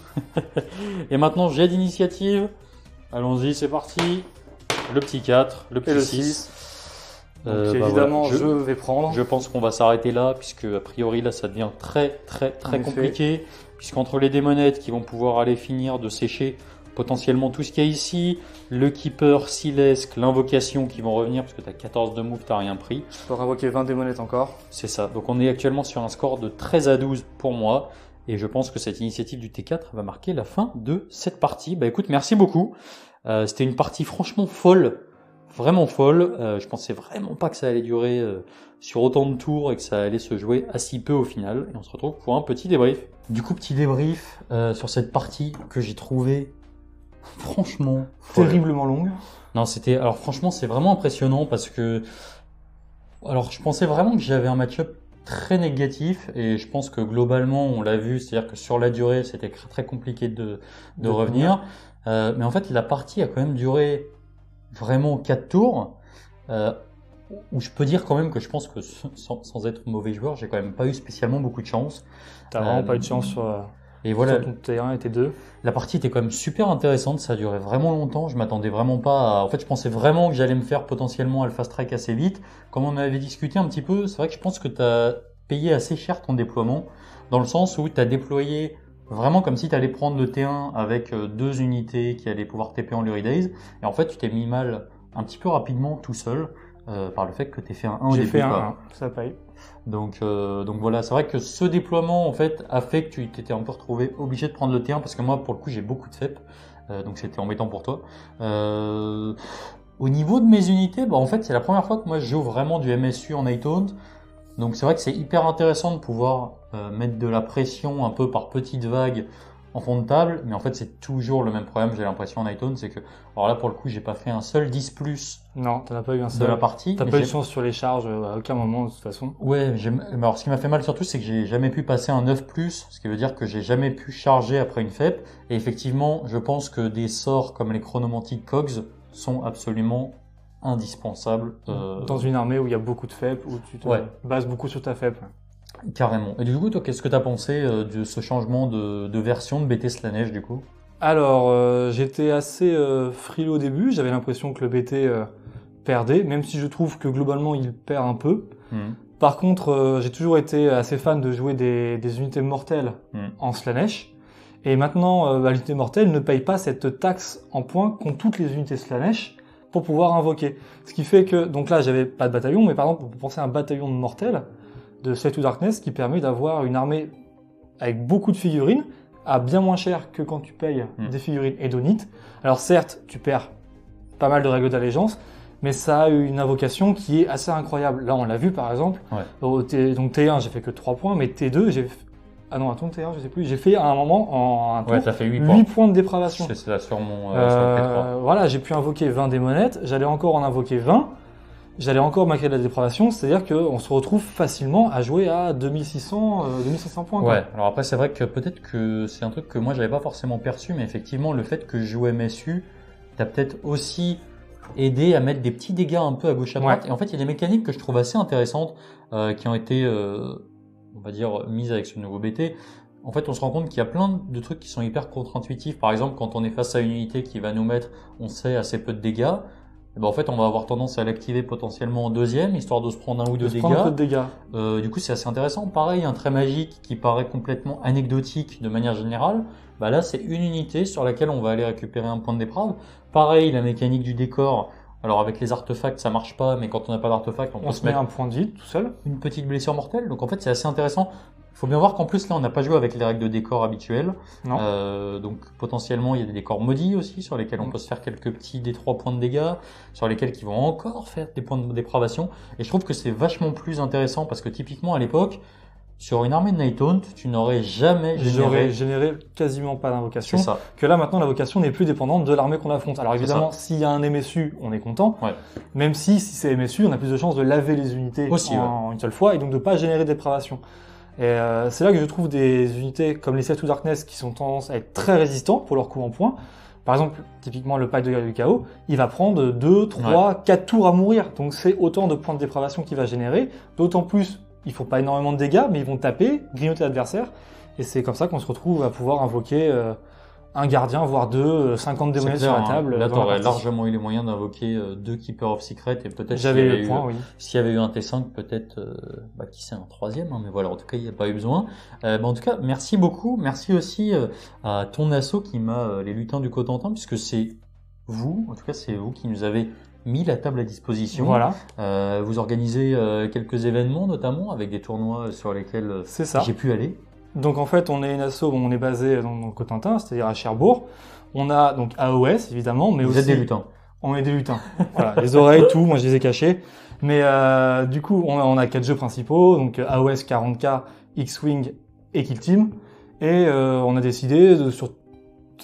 Et maintenant, jet d'initiative. Allons-y, c'est parti. Le petit 4, le Et petit le 6. 6. Donc évidemment, voilà. je vais prendre. Je pense qu'on va s'arrêter là, puisque a priori là ça devient très En compliqué, puisqu'entre les démonettes qui vont pouvoir aller finir de sécher potentiellement tout ce qu'il y a ici, le Keeper, Silesk, l'invocation qui vont revenir, parce que tu as 14 de move, tu n'as rien pris. Je peux invoquer 20 démonettes encore. C'est ça, donc on est actuellement sur un score de 13 à 12 pour moi, et je pense que cette initiative du T4 va marquer la fin de cette partie. Bah écoute, merci beaucoup, c'était une partie franchement folle. Vraiment folle, je pensais vraiment pas que ça allait durer sur autant de tours et que ça allait se jouer à si peu au final. Et on se retrouve pour un petit débrief. Du coup, petit débrief sur cette partie que j'ai trouvé franchement folle. Terriblement longue. Non, c'était... Alors franchement, c'est vraiment impressionnant parce que... Alors, je pensais vraiment que j'avais un match-up très négatif et je pense que globalement, on l'a vu, c'est-à-dire que sur la durée, c'était très compliqué de revenir. Mais en fait, la partie a quand même duré... vraiment 4 tours, où je peux dire quand même que je pense que sans être mauvais joueur, j'ai quand même pas eu spécialement beaucoup de chance. T'as vraiment pas eu de chance et voilà, sur ton T1 et T2. la partie était quand même super intéressante, ça a duré vraiment longtemps, je m'attendais vraiment pas à... En fait, je pensais vraiment que j'allais me faire potentiellement Alpha Strike assez vite. Comme on avait discuté un petit peu, c'est vrai que je pense que t'as payé assez cher ton déploiement, dans le sens où t'as déployé vraiment comme si tu allais prendre le T1 avec 2 unités qui allaient pouvoir TP en Lurid Days. Et en fait, tu t'es mis mal un petit peu rapidement tout seul par le fait que tu aies fait un 1 au début. J'ai fait un 1, ça paye. Donc voilà, c'est vrai que ce déploiement en fait a fait que tu t'étais un peu retrouvé obligé de prendre le T1 parce que moi, pour le coup, j'ai beaucoup de FEP. Donc c'était embêtant pour toi. Au niveau de mes unités, bah, en fait, c'est la première fois que moi je joue vraiment du MSU en Nighthaunt. Donc c'est vrai que c'est hyper intéressant de pouvoir mettre de la pression un peu par petites vagues en fond de table, mais en fait c'est toujours le même problème, j'ai l'impression en Nighthaunt, c'est que, alors là pour le coup j'ai pas fait un seul 10+, non, t'en as pas eu un de seul la partie. T'as pas eu de chance sur les charges à aucun moment de toute façon. Ouais, mais alors ce qui m'a fait mal surtout c'est que j'ai jamais pu passer un 9+, ce qui veut dire que j'ai jamais pu charger après une FEP, et effectivement je pense que des sorts comme les chronomantiques Cogs sont absolument indispensables. Dans une armée où il y a beaucoup de FEP, où tu te bases beaucoup sur ta FEP. Carrément. Et du coup, toi, qu'est-ce que tu as pensé de ce changement de version de BT Slanesh du coup? Alors, j'étais assez frileux au début, j'avais l'impression que le BT perdait, même si je trouve que globalement il perd un peu. Mhm. Par contre, j'ai toujours été assez fan de jouer des unités mortelles en Slanesh. Et maintenant, l'unité mortelle ne paye pas cette taxe en points qu'ont toutes les unités Slanesh pour pouvoir invoquer. Ce qui fait que, donc là, j'avais pas de bataillon, mais par exemple, pour penser à un bataillon de mortels de Slave to Darkness qui permet d'avoir une armée avec beaucoup de figurines à bien moins cher que quand tu payes des figurines hédonites. Alors certes, tu perds pas mal de règles d'allégeance, mais ça a une invocation qui est assez incroyable. Là, on l'a vu par exemple. Donc T1, j'ai fait que 3 points, mais T2, j'ai... Ah non, attends, T1, je sais plus. J'ai fait à un moment, en un tour, t'as fait 8 points de dépravation. C'est ça sur mon sur le P3. Voilà, j'ai pu invoquer 20 démonettes, j'allais encore en invoquer 20, j'allais encore marquer de la dépravation, c'est-à-dire qu'on se retrouve facilement à jouer à 2500 points. Quoi. Ouais, alors après c'est vrai que peut-être que c'est un truc que moi j'avais pas forcément perçu, mais effectivement le fait que je joue MSU, t'as peut-être aussi aidé à mettre des petits dégâts un peu à gauche à droite. Et en fait il y a des mécaniques que je trouve assez intéressantes qui ont été, on va dire, mises avec ce nouveau BT. En fait, on se rend compte qu'il y a plein de trucs qui sont hyper contre-intuitifs. Par exemple, quand on est face à une unité qui va nous mettre, on sait, assez peu de dégâts, et ben en fait, on va avoir tendance à l'activer potentiellement en deuxième, histoire de se prendre un ou deux dégâts. Un peu de dégâts. Du coup, c'est assez intéressant. Pareil, un trait magique qui paraît complètement anecdotique de manière générale, bah là, c'est une unité sur laquelle on va aller récupérer un point de déprave. Pareil, la mécanique du décor. Alors avec les artefacts ça marche pas, mais quand on n'a pas d'artefact, on peut se met un point de vide tout seul. Une petite blessure mortelle. Donc en fait c'est assez intéressant. Il faut bien voir qu'en plus là on n'a pas joué avec les règles de décor habituelles. Donc potentiellement il y a des décors maudits aussi sur lesquels on peut se faire quelques petits D3 points de dégâts, sur lesquels qui vont encore faire des points de dépravation. Et je trouve que c'est vachement plus intéressant parce que typiquement à l'époque, sur une armée de Nighthaunt, tu n'aurais jamais généré quasiment pas d'invocation. C'est ça. Que là, maintenant, l'invocation n'est plus dépendante de l'armée qu'on affronte. Alors évidemment, s'il y a un MSU, on est content. Même si c'est MSU, on a plus de chances de laver les unités en une seule fois et donc de pas générer de dépravation. Et c'est là que je trouve des unités comme les Slave to Darkness qui sont tendance à être très résistants pour leur coup en points. Par exemple, typiquement le Pacte de guerre du chaos, il va prendre 2, 3, 4 tours à mourir. Donc c'est autant de points de dépravation qu'il va générer. D'autant plus, ils font pas énormément de dégâts, mais ils vont taper, grignoter l'adversaire. Et c'est comme ça qu'on se retrouve à pouvoir invoquer un gardien, voire 2, 50 démonettes sur la table. Là, t'aurais largement eu les moyens d'invoquer 2 Keepers of Secret et peut-être j'avais le point, s'il y avait eu un T5, peut-être, qui sait, un troisième, hein, mais voilà, en tout cas, il n'y a pas eu besoin. En tout cas, merci beaucoup. Merci aussi à ton asso qui m'a les lutins du Cotentin, puisque c'est vous, en tout cas, c'est vous qui nous avez mis la table à disposition. Voilà. Vous organisez quelques événements, notamment, avec des tournois sur lesquels j'ai pu aller. Donc en fait, on est une asso, on est basé dans le Cotentin, c'est-à-dire à Cherbourg. On a donc AOS évidemment, mais vous aussi... êtes des lutins. On est des lutins. Voilà, les oreilles, tout, moi je les ai cachés. Mais du coup, on a 4 jeux principaux, donc AOS 40K, X-Wing et Kill Team. Et on a décidé, sur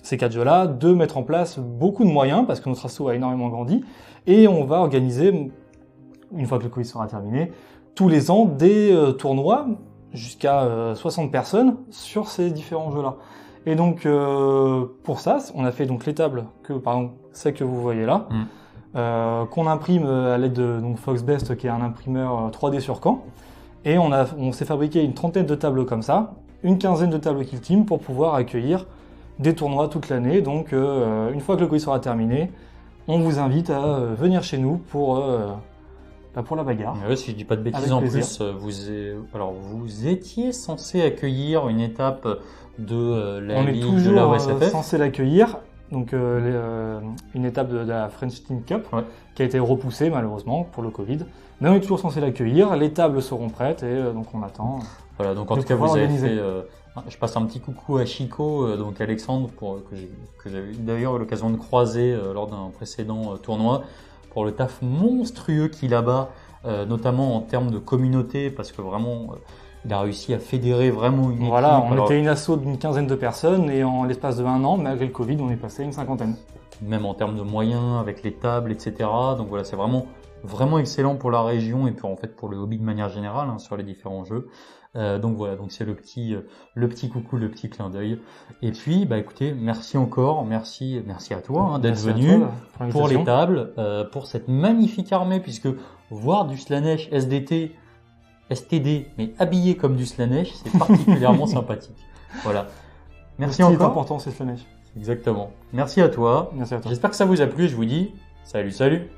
ces 4 jeux-là, de mettre en place beaucoup de moyens, parce que notre asso a énormément grandi. Et on va organiser, une fois que le Covid sera terminé, tous les ans des tournois, jusqu'à 60 personnes sur ces différents jeux-là. Et donc pour ça, on a fait donc les tables que par exemple celles que vous voyez là, qu'on imprime à l'aide de donc Foxbest qui est un imprimeur 3D sur Caen. Et on s'est fabriqué une trentaine de tables comme ça, une quinzaine de tables Kill Team pour pouvoir accueillir des tournois toute l'année. Donc une fois que le Covid sera terminé, on vous invite à venir chez nous pour la bagarre. Ouais, si je dis pas de bêtises, en plus, vous étiez censé accueillir une étape de la Ligue de la OSFF. On est toujours censé l'accueillir, donc une étape de la French Team Cup qui a été repoussée malheureusement pour le Covid. Mais on est toujours censé l'accueillir, les tables seront prêtes et donc on attend. Voilà, donc en tout cas vous avez fait... je passe un petit coucou à Chico, donc Alexandre, que j'avais d'ailleurs eu l'occasion de croiser lors d'un précédent tournoi, pour le taf monstrueux qu'il a bas, notamment en termes de communauté, parce que vraiment, il a réussi à fédérer vraiment une équipe. Voilà, on était une asso d'une quinzaine de personnes, et en l'espace de 1 an, malgré le Covid, on est passé à une cinquantaine. Même en termes de moyens, avec les tables, etc. Donc voilà, c'est vraiment excellent pour la région, et pour le hobby de manière générale, sur les différents jeux. Donc voilà, donc c'est le petit coucou, le petit clin d'œil. Et puis, écoutez, merci encore, merci à toi d'être venu pour les tables, pour cette magnifique armée, puisque voir du Slanesh SDT, STD, mais habillé comme du Slaanesh, c'est particulièrement sympathique. Voilà. Merci C'est encore. important, c'est Slaanesh. Exactement. Merci à toi. Merci à toi. J'espère que ça vous a plu et je vous dis salut, salut.